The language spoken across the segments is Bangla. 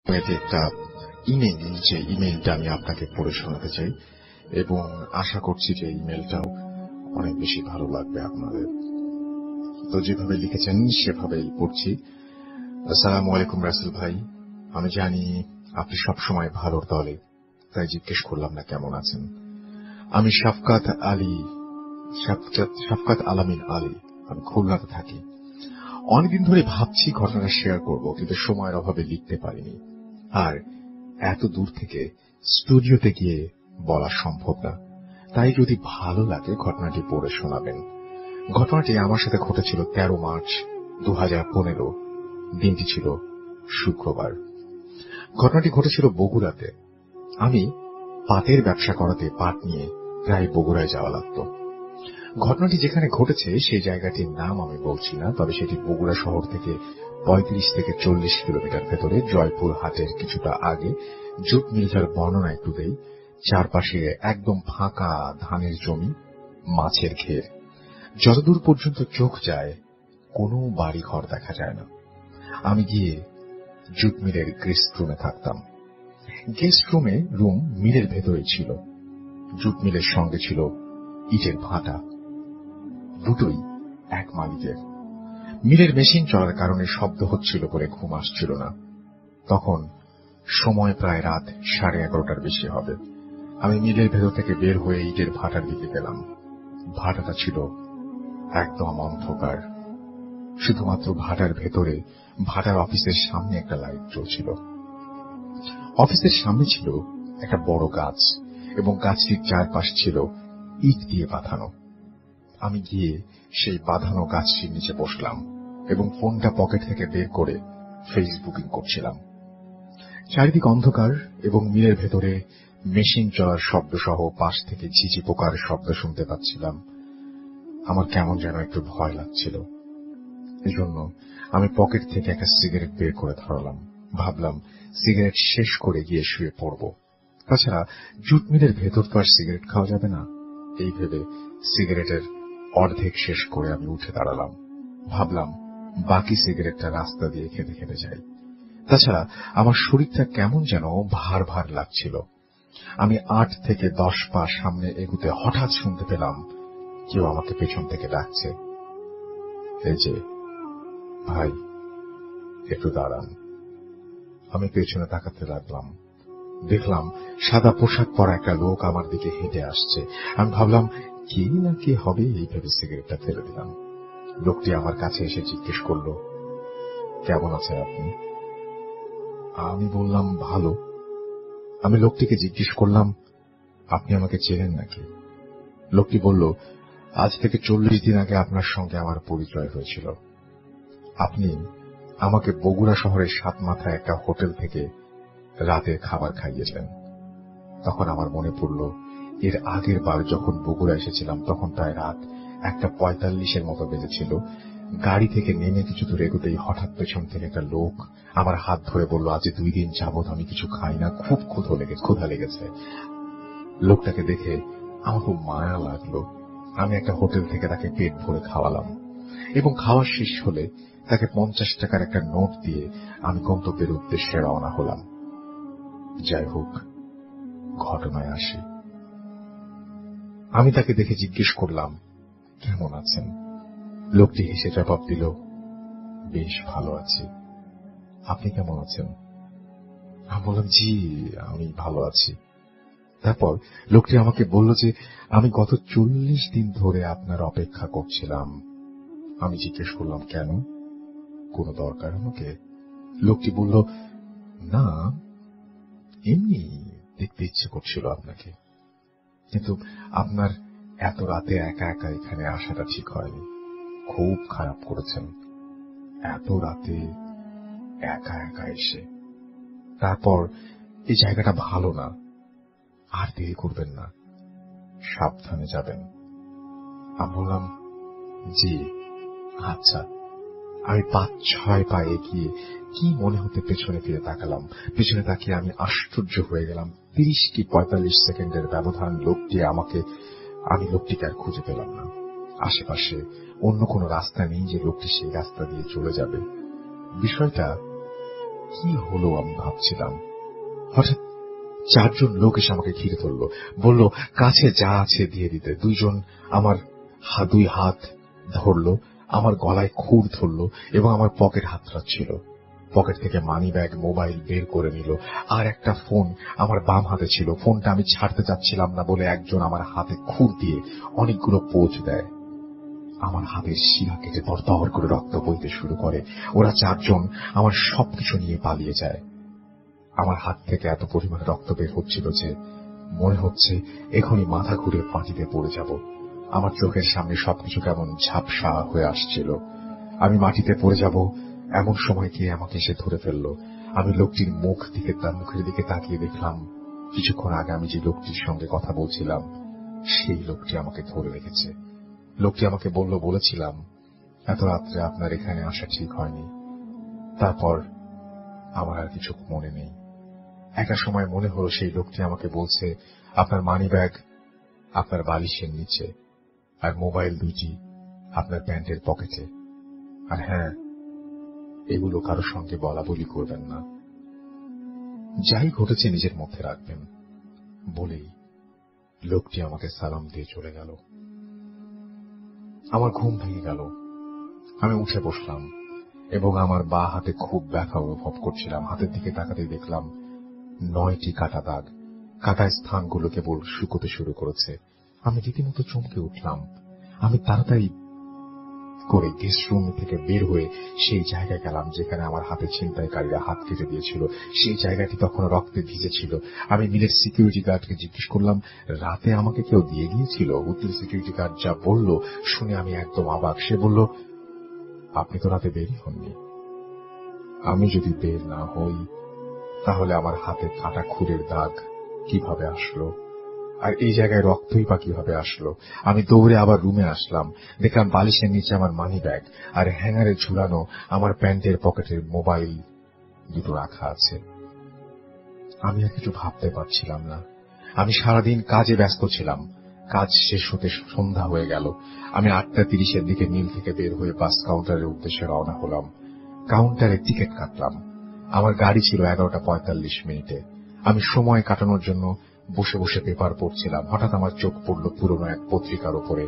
এটি একটা ইমেইল, যে ইমেইলটা আমি আপনাকে পড়ে শোনাতে চাই এবং আশা করছি যে ইমেইলটাও অনেক বেশি ভালো লাগবে আপনাদের। তো যেভাবে লিখেছেন সেভাবেই পড়ছি। আসসালামু আলাইকুম রাসেল ভাই, আমি জানি আপনি সবসময় ভালোর দলে, তাই জিজ্ঞেস করলাম না কেমন আছেন। আমি শাফকাত আলামিন আলী, আমি খুলনাতে থাকি। অনেকদিন ধরে ভাবছি ঘটনাটা শেয়ার করব, কিন্তু সময়ের অভাবে লিখতে পারিনি। আর এত দূর থেকে স্টুডিওতে গিয়ে বলা সম্ভব না, তাই যদি ভালো লাগে ঘটনাটি পড়ে শোনাবেন। ঘটনাটি আমার সাথে ঘটেছিল 13 মার্চ 2015। দিনটি ছিল শুক্রবার। ঘটনাটি ঘটেছিল বগুড়াতে। আমি পাটের ব্যবসা করাতে পাট নিয়ে প্রায় বগুড়ায় যাওয়া লাগতো। ঘটনাটি যেখানে ঘটেছে সেই জায়গাটির নাম আমি বলছি না, তবে সেটি বগুড়া শহর থেকে 35 থেকে 40 কিলোমিটার ভেতরে, জয়পুর হাটের কিছুটা আগে। জুট মিলটার বর্ণনা একটু দেই। চারপাশে একদম ফাঁকা ধানের জমি, মাছের ঘের, যতদূর পর্যন্ত চোখ যায় কোনো বাড়ি ঘর দেখা যায় না। আমি গিয়ে জুট মিলের গেস্ট রুমে থাকতাম। গেস্ট রুম মিলের ভেতরেই ছিল। জুট মিলের সঙ্গে ছিল ইটের ভাটা, দুটোই এক মালিকের। মিলের মেশিন চলার কারণে শব্দ হচ্ছিল বলে ঘুম আসছিল না। তখন সময় প্রায় রাত 11:30টার বেশি হবে। আমি মিলের ভেতর থেকে বের হয়ে ইটের ভাটার দিকে গেলাম। ভাটাটা ছিল একদম অন্ধকার। শুধুমাত্র ভাটার ভেতরে ভাটার অফিসের সামনে একটা লাইট জ্বলছিল। অফিসের সামনে ছিল একটা বড় গাছ এবং গাছটির চারপাশ ছিল ইট দিয়ে বাঁধানো। আমি গিয়ে সেই বাঁধানো গাছটির নিচে বসলাম এবং ফোনটা পকেট থেকে বের করে ফেসবুকিং করছিলাম। চারিদিক অন্ধকার এবং মিলের ভেতরে মেশিন চলার শব্দ সহ পাশ থেকে ঝিঝি পোকার শব্দ শুনতে পাচ্ছিলাম। আমার কেমন যেন একটু ভয় লাগছিল। এজন্য আমি পকেট থেকে একটা সিগারেট বের করে ধরলাম। ভাবলাম সিগারেট শেষ করে গিয়ে শুয়ে পড়ব। তাছাড়া জুট মিলের ভেতর তো আর সিগারেট খাওয়া যাবে না। এই ভেবে সিগারেটের অর্ধেক শেষ করে আমি উঠে দাঁড়ালাম। ভাবলাম বাকি সিগারেটটা রাস্তা দিয়ে খেতে খেতে যাই। তাছাড়া আমার শরীরটা কেমন যেন ভার ভার লাগছিল। আমি 8 থেকে 10 পা সামনে এগুতে হঠাৎ শুনতে পেলাম কেউ আমাকে পেছন থেকে ডাকছে, এই যে ভাই, একটু দাঁড়ান। আমি পেছনে তাকাতে লাগলাম। দেখলাম সাদা পোশাক পরা একটা লোক আমার দিকে হেঁটে আসছে। আমি ভাবলাম কি না কি হবে, এই ভেবে সিগারেটটা ফেলে দিলাম। লোকটি আমার কাছে এসে জিজ্ঞেস করলো, কেমন আছেন আপনি? আমি বললাম ভালো। আমি লোকটিকে জিজ্ঞেস করলাম, আপনি আমাকে চেনেন নাকি? লোকটি বলল, আজ থেকে 40 দিন আগে আপনার সঙ্গে আমার পরিচয় হয়েছিল। আপনি আমাকে বগুড়া শহরের সাতমাথায় একটা হোটেল থেকে রাতের খাবার খাইয়েছেন। তখন আমার মনে পড়ল এর আগের বার যখন বগুড়া এসেছিলাম তখন প্রায় রাত 1:45 মতো বেজেছিল। গাড়ি থেকে নেমে কিছু দূর এগোতেই হঠাৎ পেছন থেকে একটা লোক আমার হাত ধরে বলল, আজ 2 দিন যাবৎ আমি কিছু খাই না, খুব ক্ষুধা লেগেছে। লোকটাকে দেখে আমার খুব মায়া লাগলো। আমি একটা হোটেল থেকে তাকে পেট ভরে খাওয়ালাম এবং খাওয়া শেষ হলে তাকে 50 টাকার একটা নোট দিয়ে আমি গন্তব্যের উদ্দেশ্যে রওনা হলাম। যাই হোক, ঘটনায় আসি। আমি তাকে দেখে জিজ্ঞেস করলাম, কেমন আছেন? লোকটি হেসে জবাব দিল, বেশ ভালো আছি। আপনি কেমন আছেন? আমি বললাম, জি, আমি ভালো আছি। তারপর লোকটি আমাকে বলল যে আমি গত 40 দিন ধরে আপনার অপেক্ষা করছিলাম। আমি জিজ্ঞেস করলাম, কেন? কোনো দরকার আমাকে? লোকটি বলল, না, এমনি দেখতে ইচ্ছে করছিল আপনাকে। কিন্তু আপনার এত রাতে একা একা এখানে আসাটা ঠিক হয়নি। খুব খারাপ করেছেন, এত রাতে একা একা এসে। তারপর এই জায়গাটা ভালো না, আর দেরি করবেন না, সাবধানে যাবেন। আমি বললাম, জি, আচ্ছা। আমি 5-6 পা এগিয়ে কি মনে হতে পেছনে ফিরে তাকালাম। পেছনে তাকিয়ে আমি আশ্চর্য হয়ে গেলাম। 30 কি 45 সেকেন্ডের ব্যবধান। আমি লোকটিকে আর খুঁজে পেলাম না। আশেপাশে অন্য কোনো রাস্তা নেই যে লোকটি সেই রাস্তা দিয়ে চলে যাবে। বিষয়টা কি হলো আমি ভাবছিলাম। হঠাৎ 4 জন লোক এসে আমাকে ঘিরে ধরল, বলল কাছে যা আছে দিয়ে দিতে। 2 জন আমার 2 হাত ধরল, আমার গলায় খুর ধরল এবং আমার পকেট হাতড়াচ্ছিল। পকেট থেকে মানি ব্যাগ, মোবাইল বের করে নিল, আর একটা ফোন আমার বাম হাতে ছিল। ফোনটা আমি ছাড়তে চাচ্ছিলাম না বলে একজন আমার হাতে খুর দিয়ে অনেকগুলো পোঁচ দেয়। আমার হাতের শিরা কেটে দরদর করে রক্ত বইতে শুরু করে। ওরা 4 জন আমার সবকিছু নিয়ে পালিয়ে যায়। আমার হাত থেকে এত পরিমাণে রক্ত বের হচ্ছিল যে মনে হচ্ছে এখনই মাথা ঘুরে মাটিতে পড়ে যাব। আমার চোখের সামনে সবকিছু কেমন ঝাপসা হয়ে আসছিল। আমি মাটিতে পড়ে যাব এমন সময় কে আমাকে এসে ধরে ফেলল। আমি লোকটির মুখের দিকে তাকিয়ে দেখলাম কিছুক্ষণ আগে আমি যে লোকটির সঙ্গে কথা বলছিলাম সেই লোকটি আমাকে ধরে রেখেছে। লোকটি আমাকে বলেছিলাম এত রাত্রে আপনার এখানে আসা ঠিক হয়নি। তারপর আমার আর কিছু মনে নেই। একটা সময় মনে হলো সেই লোকটি আমাকে বলছে আপনার মানি ব্যাগ আপনার বালিশের নিচে, আর মোবাইল 2টি আপনার প্যান্টের পকেটে। আর হ্যাঁ, এগুলো কারো সঙ্গে বলা বলি করবেন না, যাই ঘটেছে নিজের মধ্যে রাখবেন বলেই লোকটি আমাকে সালাম দিয়ে চলে গেল। আমার ঘুম ভেঙে গেল। আমি উঠে বসলাম এবং আমার বা হাতে খুব ব্যথা অনুভব করছিলাম। হাতের দিকে তাকাতেই দেখলাম 9টি কাটা দাগ। কাটা স্থানগুলো কেবল শুকোতে শুরু করেছে। আমি রীতিমতো চমকে উঠলাম। আমি তাড়াতাড়ি করে গেস্ট রুম থেকে বের হয়ে সেই জায়গায় গেলাম যেখানে আমার হাতে ছিনতাইকারীরা হাত কেটে দিয়েছিল। সেই জায়গাটি তখন রক্তে ভিজে ছিল। আমি মিলের সিকিউরিটি গার্ডকে জিজ্ঞেস করলাম রাতে আমাকে কেউ দিয়ে গিয়েছিল। উত্তর সিকিউরিটি গার্ড যা বলল শুনে আমি একদম অবাক। সে বলল আপনি তো রাতে বেরই হননি। আমি যদি বের না হই তাহলে আমার হাতে কাটা খুরের দাগ কিভাবে আসলো, আর এই জায়গায় রক্তই বা কিভাবে আসলো? আমি দৌড়ে আবার রুমে আসলাম। দেখলাম বালিশের নিচে আমার মানি ব্যাগ আর হ্যাঙ্গারে ঝুলানো আমার প্যান্টের পকেটের মোবাইল 2টো রাখা আছে। আমি আর কিছু ভাবতে পারছিলাম না। আমি সারাদিন কাজে ব্যস্ত ছিলাম। কাজ শেষ হতে সন্ধ্যা হয়ে গেল। আমি 8:30 দিকে মিল থেকে বের হয়ে বাস কাউন্টারের উদ্দেশ্যে রওনা হলাম। কাউন্টারে টিকিট কাটলাম। আমার গাড়ি ছিল 11:45। আমি সময় কাটানোর জন্য বসে বসে পেপার পড়ছিলাম। হঠাৎ আমার চোখ পড়ল পুরনো এক পত্রিকার উপরে,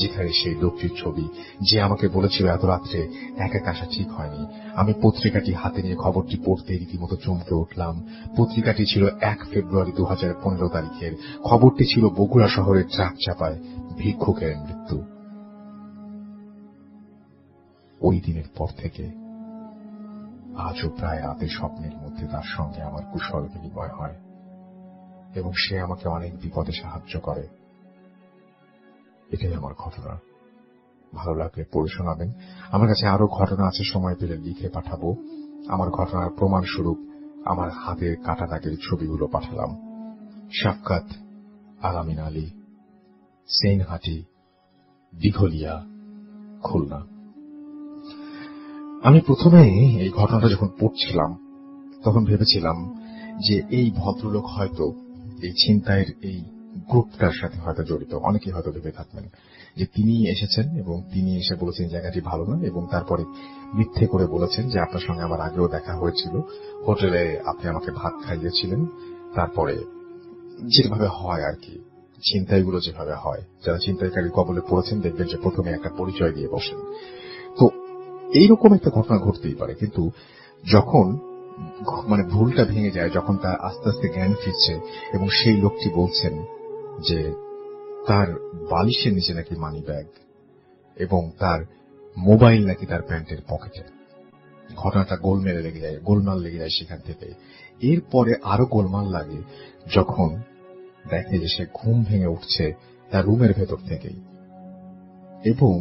যেখানে সেই লোকটির ছবি যে আমাকে বলেছিল এত রাত্রে একা আসা ঠিক হয়নি। আমি পত্রিকাটি হাতে নিয়ে খবরটি পড়তে রীতিমতো চমকে উঠলাম। পত্রিকাটি ছিল 1 ফেব্রুয়ারি 2015 তারিখের। খবরটি ছিল বগুড়া শহরের ট্রাক চাপায় ভিক্ষুকের মৃত্যু। ওই দিনের পর থেকে আজও প্রায় রাতে স্বপ্নের মধ্যে তার সঙ্গে আমার কুশল বিনিময় হয় এবং সে আমাকে অনেক বিপদে সাহায্য করে। এটাই আমার ঘটনা। ভালো লাগলে পড়ে শোনাবেন। আমার কাছে আরো ঘটনা আছে, সময় পেলে লিখে পাঠাবো। আমার ঘটনার প্রমাণস্বরূপ আমার হাতের কাটা দাগের ছবিগুলো পাঠালাম। শাফকাত আলামিন আলী, সেনহাটি, দিঘলিয়া, খুলনা। আমি প্রথমে এই ঘটনাটা যখন পড়ছিলাম তখন ভেবেছিলাম যে এই ভদ্রলোক হয়তো এই ছিনতাইয়ের এই গ্রুপটার সাথে হয়তো জড়িত। অনেকেই হয়তো ভেবে থাকবেন যে তিনি এসেছেন এবং তিনি এসে বলেছেন জায়গাটি ভালো না, এবং তারপরে মিথ্যে করে বলেছেন যে আপনার সঙ্গে আমার আগেও দেখা হয়েছিল, হোটেলে আপনি আমাকে ভাত খাইয়েছিলেন। তারপরে যেভাবে হয় আর কি, ছিনতাইগুলো যেভাবে হয়, যারা ছিনতাইকারীর কবলে পড়েছেন দেখবেন যে প্রথমে একটা পরিচয় দিয়ে বসেন। তো এইরকম একটা ঘটনা ঘটতেই পারে, কিন্তু যখন ভুলটা ভেঙে যায়, যখন তার আস্তে আস্তে জ্ঞান ফিরছে এবং সেই লোকটি বলছেন যে তার বালিশের নিচে নাকি মানি ব্যাগ এবং তার মোবাইল নাকি তার প্যান্টের পকেটে, ঘটনাটা গোলমাল লেগে যায় সেখান থেকে। এরপরে আরো গোলমাল লাগে যখন দেখে যে সে ঘুম ভেঙে উঠছে তার রুমের ভেতর থেকেই, এবং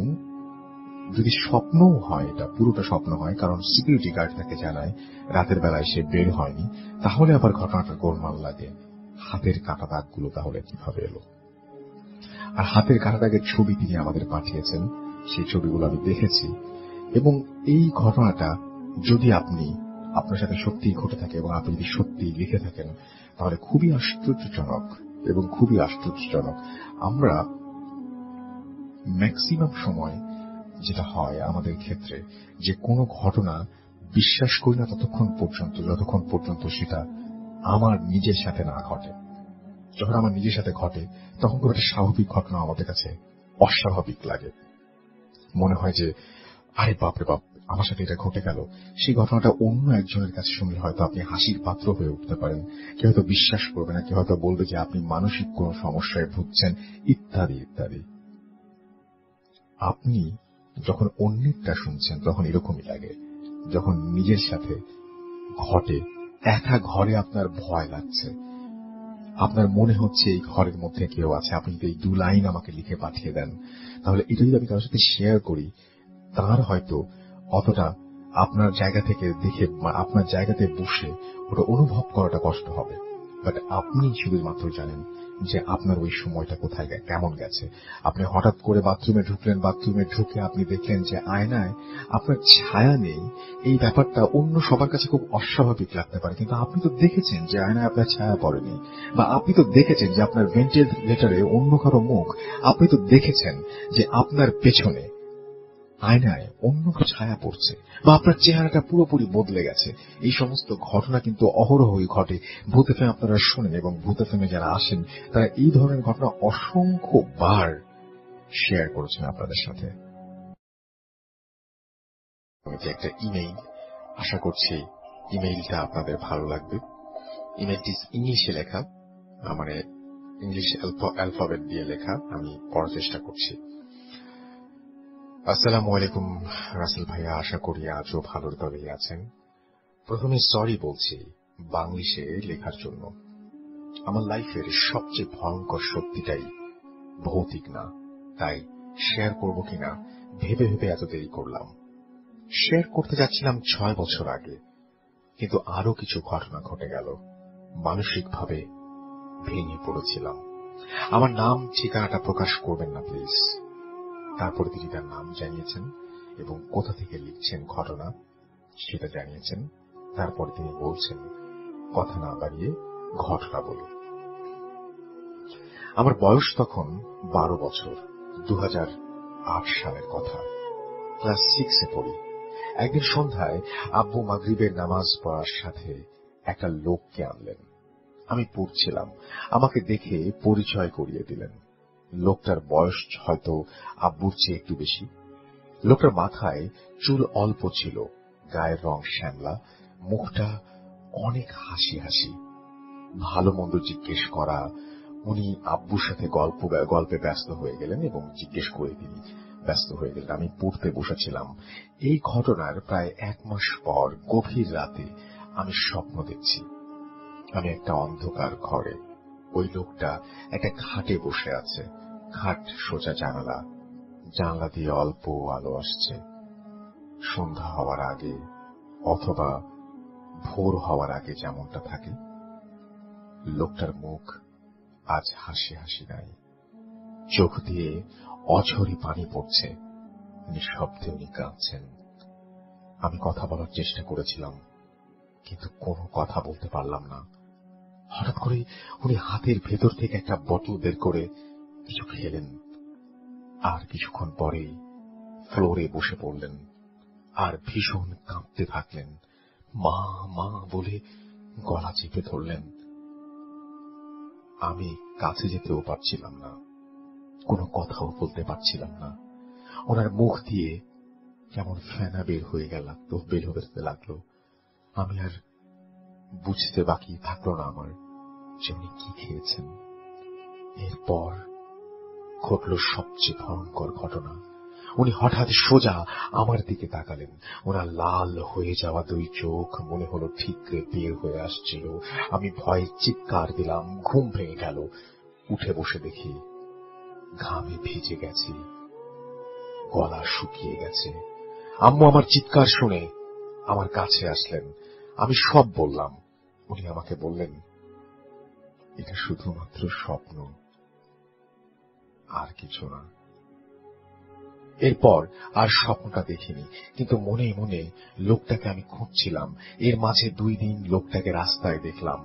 যদি স্বপ্নও হয়, এটা পুরোটা স্বপ্ন হয় কারণ সিকিউরিটি গার্ড তাকে জানায় রাতের বেলায় সে বের হয়নি, তাহলে আবার ঘটনাটা গোলমাল লাগে। হাতের কাটা দাগগুলো তাহলে কিভাবে এলো? আর হাতের কাটা দাগের ছবি তিনি আমাদের পাঠিয়েছেন, সেই ছবিগুলো আমি দেখেছি। এবং এই ঘটনাটা যদি আপনার সাথে সত্যিই ঘটে থাকে এবং আপনি যদি সত্যি লিখে থাকেন তাহলে খুবই আশ্চর্যজনক এবং খুবই আশ্চর্যজনক। আমরা ম্যাক্সিমাম সময় যেটা হয় আমাদের ক্ষেত্রে, যে কোনো ঘটনা বিশ্বাস করি না ততক্ষণ পর্যন্ত, যতক্ষণ পর্যন্ত সেটা আমার নিজের সাথে না ঘটে। যখন আমার নিজের সাথে ঘটে তখন খুব একটা স্বাভাবিক ঘটনা আমাদের কাছে অস্বাভাবিক লাগে। মনে হয় যে আরে বাপরে বাপ, আমার সাথে এটা ঘটে গেল। সেই ঘটনাটা অন্য একজনের কাছে শুনলে হয়তো আপনি হাসির পাত্র হয়ে উঠতে পারেন, কেউ হয়তো বিশ্বাস করবে না, কেউ হয়তো বলবে যে আপনি মানসিক কোন সমস্যায় ভুগছেন, ইত্যাদি ইত্যাদি। আপনি যখন অন্যেরটা শুনছেন তখন এরকমই লাগে। যখন নিজের সাথে ঘটে, একা ঘরে আপনার ভয় লাগছে, আপনার মনে হচ্ছে এই ঘরের মধ্যে কেউ আছে, আপনি যদি এই 2 লাইন আমাকে লিখে পাঠিয়ে দেন, তাহলে এটা যদি আমি কারোর সাথে শেয়ার করি, তার হয়তো অতটা আপনার জায়গা থেকে দেখে, আপনার জায়গাতে বসে ওটা অনুভব করাটা কষ্ট হবে। বাট আপনি শুধুমাত্র জানেন যে আপনার ওই সময়টা কোথায় কেমন গেছে। আপনি হঠাৎ করে বাথরুমে ঢুকলেন, বাথরুমে ঢুকে আপনি দেখলেন যে আয়নায় আপনার ছায়া নেই। এই ব্যাপারটা অন্য সবার কাছে খুব অস্বাভাবিক লাগতে পারে, কিন্তু আপনি তো দেখেছেন যে আয়নায় আপনার ছায়া পড়েনি, বা আপনি তো দেখেছেন যে আপনার ভেন্টিলেটরে অন্য কারো মুখ, আপনি তো দেখেছেন যে আপনার পেছনে আয়নায় অন্য ছায়া পড়ছে, বা আপনার চেহারাটা পুরোপুরি বদলে গেছে। এই সমস্ত ঘটনা কিন্তু অহরহই ঘটে। ভূত এফএম আপনারা শোনেন, এবং ভূত এফএমে যারা আসেন তারা এই ধরনের ঘটনা অসংখ্য বার শেয়ার করেছেন আপনাদের সাথে। একটা ইমেইল, আশা করছি ইমেইলটা আপনাদের ভালো লাগবে। ইমেইলটি ইংলিশে লেখা, মানে ইংলিশ অ্যালফাবেট দিয়ে লেখা। আমি পড়ার চেষ্টা করছি। আসসালামু আলাইকুম রাসেল ভাইয়া, আশা করি আজও ভালোর দলেই আছেন। প্রথমে সরি বলছি বাংলিশে লেখার জন্য। আমার লাইফের সবচেয়ে ভয়ঙ্কর সত্যিটাই ভৌতিক না, তাই শেয়ার করব কিনা ভেবে ভেবে এত দেরি করলাম। শেয়ার করতে যাচ্ছিলাম 6 বছর আগে, কিন্তু আরো কিছু ঘটনা ঘটে গেল। মানসিকভাবে ভেঙে পড়েছিলাম। আমার নাম ঠিকানাটা প্রকাশ করবেন না প্লিজ। তারপরে তিনি তার নাম জানিয়েছেন এবং কোথা থেকে লিখছেন ঘটনা সেটা জানিয়েছেন। তারপর তিনি বলছেন, কথা না বাড়িয়ে ঘটনা বলি। আমার বয়স তখন 12 বছর, 2008 সালের কথা। ক্লাস 6-এ পড়ি। একদিন সন্ধ্যায় আব্বু মাগরিবের নামাজ পড়ার সাথে একটা লোককে আনলেন। আমি পড়ছিলাম, আমাকে দেখে পরিচয় করিয়ে দিলেন। লোকটার বয়স হয়তো আব্বুর চেয়ে একটু বেশি। লোকটার মাথায় চুল অল্প ছিল, গায়ের রং শ্যামলা, মুখটা অনেক হাসি হাসি। ভালো মন্দ জিজ্ঞেস করা, উনি আব্বুর সাথে গল্পে ব্যস্ত হয়ে গেলেন এবং জিজ্ঞেস করে তিনি ব্যস্ত হয়ে গেলেন। আমি পড়তে বসেছিলাম। এই ঘটনার প্রায় 1 মাস পর গভীর রাতে আমি স্বপ্ন দেখছি। আমি একটা অন্ধকার ঘরে, ওই লোকটা একটা খাটে বসে আছে। খাট সোজা জানালা, জানলা দিয়ে অল্প আলো আসছে। সন্ধ্যা হওয়ার আগে অথবা ভোর হওয়ার আগে যেমনটা থাকে। লোকটার মুখ আজ হাসি হাসি নাই, চোখ দিয়ে অঝরে পানি পড়ছে, নিঃশব্দে উনি কাঁদছেন। আমি কথা বলার চেষ্টা করেছিলাম, কিন্তু কোনো কথা বলতে পারলাম না। হঠাৎ করে উনি হাতের ভেতর থেকে একটা বোতল বের করে কিছু খেলেন, আর কিছুক্ষণ পরেই ফ্লোরে বসে পড়লেন আর ভীষণ কাঁপতে থাকলেন। মা মা বলে গলা চেপে ধরলেন। আমি কাছে যেতেও পারছিলাম না, কোনো কথাও বলতে পারছিলাম না। ওনার মুখ দিয়ে কেমন ফেনা বের হতে লাগলো। আমি আর বুঝতে বাকি থাকলো না আমার যে উনি কি খেয়েছেন। এরপর ঘটল সবচেয়ে ভয়ঙ্কর ঘটনা। উনি হঠাৎ সোজা আমার দিকে তাকালেন। ওনার লাল হয়ে যাওয়া 2 চোখ মনে হলো ঠিকরে বের হয়ে আসছিল। আমি ভয়ে চিৎকার দিলাম, ঘুম ভেঙে গেল। উঠে বসে দেখি ঘামে ভিজে গেছি, গলা শুকিয়ে গেছে। আম্মু আমার চিৎকার শুনে আমার কাছে আসলেন। আমি সব বললাম। উনি আমাকে বললেন, এটা শুধুমাত্র স্বপ্ন, আর কিছু না। এরপর আর স্বপ্নটা দেখিনি, কিন্তু মনে মনে লোকটাকে আমি খুঁজছিলাম। এর মাঝে 2 দিন লোকটাকে রাস্তায় দেখলাম,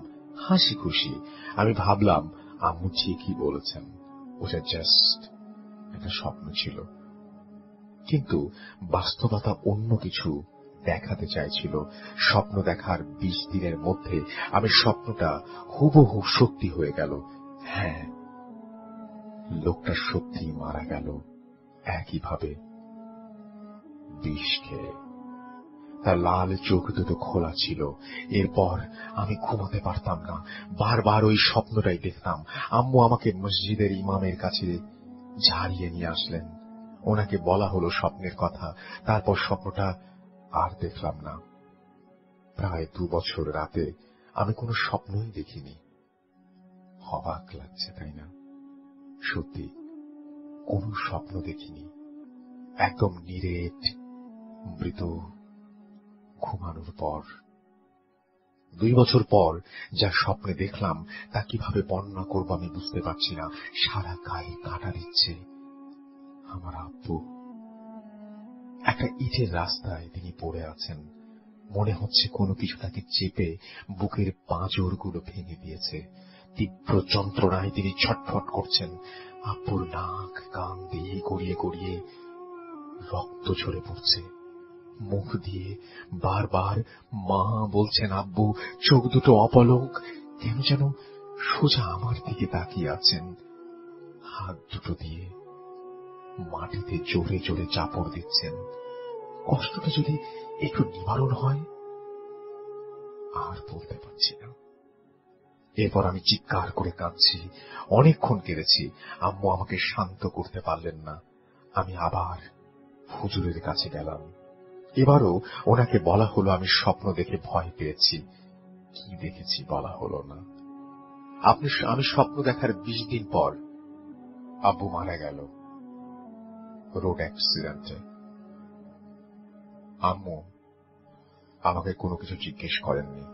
হাসি খুশি। আমি ভাবলাম আম্মু ঠিকই বলেছেন, ওটা জাস্ট একটা স্বপ্ন ছিল। কিন্তু বাস্তবতা অন্য কিছু দেখাতে চাইছিল। স্বপ্ন দেখার 20 দিনের মধ্যে আমি স্বপ্নটা হুবহু সত্যি হয়ে গেল। হ্যাঁ, লোকটা সত্যি মারা গেল, একইভাবে বিষ খেয়ে। তার লাল চোখ দুটো খোলা ছিল। এরপর আমি ঘুমাতে পারতাম না, বারবার ওই স্বপ্নটাই দেখতাম। আম্মু আমাকে মসজিদের ইমামের কাছে ঝাড়িয়ে নিয়ে আসলেন। ওনাকে বলা হলো স্বপ্নের কথা। তারপর স্বপ্নটা আর দেখলাম না। প্রায় 2 বছর রাতে আমি কোনো স্বপ্নই দেখিনি। অবাক লাগছে, তাই না? সত্যি কোনো স্বপ্ন দেখিনি, একদম নিরেট মৃত ঘুমানোর পর। 2 বছর পর যা স্বপ্নে দেখলাম তা কিভাবে বর্ণনা করবো আমি বুঝতে পারছি না। সারা গায়ে কাঁটা দিচ্ছে। আমার আব্বু একটা ইটের রাস্তায় তিনি পড়ে আছেন। মনে হচ্ছে কোনো কিছু তাকে চেপে বুকের পাঁজরগুলো ভেঙে দিয়েছে। তীব্র যন্ত্রণায় তিনি ছটফট করছেন। আব্বুর নাক কান দিয়ে গড়িয়ে গড়িয়ে রক্ত ঝরে পড়ছে। মুখ দিয়ে বারবার মা বলছেন। আব্বু চোখ দুটো অপলক, কেন যেন সোজা আমার দিকে তাকিয়ে আছেন। হাত দুটো দিয়ে মাটিতে জোরে জোরে চাপড় দিচ্ছেন। কষ্টটা যদি একটু নিবারণ হয়। আর বলতে পারছি না। এরপর আমি চিৎকার করে কাঁদছি, অনেকক্ষণ কেঁদেছি। আম্মু আমাকে শান্ত করতে পারলেন না। আমি আবার হুজুরের কাছে গেলাম। এবারও ওনাকে বলা হলো আমি স্বপ্ন দেখে ভয় পেয়েছি। কি দেখেছি বলা হলো না। আমি স্বপ্ন দেখার 20 দিন পর আব্বু মারা গেল রোড অ্যাক্সিডেন্টে। আম্মু আমাকে কোনো কিছু জিজ্ঞেস করেননি,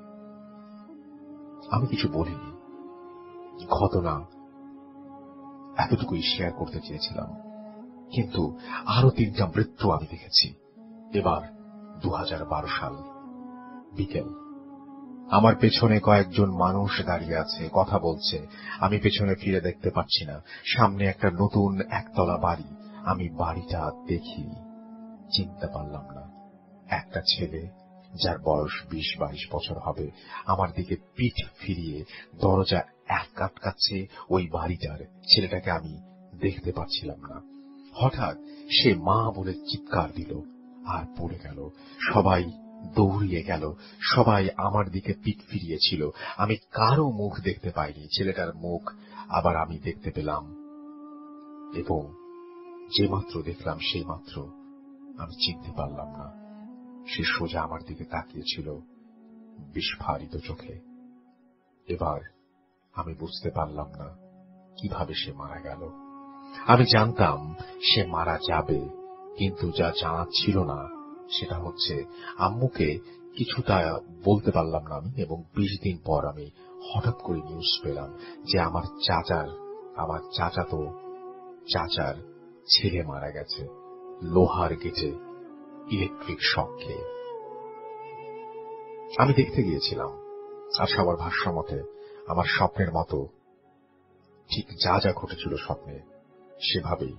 আমি কিছু বলিনি। ঘটনা এতটুকুই শেয়ার করতে চেয়েছিলাম। কিন্তু আরো 3টা মৃত্যু আমি দেখেছি। এবার 2012 সাল বিকেল। আমার পেছনে কয়েকজন মানুষ দাঁড়িয়ে আছে, কথা বলছে। আমি পেছনে ফিরে দেখতে পাচ্ছি না। সামনে একটা নতুন একতলা বাড়ি। আমি বাড়িটা দেখি, চিনতে পারলাম না। একটা ছেলে যার বয়স 20-22 বছর হবে আমার দিকে পিঠ ফিরিয়ে দরজা আটকাচ্ছে ওই বাড়িটার। ছেলেটাকে আমি দেখতে পাচ্ছিলাম না। হঠাৎ সে মা বলে চিৎকার দিল আর পড়ে গেল। সবাই দৌড়িয়ে গেল। সবাই আমার দিকে পিঠ ফিরিয়েছিল। আমি কারো মুখ দেখতে পাইনি। ছেলেটার মুখ আবার আমি দেখতে পেলাম, এবং যে মাত্র দেখলাম সেই মাত্র আমি চিনতে পারলাম না। সে সোজা আমার দিকে তাকিয়েছিল বিস্ফারিত চোখে। এবার আমি বুঝতে পারলাম না কিভাবে সে মারা গেল। আমি জানতাম সে মারা যাবে, কিন্তু যা জানা ছিল না সেটা হচ্ছে আম্মুকে কিছুটা বলতে পারলাম না আমি। এবং 20 দিন পর আমি হঠাৎ করে নিউজ পেলাম যে আমার চাচাতো চাচার ছেলে মারা গেছে লোহার গেটে ইলেকট্রিক শক খেয়ে। আমি দেখতে গিয়েছিলাম, আর সবার ভাষ্য মতে আমার স্বপ্নের মতো ঠিক যা যা ঘটেছিল স্বপ্নে সেভাবেই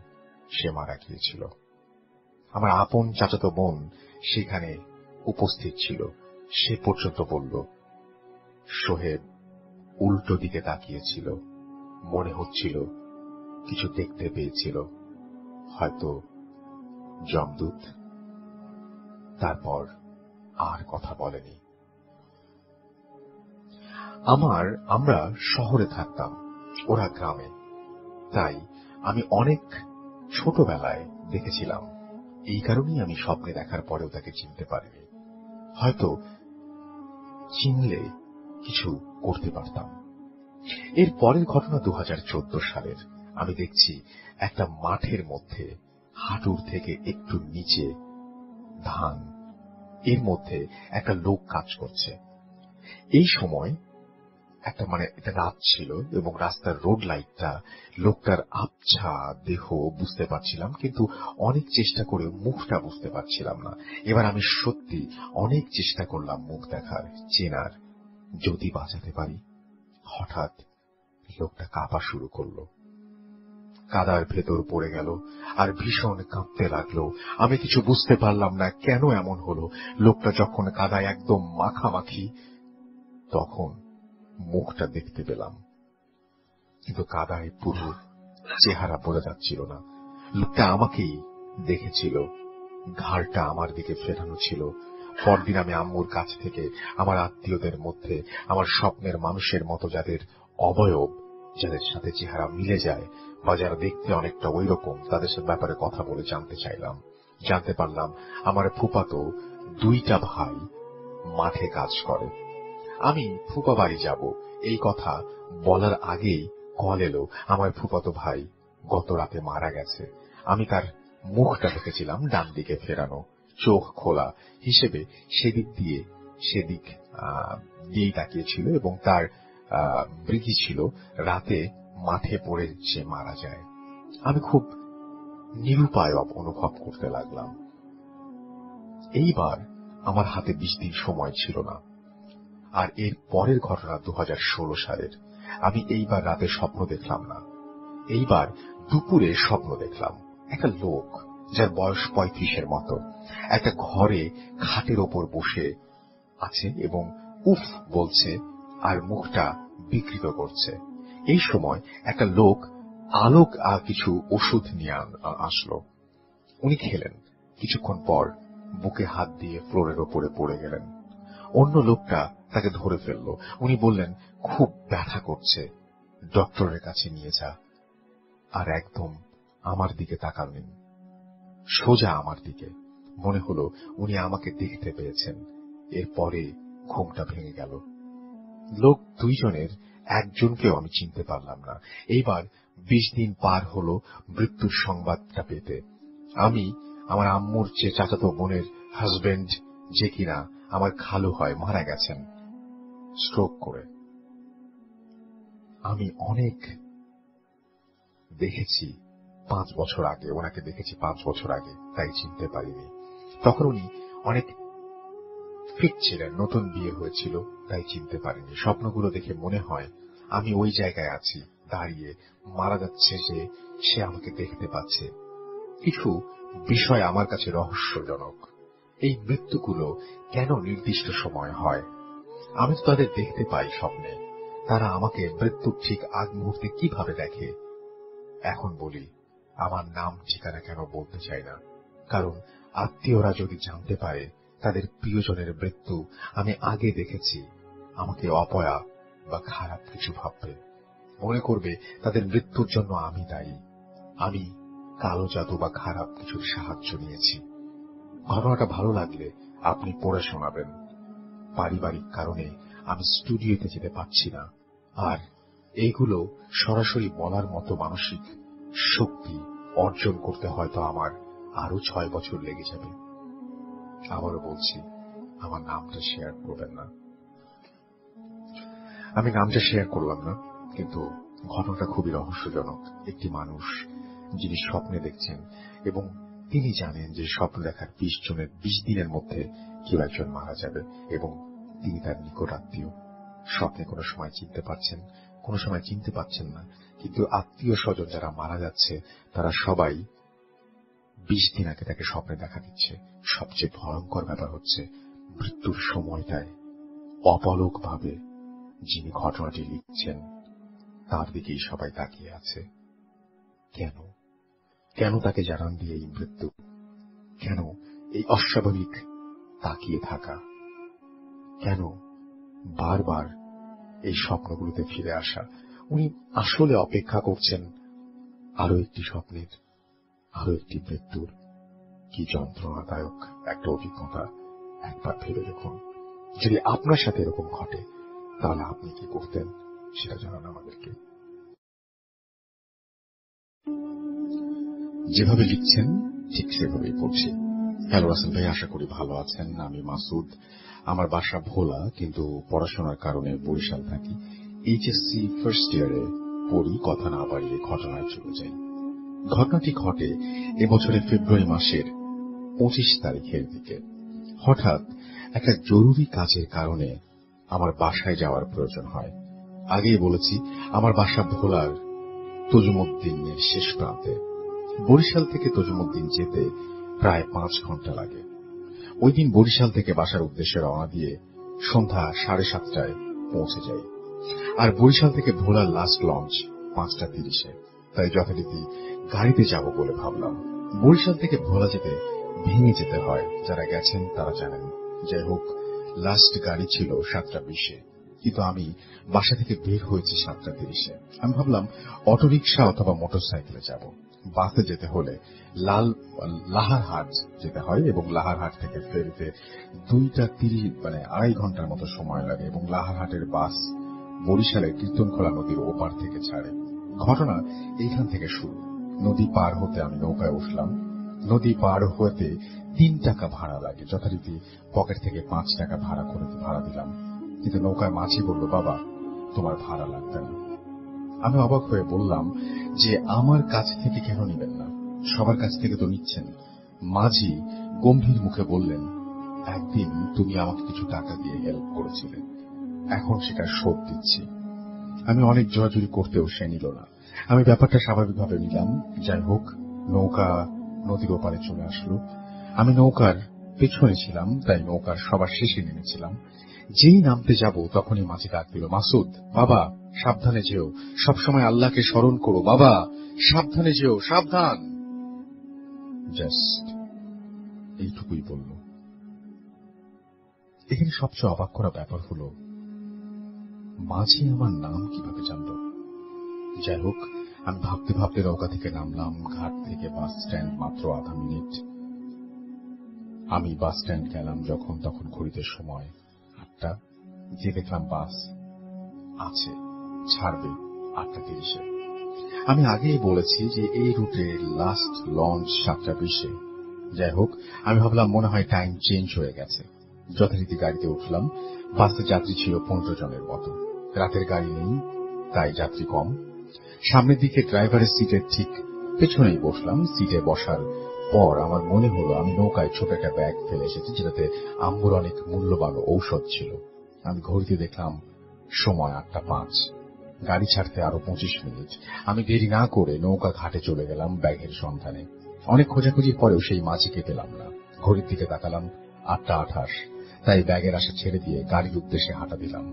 সে মারা গিয়েছিল। আমার আপন চাচাতো বোন সেখানে উপস্থিত ছিল। সে পর্যন্ত বলল সোহেব উল্টো দিকে তাকিয়েছিল, মনে হচ্ছিল কিছু দেখতে পেয়েছিল, হয়তো যমদূত। তারপর আর কথা বলেনি। আমরা শহরে থাকতাম, ওরা গ্রামে। তাই আমি অনেক ছোটবেলায় দেখেছিলাম। এই কারণেই আমি স্বপ্নে দেখার পরেও তাকে চিনতে পারিনি। হয়তো চিনলে কিছু করতে পারতাম। এর পরের ঘটনা 2014 সালের। আমি দেখছি একটা মাঠের মধ্যে হাঁটুর থেকে একটু নিচে ধান, এর মধ্যে একটা লোক কাজ করছে। এই সময় এটা রাত ছিল এবং রাস্তার রোড লাইটটা লোকটার আবছা দেহ বুঝতে পারছিলাম, কিন্তু অনেক চেষ্টা করে মুখটা বুঝতে পারছিলাম না। এবার আমি সত্যি অনেক চেষ্টা করলাম মুখ দেখার, চেনার, যদি বাঁচাতে পারি। হঠাৎ লোকটা কাঁপা শুরু করলো। কাদার ভেতর পড়ে গেল আর ভীষণ কাঁপতে লাগলো। আমি কিছু বুঝতে পারলাম না কেন এমন হলো। লোকটা যখন কাদায় একদম মাখামাখি, তখন মুখটা দেখতে পেলাম, কিন্তু কাদায় পুরো চেহারা বোঝা যাচ্ছিল না। লোকটা আমাকেই দেখেছিল, ঘাড়টা আমার দিকে ফেরানো ছিল। পরদিন আমি আম্মুর কাছ থেকে আমার আত্মীয়দের মধ্যে আমার স্বপ্নের মানুষের মতো, যাদের অবয়ব, যাদের সাথে চেহারা মিলে যায় বা যারা দেখতে অনেকটা ওই রকম, তাদের সাথে ব্যাপারে কথা বলে জানতে চাইলাম। জানতে পারলাম আমার ফুফাতো 2টা ভাই মাঠে কাজ করে। আমি ফুফা বাড়ি যাব এই কথা বলার আগেই কল এলো আমার ফুফাতো ভাই গত রাতে মারা গেছে। আমি তার মুখটা দেখেছিলাম ডান দিকে ফেরানো, চোখ খোলা হিসেবে সেদিক দিয়েই তাকিয়েছিল এবং তার বৃদ্ধি ছিল রাতে মাঠে পড়ে সে মারা যায়। আমি খুব নিরুপায় অনুভব করতে লাগলাম। এইবার আমার হাতে 20 দিন সময় ছিল না। আর এর পরের ঘটনা 2016 সালের। আমি এইবার রাতে স্বপ্ন দেখলাম না, এইবার দুপুরে স্বপ্ন দেখলাম। একটা লোক যার বয়স 35-এর মতো একটা ঘরে খাটের ওপর বসে আছে এবং উফ বলছে আর মুখটা বিকৃত করছে। এই সময় একটা লোক আলোক আর কিছু ওষুধ নিয়ে আসলো। উনি খেলেন, কিছুক্ষণ পর বুকে হাত দিয়ে ফ্লোরের ওপরে পড়ে গেলেন। অন্য লোকটা তাকে ধরে ফেললো। উনি বললেন, খুব ব্যথা করছে, ডক্টরের কাছে নিয়ে যা। আর একদম আমার দিকে তাকালেন, সোজা আমার দিকে। মনে হলো উনি আমাকে দেখতে পেয়েছেন। এরপরে ঘুমটা ভেঙে গেল। লোক 2 জনের একজনকেও আমি চিনতে পারলাম না। এইবার 20 দিন পার হলো মৃত্যুর সংবাদটা পেতে। আমি আমার আম্মুর যে চাচাতো বোনের হাজবেন্ড, যে কিনা আমার খালু হয়, মারা গেছেন স্ট্রোক করে। আমি অনেক দেখেছি 5 বছর আগে, ওনাকে দেখেছি 5 বছর আগে, তাই চিনতে পারিনি। তখন উনি অনেক ফিট ছিলেন, নতুন বিয়ে হয়েছিল, তাই চিনতে পারিনি। স্বপ্নগুলো দেখে মনে হয় আমি ওই জায়গায় আছি দাঁড়িয়ে, মারা যাচ্ছে যে, সে আমাকে দেখতে পাচ্ছে। কিছু বিষয় আমার কাছে রহস্যজনক। এই মৃত্যুগুলো কেন নির্দিষ্ট সময় হয়? আমি তো তাদের দেখতে পাই স্বপ্নে, তারা আমাকে মৃত্যুর ঠিক আগ মুহূর্তে কিভাবে দেখে? এখন বলি, আমার নাম ঠিকানা কেন বলতে চাই না, কারণ আত্মীয়রা যদি জানতে পারে তাদের প্রিয়জনের মৃত্যু আমি আগে দেখেছি, আমাকে অপয়া বা খারাপ কিছু ভাববে, মনে করবে তাদের মৃত্যুর জন্য আমি দায়ী, আমি কালো জাদু বা খারাপ কিছুর সাহায্য নিয়েছি। ঘটনাটা ভালো লাগলে আপনি পড়ে শোনাবেন। পারিবারিক কারণে আমি স্টুডিওতে যেতে পারছি না, আর এইগুলো সরাসরি বলার মতো মানসিক শক্তি অর্জন করতে হয়তো আমার আরো 6 বছর লেগে যাবে। আবারও বলছি, আমার নামটা শেয়ার করবেন না। আমি নামটা শেয়ার করলাম না, কিন্তু ঘটনাটা খুবই রহস্যজনক। একটি মানুষ যিনি স্বপ্নে দেখছেন এবং তিনি জানেন যে স্বপ্ন দেখার 20 দিনের মধ্যে কেউ একজন মারা যাবে এবং তিনি তার নিকট আত্মীয়। স্বপ্নে কোনো সময় চিনতে পারছেন, কোনো সময় চিনতে পারছেন না, কিন্তু আত্মীয় স্বজন যারা মারা যাচ্ছে তারা সবাই 20 দিন আগে তাকে স্বপ্নে দেখা দিচ্ছে। সবচেয়ে ভয়ঙ্কর ব্যাপার হচ্ছে মৃত্যুর সময়টায় অপলক ভাবে যিনি ঘটনাটি লিখছেন তার দিকেই সবাই তাকিয়ে আছে। কেন কেন তাকে জানান দিয়ে এই মৃত্যু? কেন এই অস্বাভাবিক তাকিয়ে থাকা? কেন বারবার এই স্বপ্নগুলোতে ফিরে আসা? উনি আসলে অপেক্ষা করছেন আরো একটি স্বপ্নের, আরো একটি মৃত্যুর। কি যন্ত্রণাদায়ক একটা অভিজ্ঞতা, একবার ভেবে দেখুন। যদি আপনার সাথে এরকম ঘটে তাহলে আপনি কি করতেন সেটা জানান আমাদেরকে। যেভাবে লিখছেন ঠিক সেভাবেই পড়ছি। হ্যালো রাসেল ভাই, আশা করি ভালো আছেন। আমি মাসুদ, আমার বাসা ভোলা, কিন্তু পড়াশোনার কারণে বরিশাল থাকি। এইচএসসি ফার্স্ট ইয়ারে পড়ি। কথা না বাড়িয়ে ঘটনায় চলে যাই। ঘটনাটি ঘটে এবছরের ফেব্রুয়ারি মাসের 25 তারিখের দিকে। হঠাৎ একটা জরুরি কাজের কারণে আমার বাসায় যাওয়ার প্রয়োজন হয়। আগেই বলেছি আমার বাসা ভোলার তজুমুদ্দিনের শেষ প্রান্তে। বরিশাল থেকে তজুমুদ্দিন যেতে প্রায় 5 ঘন্টা লাগে। ওই দিন বরিশাল থেকে বাসার উদ্দেশ্যে রওনা দিয়ে সন্ধ্যা 7:30টায় পৌঁছে যাই। আর বরিশাল থেকে ভোলার লাস্ট লঞ্চ 5:30-এ। তাই যথারীতি গাড়িতে যাব বলে ভাবলাম। বরিশাল থেকে ভোলা যেতে ভেঙে যেতে হয়, যারা গেছেন তারা জানেন। যাই হোক, লাস্ট গাড়ি ছিল 7:20-এ, কিন্তু আমি বাসা থেকে বের হয়েছি 7:30-এ। আমি ভাবলাম অটোরিকশা অথবা মোটরসাইকেলে যাব। বাসে যেতে হলে লাহারহাট যেতে হয় এবং লাহারহাট থেকে ফেরিতে 2:30 2.5 ঘন্টার মতো সময় লাগে এবং লাহারহাটের বাস বরিশালের কীর্তনখোলা নদীর ওপার থেকে ছাড়ে। ঘটনা এইখান থেকে শুরু। নদী পার হতে আমি নৌকায় উঠলাম। নদী পার হতে 3 টাকা ভাড়া লাগে। যথারীতি পকেট থেকে 5 টাকা ভাড়া দিলাম, কিন্তু নৌকায় মাঝি বলল, বাবা তোমার ভাড়া লাগবে না। আমি অবাক হয়ে বললাম যে আমার কাছ থেকে কেন নিবেন না, সবার কাছ থেকে তো নিচ্ছেন। মাঝি গম্ভীর মুখে বললেন, একদিন তুমি আমাকে কিছু টাকা দিয়ে হেল্প করেছিলে, এখন সেটা শোধ দিচ্ছি। আমি অনেক জোরাজুরি করতেও সে নিল না। আমি ব্যাপারটা স্বাভাবিকভাবে নিলাম। যাই হোক, নৌকা নদীর ওপারে চলে আসলো। আমি নৌকার পেছনে ছিলাম, তাই নৌকার সবার শেষে নেমেছিলাম। যেই নামতে যাব তখনই মাঝি ডাক দিল, মাসুদ বাবা সাবধানে যেও, সবসময় আল্লাহকে স্মরণ করো, বাবা সাবধানে যেও, সাবধান। জাস্ট এইটুকুই বলল। এখানে সবচেয়ে অবাক করা ব্যাপার হল, মাঝি আমার নাম কিভাবে জানল। যাই হোক, আমি ভাবতে ভাবতে নৌকা থেকে নামলাম। ঘাট থেকে বাস স্ট্যান্ড মাত্র আধা মিনিট। আমি বাস স্ট্যান্ড গেলাম যখন তখন ঘড়িতে সময় 8টা। যে দেখলাম বাস আছে, ছাড়বে 8:30-এ। আমি আগেই বলেছি যে এই রুটে লাস্ট লঞ্চ 7:20-এ। যাই হোক, আমি ভাবলাম মনে হয় টাইম চেঞ্জ হয়ে গেছে। যথারীতি গাড়িতে উঠলাম। বাসে যাত্রী ছিল 15 জনের মতো। রাতের গাড়ি নেই, তাই যাত্রী কম। সামনের দিকে ড্রাইভারের সিটের ঠিক পেছনেই বসলাম। সিটে বসার পর আমার মনে হলো আমি নৌকায় ছোট একটা ব্যাগ ফেলে এসেছি, যেটাতে আম্বুর অনেক মূল্যবান ঔষধ ছিল। আমি ঘড়িতে দেখলাম সময় 8:05। গাড়ি ছাড়তে আরো 25 মিনিট। আমি দেরি না করে নৌকা ঘাটে চলে গেলাম ব্যাগের সন্ধানে। অনেক খোঁজাখুঁজির পরেও সেই মাঝিকে পেলাম না। ঘড়ির দিকে তাকালাম, 8:28। তাই ব্যাগের আশা ছেড়ে দিয়ে গাড়ির উদ্দেশ্যে হাঁটা দিলাম।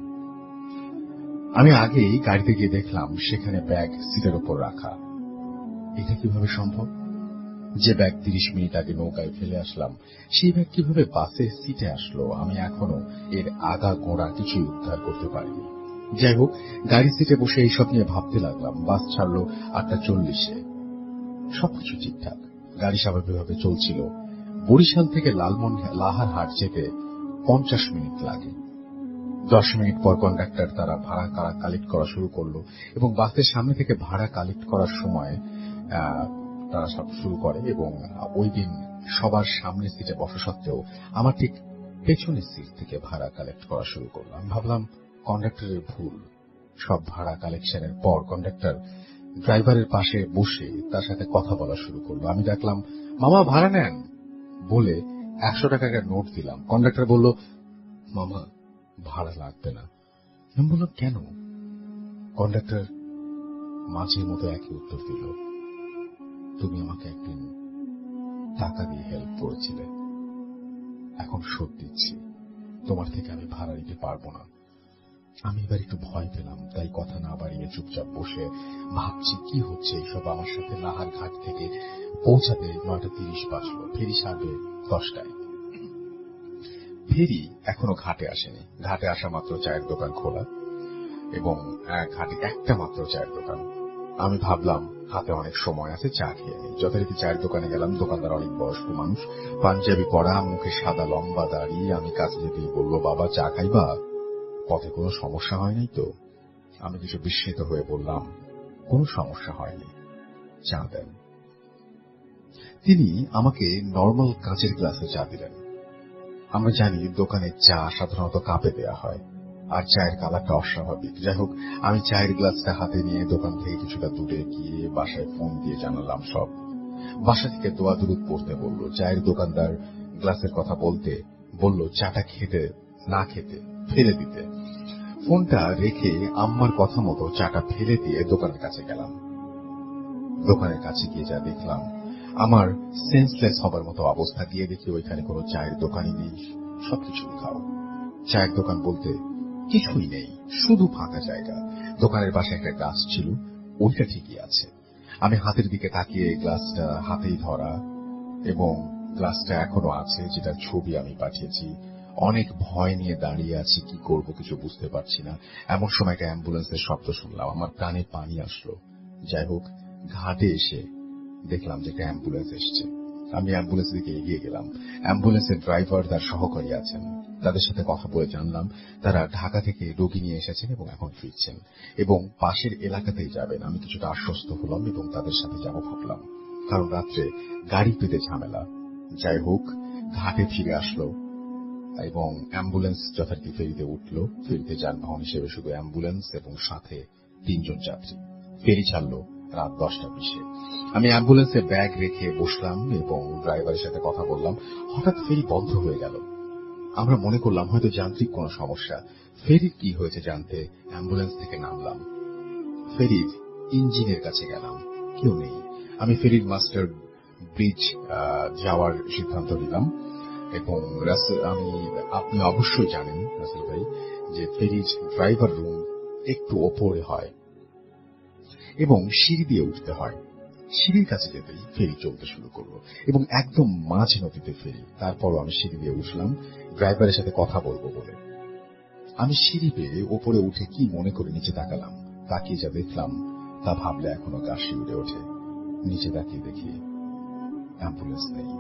আমি আগেই গাড়িতে গিয়ে দেখলাম সেখানে ব্যাগ সিটের উপর রাখা। এটা কিভাবে সম্ভব? যে ব্যাগ 30 মিনিট আগে নৌকায় ফেলে আসলাম, সেই ব্যাগ কিভাবে বাসের সিটে আসলো? আমি এখনো এর আগা গোড়া কিছুই উদ্ধার করতে পারিনি। যাই হোক, গাড়ির সিটে বসে এইসব নিয়ে ভাবতে লাগলাম। বাস ছাড়লো 8:40-এ। সবকিছু ঠিকঠাক, গাড়ি স্বাভাবিকভাবে চলছিল। বরিশাল থেকে লাহারহাট যেতে 50 মিনিট লাগে। 10 মিনিট পর কন্ডাক্টর তারা ভাড়া কালেক্ট করা শুরু করলো এবং বাসের সামনে থেকে ভাড়া কালেক্ট করার সময় তারা সব শুরু করে এবং ওই দিন সবার সামনের সিটে বসা সত্ত্বেও আমার ঠিক পেছনের সিট থেকে ভাড়া কালেক্ট করা শুরু করলো। আমি ভাবলাম কন্ডাক্টরের ভুল। সব ভাড়া কালেকশনের পর কন্ডাক্টর ড্রাইভারের পাশে বসে তার সাথে কথা বলা শুরু করলো। আমি ডাকলাম, মামা ভাড়া নেন বলে 100 টাকার নোট দিলাম। কন্ডাক্টর বলল, মামা ভাড়া লাগবে না। আমি বললাম, কেন? কন্ডাক্টর মাঝের মতো একই উত্তর দিল, তুমি আমাকে একদিন টাকা দিয়ে হেল্প করেছিলে, এখন শোধ দিচ্ছি, তোমার থেকে আমি ভাড়া নিতে পারবো না। আমি এবার একটু ভয় পেলাম, তাই কথা না বাড়িয়ে চুপচাপ বসে ভাবছি কি হচ্ছে এইসব আমার সাথে। লাহার ঘাট থেকে পৌঁছাতে 9:30 বাজলো। ফেরি ছাড়বে 10টায়। ফেরি এখনো ঘাটে আসেনি। ঘাটে আসা মাত্র চায়ের দোকান খোলা এবং ঘাটে একটা মাত্র চায়ের দোকান। আমি ভাবলাম হাতে অনেক সময় আছে, চা খেয়ে নিই। যথারীতি চায়ের দোকানে গেলাম। দোকানদার অনেক বয়স্ক মানুষ, পাঞ্জাবি পরা, মুখে সাদা লম্বা দাড়ি। আমি কাছে যেতেই বলল, বাবা চা খাইবা? পথে কোনো সমস্যা হয় নাই তো? আমি কিছু বিস্মিত হয়ে বললাম, কোনো সমস্যা হয়নি, চা দেন। তিনি আমাকে নর্মাল কাঁচের গ্লাসে চা দিলেন। আমরা জানি দোকানের চা সাধারণত কাপে দেয়া হয়, আর চায়ের কালারটা অস্বাভাবিক। যাই হোক, আমি চায়ের গ্লাসটা হাতে নিয়ে দোকান থেকে কিছুটা দূরে গিয়ে বাসায় ফোন দিয়ে জানালাম সব। বাসা থেকে দোয়া দুরুদ পড়তে বলল। চায়ের দোকানদার গ্লাসের কথা বলতে বলল চাটা খেতে না খেতে ফেলে দিতে। ফোনটা রেখে আম্মার কথা মতো চাটা ফেলে দিয়ে দোকানের কাছে গেলাম। দোকানের কাছে গিয়ে যা দেখলাম, আমার সেন্সলেস হবার মতো অবস্থা। গিয়ে দেখি ওইখানে কোনো চায়ের দোকানই নেই, সবকিছু খাও। চায়ের দোকান বলতে কিছুই নেই, শুধু ফাঁকা জায়গা। দোকানের পাশে একটা গ্লাস ছিল, ওইটা ঠিকই আছে। আমি হাতের দিকে তাকিয়ে গ্লাসটা হাতেই ধরা, এবং গ্লাসটা এখনো আছে, যেটার ছবি আমি পাঠিয়েছি। অনেক ভয় নিয়ে দাঁড়িয়ে আছি, কি করব কিছু বুঝতে পারছি না। এমন সময় একটা অ্যাম্বুলেন্সের শব্দ শুনলাম, আমার প্রাণে পানি আসলো। যাই হোক, ঘাটে এসে দেখলাম যে একটা অ্যাম্বুলেন্স এসছে। আমি অ্যাম্বুলেন্সের দিকে এগিয়ে গেলাম। অ্যাম্বুলেন্সের ড্রাইভার তার সহকারী আছেন। তাদের সাথে কথা বলে জানলাম তারা ঢাকা থেকে রোগী নিয়ে এসেছেন এবং এখন ফিরছেন এবং পাশের এলাকাতেই যাবেন। আমি কিছুটা আশ্বস্ত হলাম এবং তাদের সাথে যাব ভাবলাম, কারণ রাত্রে গাড়ি পেতে ঝামেলা। যাই হোক, ঘাটে ফিরে আসলো এবং অ্যাম্বুলেন্স যথারীতি ফেরিতে উঠল। ফেরিতে যানবাহন হিসেবে শুধু অ্যাম্বুলেন্স এবং সাথে 3 জন যাত্রী। ফেরি ছাড়ল রাত 10টা 20-এ। আমি অ্যাম্বুলেন্সে ব্যাগ রেখে বসলাম এবং ড্রাইভারের সাথে কথা বললাম। হঠাৎ ফেরি বন্ধ হয়ে গেল। আমরা মনে করলাম হয়তো যান্ত্রিক কোনো সমস্যা। ফেরির কি হয়েছে জানতে অ্যাম্বুলেন্স থেকে নামলাম। ফেরির ইঞ্জিনের কাছে গেলাম, কেউ নেই। আমি ফেরির মাস্টার ব্রিজ যাওয়ার সিদ্ধান্ত নিলাম এবং আপনি অবশ্যই জানেন রাসেল ভাই যে ফেরির ড্রাইভার রুম একটু ওপরে হয় এবং সিঁড়ি দিয়ে উঠতে হয়। সিঁড়ির কাছে যেতেই ফেরি চলতে শুরু করলো এবং একদম মাঝ নদীতে ফেরি। তারপরও আমি সিঁড়ি দিয়ে উঠলাম ড্রাইভারের সাথে কথা বলবো বলে। আমি সিঁড়ি পেয়ে ওপরে উঠে কি মনে করে নিচে তাকালাম। তাকিয়ে যা দেখলাম তা ভাবলে এখনো গা শিউরে ওঠে। নিচে তাকিয়ে দেখি অ্যাম্বুলেন্স নেই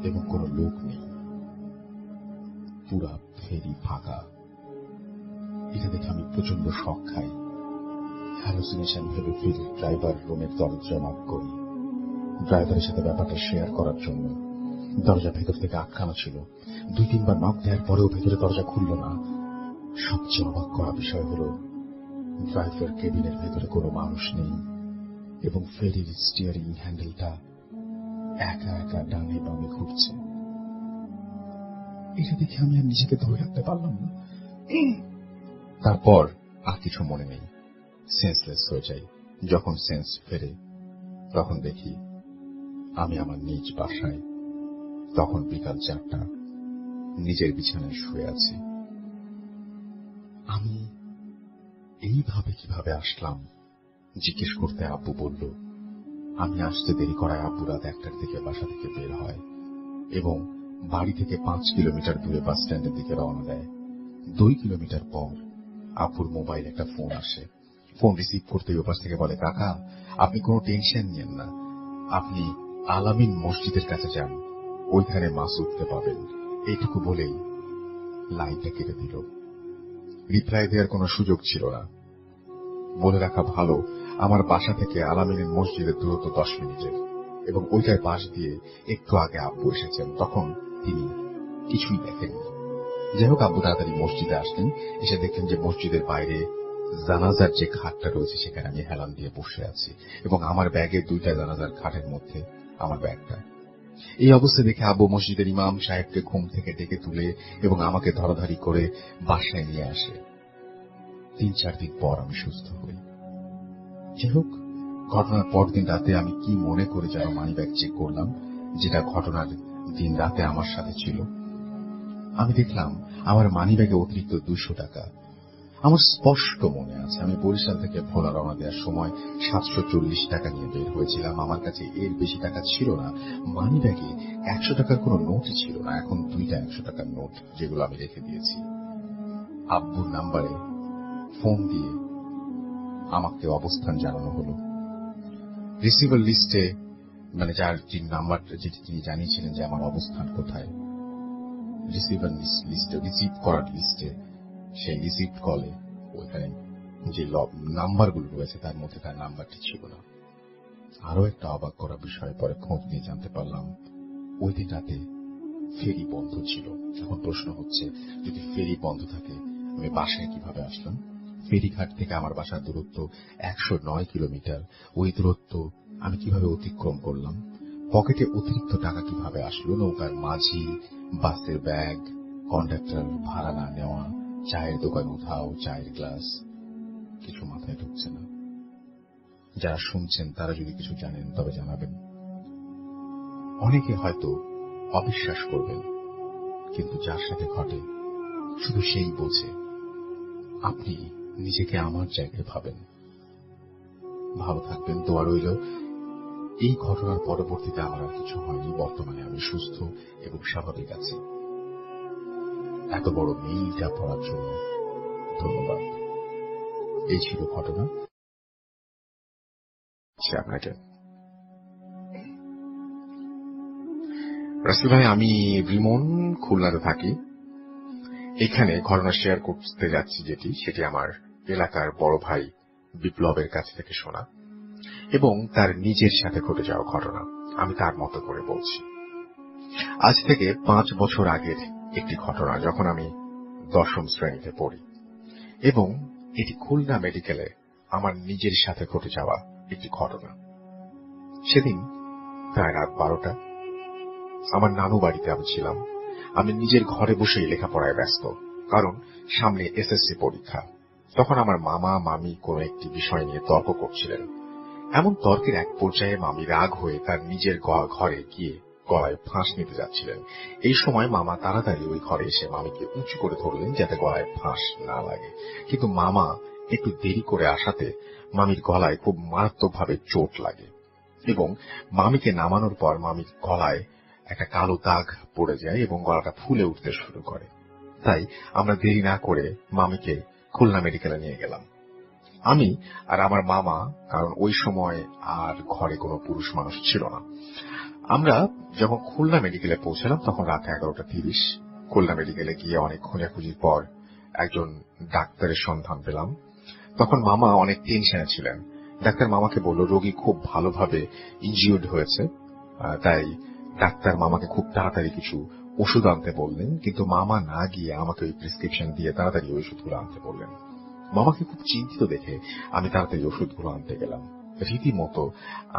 এবং কোনো লোক নেই, পুরা ফেরি ফাঁকা। এটা দেখে আমি প্রচন্ড শক খাই। হ্যালুসিনেশন ভেবে ফেরির ড্রাইভার রুমের দরজা নক করি ড্রাইভারের সাথে ব্যাপারটা শেয়ার করার জন্য। দরজা ভেতর থেকে আটকানো ছিল। 2-3 বার নক দেওয়ার পরেও ভেতরে দরজা খুলল না। সবচেয়ে অবাক করা বিষয় হল ড্রাইভার কেবিনের ভেতরে কোনো মানুষ নেই এবং ফেরির স্টিয়ারিং হ্যান্ডেলটা একা একা ডানে বামে ঘুরছে। এটা দেখে আমি আর নিজেকে ধরে রাখতে পারলাম না। তারপর আর কিছু মনে নেই, সেন্সলেস হয়ে যাই। যখন সেন্স ফেরে তখন দেখি আমি আমার নিজ বাসায়। তখন বিকাল 4টা, নিজের বিছানায় শুয়ে আছি। আমি এইভাবে কিভাবে আসলাম জিজ্ঞেস করতে আব্বু বলল, আমি আসতে দেরি করায় আব্বু রাত 1টার দিকে বাসা থেকে বের হয় এবং বাড়ি থেকে 5 কিলোমিটার দূরে বাস স্ট্যান্ডের দিকে রওনা দেয়। 2 কিলোমিটার পর আব্বুর মোবাইল একটা ফোন আসে। ফোন রিসিভ করতেই ওপাশ থেকে বলে, কাকা আপনি কোনো টেনশন নিয়েন না, আপনি আলামিন মসজিদের কাছে যান, ওইখানে মাসুদকে পাবেন। এইটুকু বলেই লাইনটা কেটে দিল। রিপ্লাই দেওয়ার কোনো সুযোগ ছিল না। বলে রাখা ভালো, আমার বাসা থেকে আলামিনের মসজিদের দূরত্ব 10 মিনিটের এবং ওইটার পাশ দিয়ে একটু আগে আব্বু এসেছেন। তখন তিনি কিছুই দেখেননি। যাই হোক, আব্বু তাড়াতাড়ি মসজিদে আসলেন। এসে দেখলেন যে মসজিদের বাইরে জানাজার যে খাটটা রয়েছে সেখানে আমি হেলান দিয়ে বসে আছি এবং আমার ব্যাগে 2টা জানাজার খাটের মধ্যে আমার ব্যাগটা। এই অবস্থা দেখে আব্বু মসজিদের ইমাম সাহেবকে ঘুম থেকে ডেকে তুলে এবং আমাকে ধরাধরি করে বাসায় নিয়ে আসে। 3-4 দিন পর আমি সুস্থ হই। যাই হোক, ঘটনার পরদিন রাতে আমি কি মনে করে যেন মানিব্যাগ চেক করলাম, যেটা ঘটনার দিন রাতে আমার সাথে ছিল। আমি দেখলাম আমার মানিব্যাগে অতিরিক্ত 200 টাকা। আমার স্পষ্ট মনে আছে আমি বরিশাল থেকে ভোলা রওনা দেওয়ার সময় 740 টাকা নিয়ে বের হয়েছিলাম। আমার কাছে এর বেশি টাকা ছিল না। মানিব্যাগে 100 টাকার কোনো নোটই ছিল না। এখন 2টা 100 টাকার নোট, যেগুলো আমি রেখে দিয়েছি। আব্বুর নাম্বারে ফোন দিয়ে আমাকে অবস্থান জানানো হলো। রিসিভার লিস্টে, মানে যার নাম্বারটা যেটি তিনি জানিয়েছিলেন যে আমার অবস্থান কোথায়, রিসিভার লিস্টে, রিসিভ করার লিস্টে, সেই রিসিভ কলে ওইখানে যে নাম্বারগুলো রয়েছে তার মধ্যে তার নাম্বারটি ছিল না। আরো একটা অবাক করা বিষয় পরে খোঁজ নিয়ে জানতে পারলাম, ওই দিন রাতে ফেরি বন্ধ ছিল। এখন প্রশ্ন হচ্ছে, যদি ফেরি বন্ধ থাকে আমি বাসায় কিভাবে আসলাম? ফেরিঘাট থেকে আমার বাসার দূরত্ব 109 কিলোমিটার। ওই দূরত্ব আমি কিভাবে অতিক্রম করলাম? পকেটে অতিরিক্ত টাকা কিভাবে আসলো? নৌকার মাঝি, বাসের ব্যাগ, কন্ডাক্টর, ভাড়া না নেওয়া, চায়ের দোকান উধাও, চায়ের গ্লাস, কিছু মাথায় ঢুকছে না। যারা শুনছেন তারা যদি কিছু জানেন তবে জানাবেন। অনেকে হয়তো অবিশ্বাস করবেন, কিন্তু যার সাথে ঘটে শুধু সেই বোঝে। আপনি নিজেকে আমার জায়গায় ভাবেন। ভালো থাকবেন, দোয়া রইল। এই ঘটনার পরবর্তীতে আমার আর কিছু হয়নি। বর্তমানে আমি সুস্থ এবং স্বাভাবিক আছি। এত বড় মেইলটা পড়ার জন্য ধন্যবাদ। এই ছিল ঘটনা। আপনাকে রাসেল ভাই, আমি রিমন, খুলনাতে থাকি। এখানে ঘটনা শেয়ার করতে যাচ্ছি সেটি আমার এলাকার বড় ভাই বিপ্লবের কাছ থেকে শোনা এবং তার নিজের সাথে ঘটে যাওয়া ঘটনা। আমি তার মতো করে বলছি। আজ থেকে 5 বছর আগের একটি ঘটনা, যখন আমি 10ম শ্রেণীতে পড়ি, এবং এটি খুলনা মেডিকেলে আমার নিজের সাথে ঘটে যাওয়া একটি ঘটনা। সেদিন প্রায় রাত 12টা। আমার নানু বাড়িতে আমি ছিলাম। আমি নিজের ঘরে বসেই লেখাপড়ায় ব্যস্ত, কারণ সামনে এসএসসি পরীক্ষা। তখন আমার মামা মামি কোন একটি বিষয় নিয়ে তর্ক করছিলেন। এমন তর্কের এক পর্যায়ে মামি রাগ হয়ে তার নিজের ঘরে গিয়ে গলায় ফাঁস নিতে যাচ্ছিলেন। এই সময় মামা তাড়াতাড়ি ওই ঘরে এসে মামিকে উঁচু করে ধরলেন যাতে গলায় ফাঁস না লাগে। কিন্তু মামা একটু দেরি করে আসাতে মামির গলায় খুব মারাত্মকভাবে চোট লাগে এবং মামিকে নামানোর পর মামির গলায় একটা কালো দাগ পড়ে যায় এবং গলাটা ফুলে উঠতে শুরু করে। তাই আমরা দেরি না করে মামিকে খুলনা মেডিকেলে নিয়ে গেলাম। আমি আর আমার মামা, কারণ ওই সময় আর ঘরে কোনো পুরুষ মানুষ ছিল না। আমরা যখন খুলনা মেডিকেলে পৌঁছলাম তখন রাত 11:30। খুলনা মেডিকেলে গিয়ে অনেক খোঁজাখুঁজির পর একজন ডাক্তারের সন্ধান পেলাম। তখন মামা অনেক টেনশনে ছিলেন। ডাক্তার মামাকে বলল রোগী খুব ভালোভাবে ইনজিউর্ড হয়েছে, তাই ডাক্তার মামাকে খুব তাড়াতাড়ি কিছু ওষুধ আনতে বললেন। কিন্তু মামা না গিয়ে আমাকে ওই প্রেসক্রিপশন দিয়ে তাড়াতাড়ি ওষুধগুলো আনতে বললেন। মামাকে খুব চিন্তিত দেখে আমি তাড়াতাড়ি ওষুধগুলো আনতে গেলাম। রীতিমতো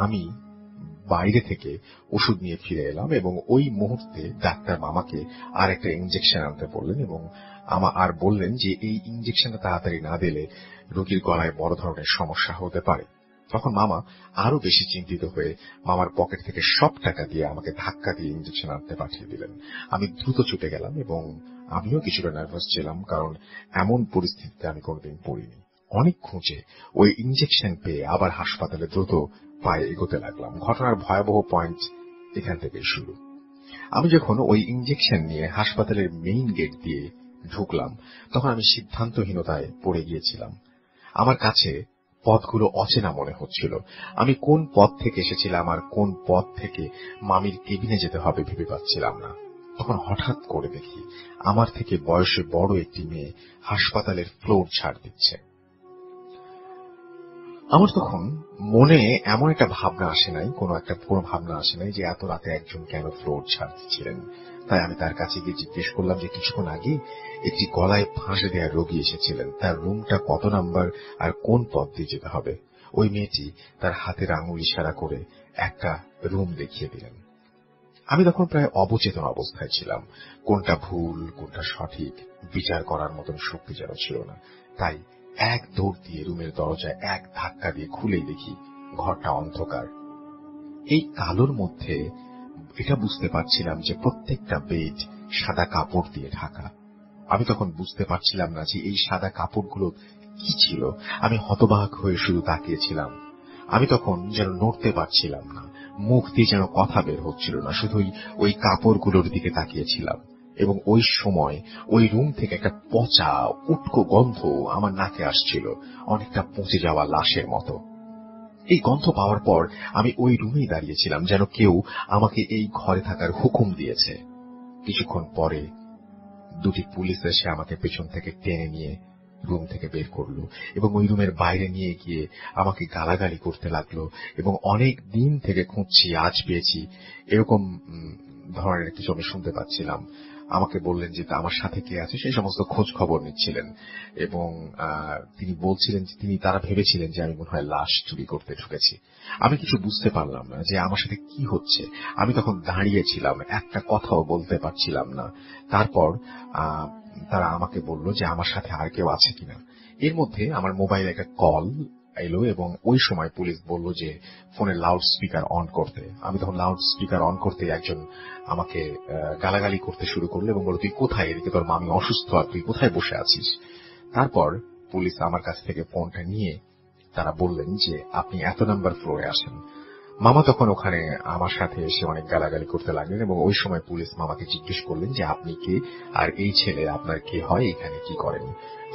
আমি বাইরে থেকে ওষুধ নিয়ে ফিরে এলাম এবং ওই মুহূর্তে ডাক্তার মামাকে আর একটা ইঞ্জেকশন আনতে বললেন এবং আর বললেন যে এই ইঞ্জেকশনটা তাড়াতাড়ি না দিলে রোগীর গলায় বড় ধরনের সমস্যা হতে পারে। তখন মামা আরো বেশি চিন্তিত হয়ে মামার পকেট থেকে সব টাকা দিয়ে আমাকে ধাক্কা দিয়ে ইঞ্জেকশন আনতে পাঠিয়ে দিলেন। আমি দ্রুত ছুটে গেলাম এবং আমিও কিছুটা নার্ভাস ছিলাম, কারণ এমন পরিস্থিতিতে আমি কোনোদিন পড়িনি। অনেক খুঁজে ওই ইঞ্জেকশন পেয়ে আবার হাসপাতালে দ্রুত পায়ে এগোতে লাগলাম। ঘটনার ভয়াবহ পয়েন্ট এখান থেকে শুরু। আমি যখন ওই ইঞ্জেকশন নিয়ে হাসপাতালের মেইন গেট দিয়ে ঢুকলাম তখন আমি সিদ্ধান্তহীনতায় পড়ে গিয়েছিলাম। আমার কাছে পথগুলো অচেনা মনে হচ্ছিল। আমি কোন পথ থেকে এসেছিলাম আর কোন পথ থেকে মামির কেবিনে যেতে হবে ভেবে পাচ্ছিলাম না। তখন হঠাৎ করে দেখি আমার থেকে বয়সে বড় একটি মেয়ে হাসপাতালের ফ্লোর ছাড় দিচ্ছে। আমার তখন মনে এমন একটা ভাবনা আসে নাই, কোনো ভাবনা আসে নাই যে এত রাতে একজন কেন ফ্লোর ছাড় দিচ্ছিলেন। তাই আমি তার কাছে গিয়ে জিজ্ঞেস করলাম যে কিছুক্ষণ আগে একটি গলায় ফাঁস দেওয়া রোগী এসেছিলেন, তার রুমটা কত নাম্বার আর কোন পথ দিয়ে যেতে হবে। ওই মেয়েটি তার হাতের আঙুল ইশারা করে একটা রুম দেখিয়ে দিলেন। আমি তখন প্রায় অবচেতন অবস্থায় ছিলাম। কোনটা ভুল কোনটা সঠিক বিচার করার মতন শক্তি যেন ছিল না। তাই এক দৌড় দিয়ে রুমের দরজায় এক ধাক্কা দিয়ে খুলেই দেখি ঘরটা অন্ধকার। এই কালোর মধ্যে এটা বুঝতে পারছিলাম যে প্রত্যেকটা বেড সাদা কাপড় দিয়ে ঢাকা। আমি তখন বুঝতে পারছিলাম না যে এই সাদা কাপড়গুলো কি ছিল। আমি হতবাক হয়ে শুধু তাকিয়েছিলাম। আমি তখন যেন নড়তে পারছিলাম না, মুখ দিয়ে যেন কথা বের হচ্ছিল না, শুধুই ওই কাপড়গুলোর দিকে তাকিয়েছিলাম। এবং ওই সময় ওই রুম থেকে একটা পচা উটকো গন্ধ আমার নাকে আসছিল, অনেকটা পচে যাওয়া লাশের মতো। এই গন্ধ পাওয়ার পর আমি ওই রুমেই দাঁড়িয়েছিলাম, যেন কেউ আমাকে এই ঘরে থাকার হুকুম দিয়েছে। কিছুক্ষণ পরে দুটি পুলিশ এসে আমাকে পেছন থেকে টেনে নিয়ে রুম থেকে বের করলো এবং ওই রুমের বাইরে নিয়ে গিয়ে আমাকে গালাগালি করতে লাগলো এবং অনেক দিন থেকে খুঁজছি, আজ পেয়েছি, এরকম ধরনের কিছু আমি শুনতে পাচ্ছিলাম। আমাকে বললেন যে আমার সাথে কে আছে সেই সমস্ত খোঁজ খবর নিচ্ছিলেন এবং তিনি বলছিলেন যে তারা ভেবেছিলেন যে আমি মনে হয় লাশ চুরি করতে ঢুকেছি। আমি কিছু বুঝতে পারলাম না যে আমার সাথে কি হচ্ছে। আমি তখন দাঁড়িয়েছিলাম, একটা কথাও বলতে পারছিলাম না। তারপর তারা আমাকে বলল যে আমার সাথে আর কেউ আছে কিনা। এর মধ্যে আমার মোবাইলে একটা কল এলো এবং ওই সময় পুলিশ বলল যে ফোনে লাউড স্পিকার অন করতে। আমি তখন লাউড স্পিকার অন করতে একজন আমাকে গালাগালি করতে শুরু করলো এবং বলল, তুই কোথায়, এদিকে তোর মামি অসুস্থ আর তুই কোথায় বসে আছিস। তারপর পুলিশ আমার কাছ থেকে ফোনটা নিয়ে তারা বললেন যে আপনি এত নাম্বার ফ্লোরে আসেন। মামা তখন ওখানে আমার সাথে এসে অনেক গালাগালি করতে লাগলেন এবং ওই সময় পুলিশ মামাকে জিজ্ঞেস করলেন যে আপনি কে, আর এই ছেলে আপনার কে হয়, এখানে কি করেন।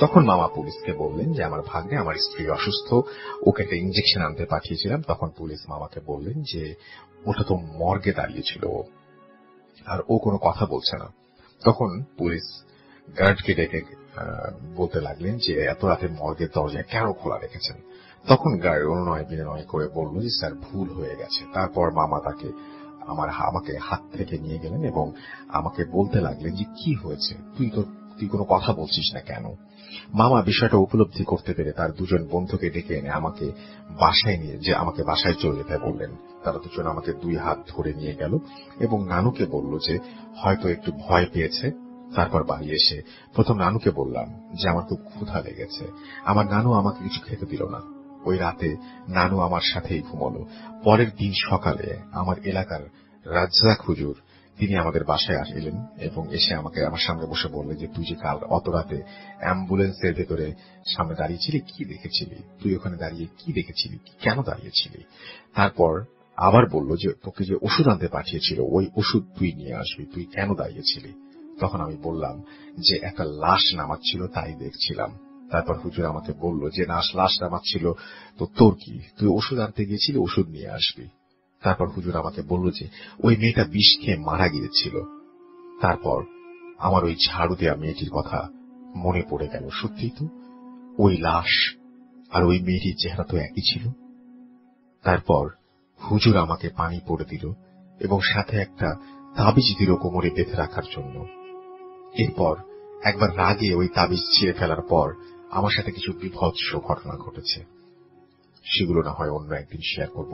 তখন মামা পুলিশকে বললেন যে আমার ভাগ্নে, আমার স্ত্রী অসুস্থ, ওকে একটা ইঞ্জেকশন আনতে পাঠিয়েছিলাম। তখন পুলিশ মামাকে বললেন যে ওটা তো মর্গে দাঁড়িয়েছিল আর ও কোনো কথা বলছে না। তখন পুলিশ গার্ডকে ডেকে বলতে লাগলেন যে এত রাতে মর্গের দরজা কেন খোলা রেখেছেন। তখন গার্ড অনুনয় বিনয় করে বলল যে স্যার ভুল হয়ে গেছে। তারপর মামা তাকে আমাকে হাত থেকে নিয়ে গেলেন এবং আমাকে বলতে লাগলেন যে কি হয়েছে, তুই কোনো কথা বলছিস না কেন। মামা বিষয়টা উপলব্ধি করতে পেরে তার দুজন বন্ধুকে ডেকে এনে আমাকে বাসায় চলে যেতে বললেন। তারা দুজন আমাকে 2 হাত ধরে নিয়ে গেল এবং নানুকে বলল যে হয়তো একটু ভয় পেয়েছে। তারপর বাড়ি এসে প্রথম নানুকে বললাম যে আমার খুব ক্ষুধা লেগেছে। আমার নানু আমাকে কিছু খেতে দিল না। ওই রাতে নানু আমার সাথেই ঘুমলো। পরের দিন সকালে আমার এলাকার রাজ্জাক হুজুর তিনি আমাদের বাসায় এলেন এবং এসে আমাকে আমার সামনে বসে বললেন যে তুই যে কাল অত রাতে অ্যাম্বুলেন্সের ভেতরে সামনে দাঁড়িয়েছিলি, কি দেখেছিলি, তুই ওখানে দাঁড়িয়ে কি দেখেছিলি, কেন দাঁড়িয়েছিলি। তারপর আবার বলল যে তোকে যে ওষুধ আনতে পাঠিয়েছিল ওই ওষুধ তুই নিয়ে আসবি, তুই কেন দাঁড়িয়েছিলি। তখন আমি বললাম যে একটা লাশ নামাচ্ছিল তাই দেখছিলাম। তারপর হুজুর আমাকে বলল যে লাশ নামাচ্ছিল তো তোর কি, তুই ওষুধ আনতে গিয়েছিলি, ওষুধ নিয়ে আসবি। তারপর হুজুর আমাকে বলল যে ওই মেয়েটা বিষ খেয়ে মারা গিয়েছিল। তারপর আমার ওই ঝাড়ু দেওয়া মেয়েটির কথা মনে পড়ে গেল। সত্যিই তো ওই লাশ আর ওই মেয়েটির চেহারা তো একই ছিল। তারপর হুজুর আমাকে পানি পড়ে দিল এবং সাথে একটা তাবিজ দিল কোমরে বেঁধে রাখার জন্য। এরপর একবার রাগে ওই তাবিজ ছিঁড়ে ফেলার পর আমার সাথে কিছু বিভৎস ঘটনা ঘটেছে। সেগুলো না হয় অন্য একদিন শেয়ার করব।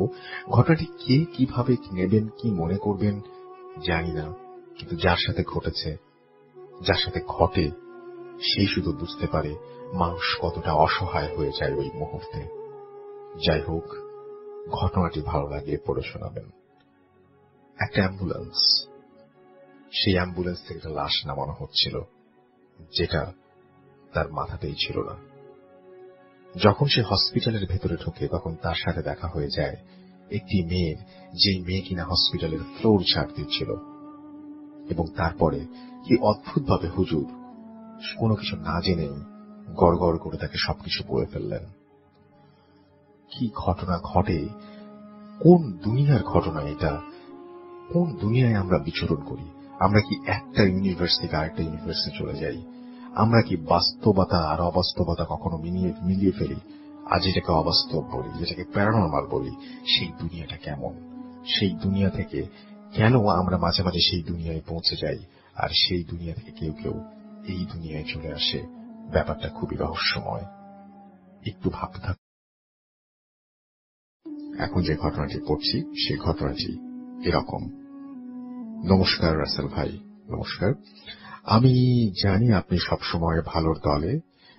ঘটনাটি কে কিভাবে নেবেন, কি মনে করবেন জানি না, কিন্তু যার সাথে ঘটেছে, যার সাথে ঘটে, সেই শুধু বুঝতে পারে মানুষ কতটা অসহায় হয়ে যায় ওই মুহূর্তে। যাই হোক, ঘটনাটি ভালো লাগলে পড়ে শোনাবেন। একটা অ্যাম্বুলেন্স, সেই অ্যাম্বুলেন্স থেকে একটা লাশ নামানো হচ্ছিল যেটা তার মাথাতেই ছিল না। যখন সে হসপিটালের ভেতরে ঢোকে তখন তার সাথে দেখা হয়ে যায় একটি মেয়ের, যেই মেয়ে কিনা হসপিটালের ফ্লোর ঝাড় দিচ্ছিল। এবং তারপরে কি অদ্ভুতভাবে হুজুর কোনো কিছু না জেনেই গড়গড় করে তাকে সবকিছু বলে ফেললেন। কি ঘটনা ঘটে, কোন দুনিয়ার ঘটনা এটা, কোন দুনিয়ায় আমরা বিচরণ করি। আমরা কি একটা ইউনিভার্স থেকে আরেকটা ইউনিভার্সে চলে যাই? আমরা কি বাস্তবতা আর অবাস্তবতা কখনো মিলিয়ে ফেলি? আজ যেটাকে অবাস্তব বলি, যেটাকে প্যারানরমাল বলি, সেই দুনিয়াটা কেমন? সেই দুনিয়া থেকে কেন আমরা মাঝে মাঝে সেই দুনিয়ায় পৌঁছে যাই, আর সেই দুনিয়া থেকে কেউ কেউ এই দুনিয়ায় চলে আসে? ব্যাপারটা খুবই রহস্যময়। একটু ভাবতে থাক। এখন যে ঘটনাটি পড়ছি সেই ঘটনাটি এরকম। নমস্কার রাসেল ভাই। নমস্কার। আমি জানি আপনি সবসময় ভালোর দলে,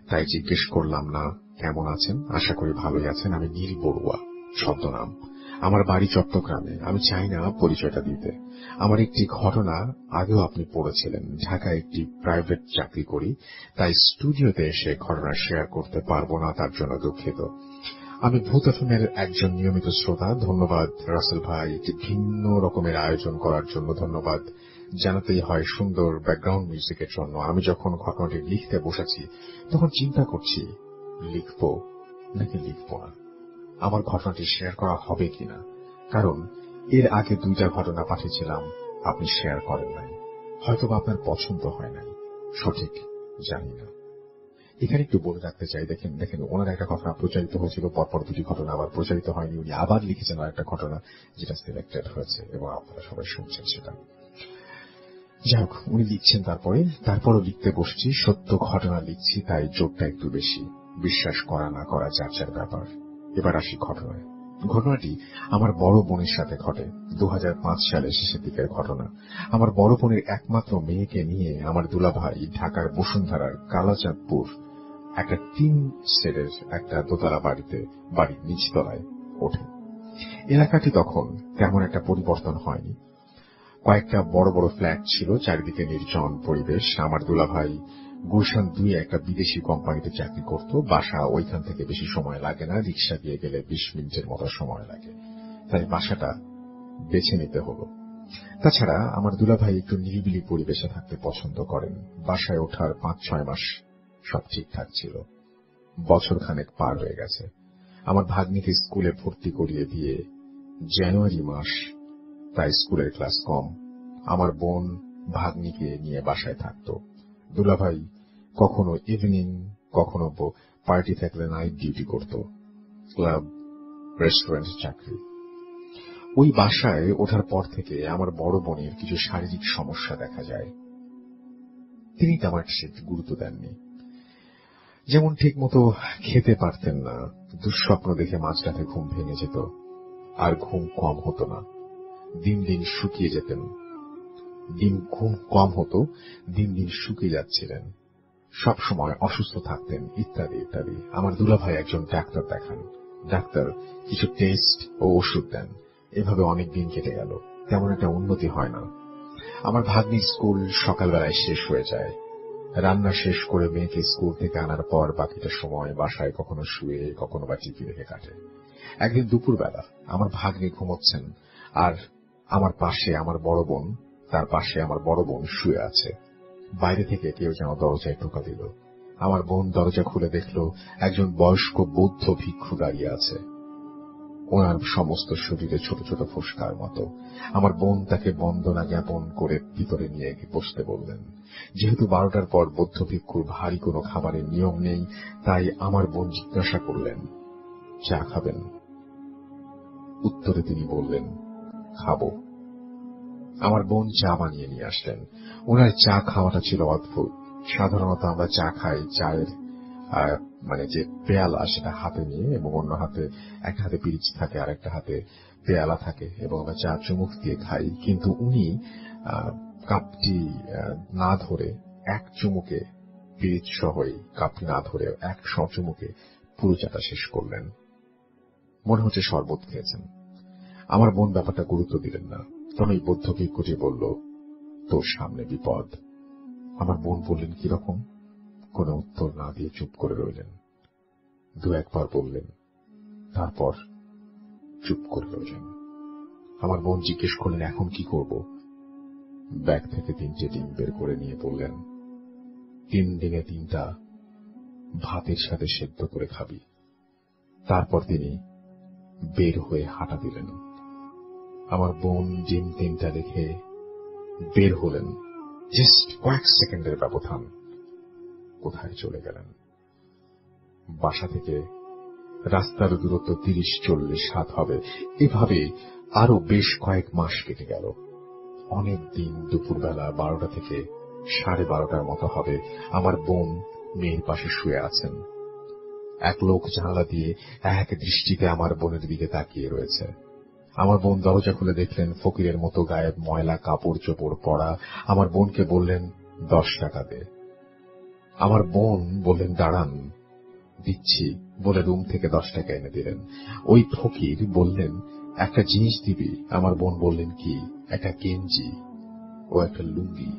তাই জিজ্ঞেস করলাম না কেমন আছেন। আশা করি ভালোই আছেন। আমি নীল বড়ুয়া ছদ্মনাম। আমার বাড়ি চট্টগ্রামে। আমি চাই না পরিচয়টা দিতে। আমার একটি ঘটনা আগেও আপনি পড়েছিলেন। ঢাকায় একটি প্রাইভেট চাকরি করি, তাই স্টুডিওতে এসে ঘটনা শেয়ার করতে পারবো না, তার জন্য দুঃখিত। আমি ভূত এফএমের একজন নিয়মিত শ্রোতা। ধন্যবাদ রাসেল ভাই, একটি ভিন্ন রকমের আয়োজন করার জন্য ধন্যবাদ জানাতেই হয় সুন্দর ব্যাকগ্রাউন্ড মিউজিকের জন্য। আমি যখন ঘটনাটি লিখতে বসেছি তখন চিন্তা করছি লিখব নাকি লিখব না, আমার ঘটনাটি শেয়ার করা হবে কিনা। কারণ এর আগে 2টা ঘটনা পাঠিয়েছিলাম, আপনি শেয়ার করেন নাই, হয়তোবা আপনার পছন্দ হয় নাই, সঠিক জানি না। এখানে একটু বলে রাখতে চাই, দেখেন ওনার একটা ঘটনা প্রচারিত হয়েছিল, পরপর 2টি ঘটনা আবার প্রচারিত হয়নি, উনি আবার লিখেছেন আর একটা ঘটনা যেটা সিলেক্টেড হয়েছে এবং আপনারা সবাই শুনছেন সেটা। যাই হোক, উনি লিখছেন, তারপরও লিখতে বসছি, সত্য ঘটনা লিখছি, তাই জোরটা একটু বেশি। বিশ্বাস করা না করা যার যার ব্যাপার। এবার আসি ঘটনায়। ঘটনাটি আমার বড় বোনের সাথে ঘটে। 2005 সালের শেষের দিকের ঘটনা। আমার বড় বোনের একমাত্র মেয়েকে নিয়ে আমার দুলাভাই ঢাকার বসুন্ধরার কালাচাঁদপুর একটা টিন সেটের একটা দোতলা বাড়ির নিচতলায় ওঠে। এলাকাটি তখন তেমন একটা পরিবর্তন হয়নি। কয়েকটা বড় বড় ফ্ল্যাট ছিল, চারিদিকে নির্জন পরিবেশ। আমার দুলাভাই গুলশান 2 একটা বিদেশি কোম্পানিতে চাকরি করত। বাসা ওইখান থেকে বেশি সময় লাগে না, রিক্সা দিয়ে গেলে 20 মিনিটের মতো সময় লাগে, তাই বাসাটা বেছে নিতে হলো। তাছাড়া আমার দুলাভাই একটু নিরিবিলি পরিবেশে থাকতে পছন্দ করেন। বাসায় ওঠার 5-6 মাস সব ঠিকঠাক ছিল। বছর খানেক পার হয়ে গেছে। আমার ভাগ্নিকে স্কুলে ভর্তি করিয়ে দিয়ে জানুয়ারি মাস, তাই স্কুলের ক্লাস কম। আমার বোন ভাগ্নিকে নিয়ে বাসায় থাকত। দুলাভাই কখনো ইভিনিং, কখনো পার্টি থাকলে নাইট ডিউটি করত, ক্লাব রেস্টুরেন্ট চাকরি। ওই বাসায় ওঠার পর থেকে আমার বড় বোনের কিছু শারীরিক সমস্যা দেখা যায়। তিনি তেমন একটা গুরুত্ব দেননি। যেমন ঠিক মতো খেতে পারতেন না, দুঃস্বপ্ন দেখে মাঝরাতে ঘুম ভেঙে যেত, আর ঘুম কম হতো না, দিন দিন শুকিয়ে যেতেন। ঘুম কম হতো, দিন দিন শুকিয়ে যাচ্ছিলেন, সব সময় অসুস্থ থাকতেন, ইত্যাদি ইত্যাদি। আমার দুলাভাই একজন ডাক্তার দেখান। ডাক্তার কিছু টেস্ট ও ওষুধ দেন। এভাবে অনেক দিন কেটে গেল, তেমন একটা উন্নতি হয় না। আমার ভাগ্নির স্কুল সকালবেলায় শেষ হয়ে যায়। রান্না শেষ করে মেয়েকে স্কুল থেকে আনার পর বাকিটা সময় বাসায় কখনো শুয়ে, কখনো বা টিভি দেখে কাটে। একদিন দুপুরবেলা আমার ভাগ্নি ঘুমোচ্ছেন, আর আমার পাশে আমার বড় বোন, তার পাশে আমার বড় বোন শুয়ে আছে। বাইরে থেকে কেউ যেন দরজায় টোকা দিল। আমার বোন দরজা খুলে দেখল একজন বয়স্ক বৌদ্ধ ভিক্ষু দাঁড়িয়ে আছে। ওনার সমস্ত শরীরে ছোট ছোট ফোস্কার মতো। আমার বোন তাকে বন্দনা জ্ঞাপন করে ভিতরে নিয়ে বসতে বললেন। যেহেতু 12টার পর বৌদ্ধ ভিক্ষুর ভারী কোনো খাবারের নিয়ম নেই, তাই আমার বোন জিজ্ঞাসা করলেন, চা খাবেন? উত্তরে তিনি বললেন, খাবো। আমার বোন চা বানিয়ে নিয়ে আসলেন। ওনার চা খাওয়াটা ছিল অদ্ভুত। সাধারণত আমরা চা খাই, চায়ের যে পেয়ালা সেটা হাতে নিয়ে, এবং অন্য হাতে, এক হাতে পিরিচ থাকে আর একটা হাতে পেয়ালা থাকে, এবং আমরা চা চুমুক দিয়ে খাই। কিন্তু উনি কাপটি না ধরে এক চুমুকে, পিরিচ সহই কাপটি না ধরে এক চুমুকে পুরো চাটা শেষ করলেন। মনে হচ্ছে শরবত খেয়েছেন। আমার বোন ব্যাপারটা গুরুত্ব দিলেন না। তখন এই বৌদ্ধ ভিক্ষুটি বলল, তোর সামনে বিপদ। আমার বোন বললেন, কিরকম? কোনো উত্তর না দিয়ে চুপ করে রইলেন। 2-1 বার বললেন, তারপর চুপ করে রইলেন। আমার বোন জিজ্ঞেস করলেন, এখন কি করব? ব্যাগ থেকে 3টে ডিম বের করে নিয়ে বললেন, 3 ডিমে 3টা ভাতের সাথে সেদ্ধ করে খাবি। তারপর তিনি বের হয়ে হাঁটা দিলেন। আমার বোন ডিম 3টা রেখে বের হলেন। জাস্ট কয়েক সেকেন্ডের ব্যবধান। কোথায় চলে গেলেন? বাসা থেকে রাস্তার দূরত্ব 30-40 হাত হবে। এভাবে আরো বেশ কয়েক মাস কেটে গেল। অনেক দিন দুপুরবেলা 12টা থেকে 12:30টার মতো হবে। আমার বোন মেয়ের পাশে শুয়ে আছেন। এক লোক জানালা দিয়ে এক দৃষ্টিতে আমার বোনের দিকে তাকিয়ে রয়েছে। আমার বোন দরজা খুলে দেখলেন ফকিরের মতো গায়ে ময়লা কাপড় চোপড় পরা। আমার বোনকে বললেন, 10 টাকা দে। আমার বোন বললেন, দাঁড়ান, দিচ্ছি বলে রুম থেকে 10 টাকা এনে দিলেন। ওই ফকির বললেন, একটা জিনিস দিবি? আমার বোন বললেন, কি? একটা গেঞ্জি ও একটা লুঙ্গি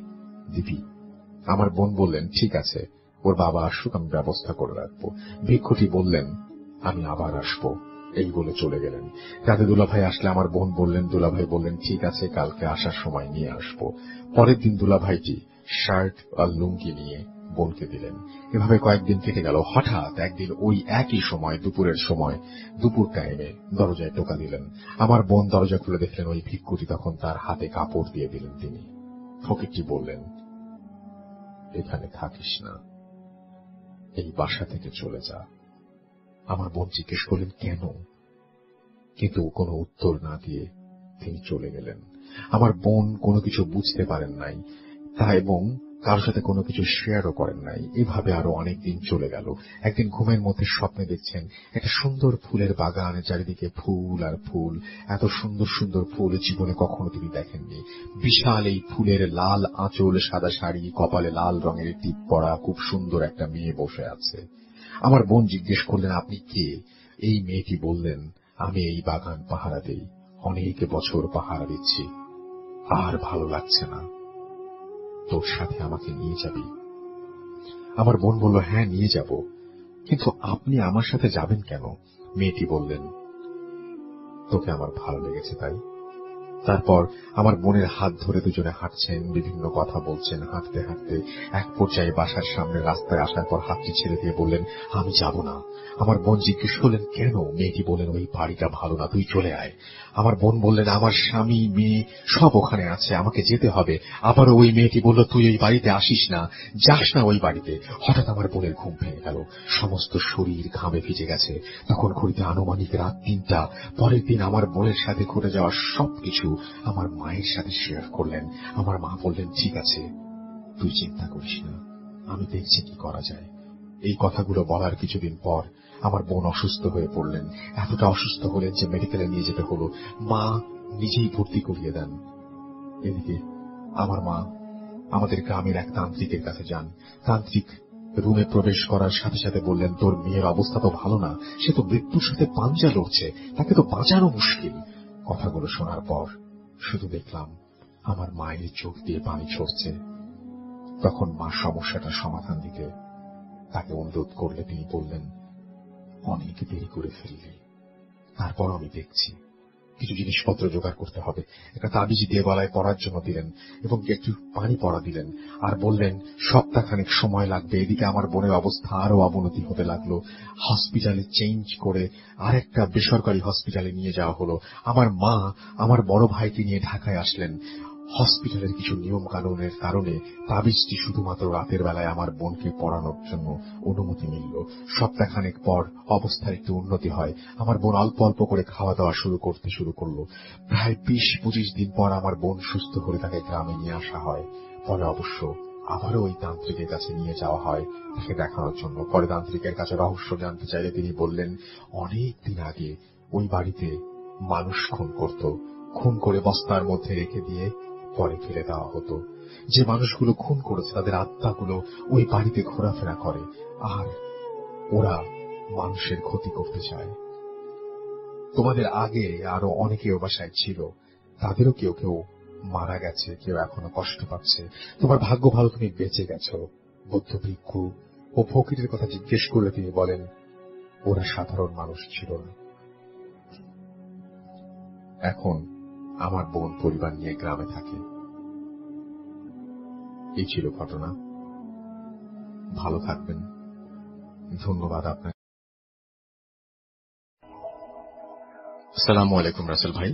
দিবি? আমার বোন বললেন, ঠিক আছে, ওর বাবা আসুক, আমি ব্যবস্থা করে রাখবো। ভিক্ষুটি বললেন, আমি আবার আসবো, এই বলে চলে গেলেন। রাতে দুলাভাই আসলে আমার বোন বললেন, দুলাভাই বললেন, ঠিক আছে, কালকে আসার সময় নিয়ে আসবো। পরের দিন দুলাভাইটি শার্ট আর লুঙ্গি নিয়ে বোনকে দিলেন। এভাবে কয়েকদিন কেটে গেল। হঠাৎ একদিন ওই একই সময়, দুপুর টাইমে দরজায় টোকা দিলেন। আমার বোন দরজা খুলে দেখলেন ওই ভিক্ষুটি তখন তার হাতে কাপড় দিয়ে দিলেন। তিনি ফকিরটি বললেন, এখানে থাকিস না, এই বাসা থেকে চলে যা। আমার বোন জিজ্ঞেস করলেন, কেন? কিন্তু কোনো উত্তর না দিয়ে তিনি চলে গেলেন। আমার বোন কোনো কিছু বুঝতে পারেন নাই, তা এবং কারোর সাথে কোনো কিছু শেয়ারও করেন নাই। এভাবে আরো অনেক দিন চলে গেল। একদিন ঘুমের মধ্যে স্বপ্নে দেখছেন একটা সুন্দর ফুলের বাগান, চারিদিকে ফুল আর ফুল। এত সুন্দর সুন্দর ফুল জীবনে কখনো তিনি দেখেননি। বিশাল এই ফুলের লাল আঁচল, সাদা শাড়ি, কপালে লাল রঙের টিপ পরা খুব সুন্দর একটা মেয়ে বসে আছে। আমার বোন জিজ্ঞেস করলেন, আপনি কে? এই মেয়েটি বললেন, আমি এই বাগান পাহারা দেই, অনেক বছর পাহারা দিচ্ছি, আর ভালো লাগছে না, তোর সাথে আমাকে নিয়ে যাবি? আমার বোন বলল, হ্যাঁ নিয়ে যাব, কিন্তু আপনি আমার সাথে যাবেন কেন? মেয়েটি বললেন, তোকে আমার ভালো লেগেছে তাই। তারপর আমার বোনের হাত ধরে দুজনে হাঁটছেন, বিভিন্ন কথা বলছেন। হাঁটতে হাঁটতে এক পর্যায়ে বাসার সামনে রাস্তায় আসার পর হাতটি ছেড়ে দিয়ে বললেন, আমি যাব না। আমার বোন জিজ্ঞেস করলেন, কেন? মেয়েটি বললেন, ওই বাড়িটা ভালো না, তুই চলে আয়। আমার বোন বললেন, আমার স্বামী মেয়ে সব ওখানে আছে, আমাকে যেতে হবে। আবারও ওই মেয়েটি বলল, তুই ওই বাড়িতে আসিস না, যাস না ওই বাড়িতে। হঠাৎ আমার বোনের ঘুম ভেঙে গেল, সমস্ত শরীর ঘামে ভিজে গেছে। তখন ঘড়িতে আনুমানিক রাত 3টা। পরের দিন আমার বোনের সাথে ঘটে যাওয়া সবকিছু আমার মায়ের সাথে শেয়ার করলেন। আমার মা বললেন, ঠিক আছে, তুই চিন্তা করিস না, আমি দেখছি কি করা যায়। এই কথাগুলো বলার কিছুদিন পর আমার বোন অসুস্থ হয়ে পড়লেন। এতটা অসুস্থ হলেন যে মেডিকেলে নিয়ে যেতে হলো। মা নিজেই ভর্তি করিয়ে দেন। এদিকে আমার মা আমাদের গ্রামের এক তান্ত্রিকের কাছে যান। তান্ত্রিক রুমে প্রবেশ করার সাথে সাথে বললেন, তোর মেয়ের অবস্থা তো ভালো না, সে তো মৃত্যুর সাথে পাঞ্জা লড়ছে, তাকে তো বাঁচানো মুশকিল। কথাগুলো শোনার পর শুধু দেখলাম আমার মায়ের চোখ দিয়ে পানি ঝরছে। তখন মা সমস্যাটার সমাধান দিতে তাকে অনুরোধ করলে তিনি বললেন, অনেক দেরি করে ফেললি, তারপর আমি দেখছি। কিছু জিনিসপত্র জোগাড় করতে হবে। একটা তাবিজ দিয়ে গলায় পরার জন্য দিলেন এবং একটু পানি পড়া দিলেন, আর বললেন সপ্তাহখানেক সময় লাগবে। এদিকে আমার বোনের অবস্থা আরো অবনতি হতে লাগলো। হসপিটালে চেঞ্জ করে আরেকটা বেসরকারি হসপিটালে নিয়ে যাওয়া হলো। আমার মা আমার বড় ভাইকে নিয়ে ঢাকায় আসলেন। হসপিটালের কিছু নিয়ম কানুনের কারণে তাবিজটি শুধুমাত্র রাতের বেলায় আমার বোনকে পড়ানোর জন্য অনুমতি মিলল। সপ্তাহখানেক পর অবস্থার একটু উন্নতি হয়। আমার বোন অল্প অল্প করে খাওয়া দাওয়া শুরু করলো। প্রায় 20-25 দিন পর আমার বোন সুস্থ হলে তাকে গ্রামে নিয়ে আসা হয়। পরে অবশ্য আবারও ওই তান্ত্রিকের কাছে নিয়ে যাওয়া হয় তাকে দেখানোর জন্য। পরে তান্ত্রিকের কাছে রহস্য জানতে চাইলে তিনি বললেন, অনেক দিন আগে ওই বাড়িতে মানুষ খুন করত, খুন করে বস্তার মধ্যে রেখে দিয়ে পরে ফেলে দেওয়া হতো। যে মানুষগুলো খুন করেছে তাদের আত্মাগুলো ওই বাড়িতে ঘোরাফেরা করে, আর ওরা মানুষের ক্ষতি করতে চায়। তোমাদের আগে আরো অনেকে ও বাসায় ছিল, তাদেরও কেউ কেউ মারা গেছে, কেউ এখনো কষ্ট পাচ্ছে। তোমার ভাগ্য ভালো, তুমি বেঁচে গেছো। বৌদ্ধ ভিক্ষু ও ফকিরের কথা জিজ্ঞেস করলে তিনি বলেন, ওরা সাধারণ মানুষ ছিল না। এখন আমার বোন পরিবার নিয়ে গ্রামে থাকে। এই ছিল ঘটনা। ভালো থাকবেন। ধন্যবাদ আপনাকে। আসসালামু আলাইকুম রাসেল ভাই,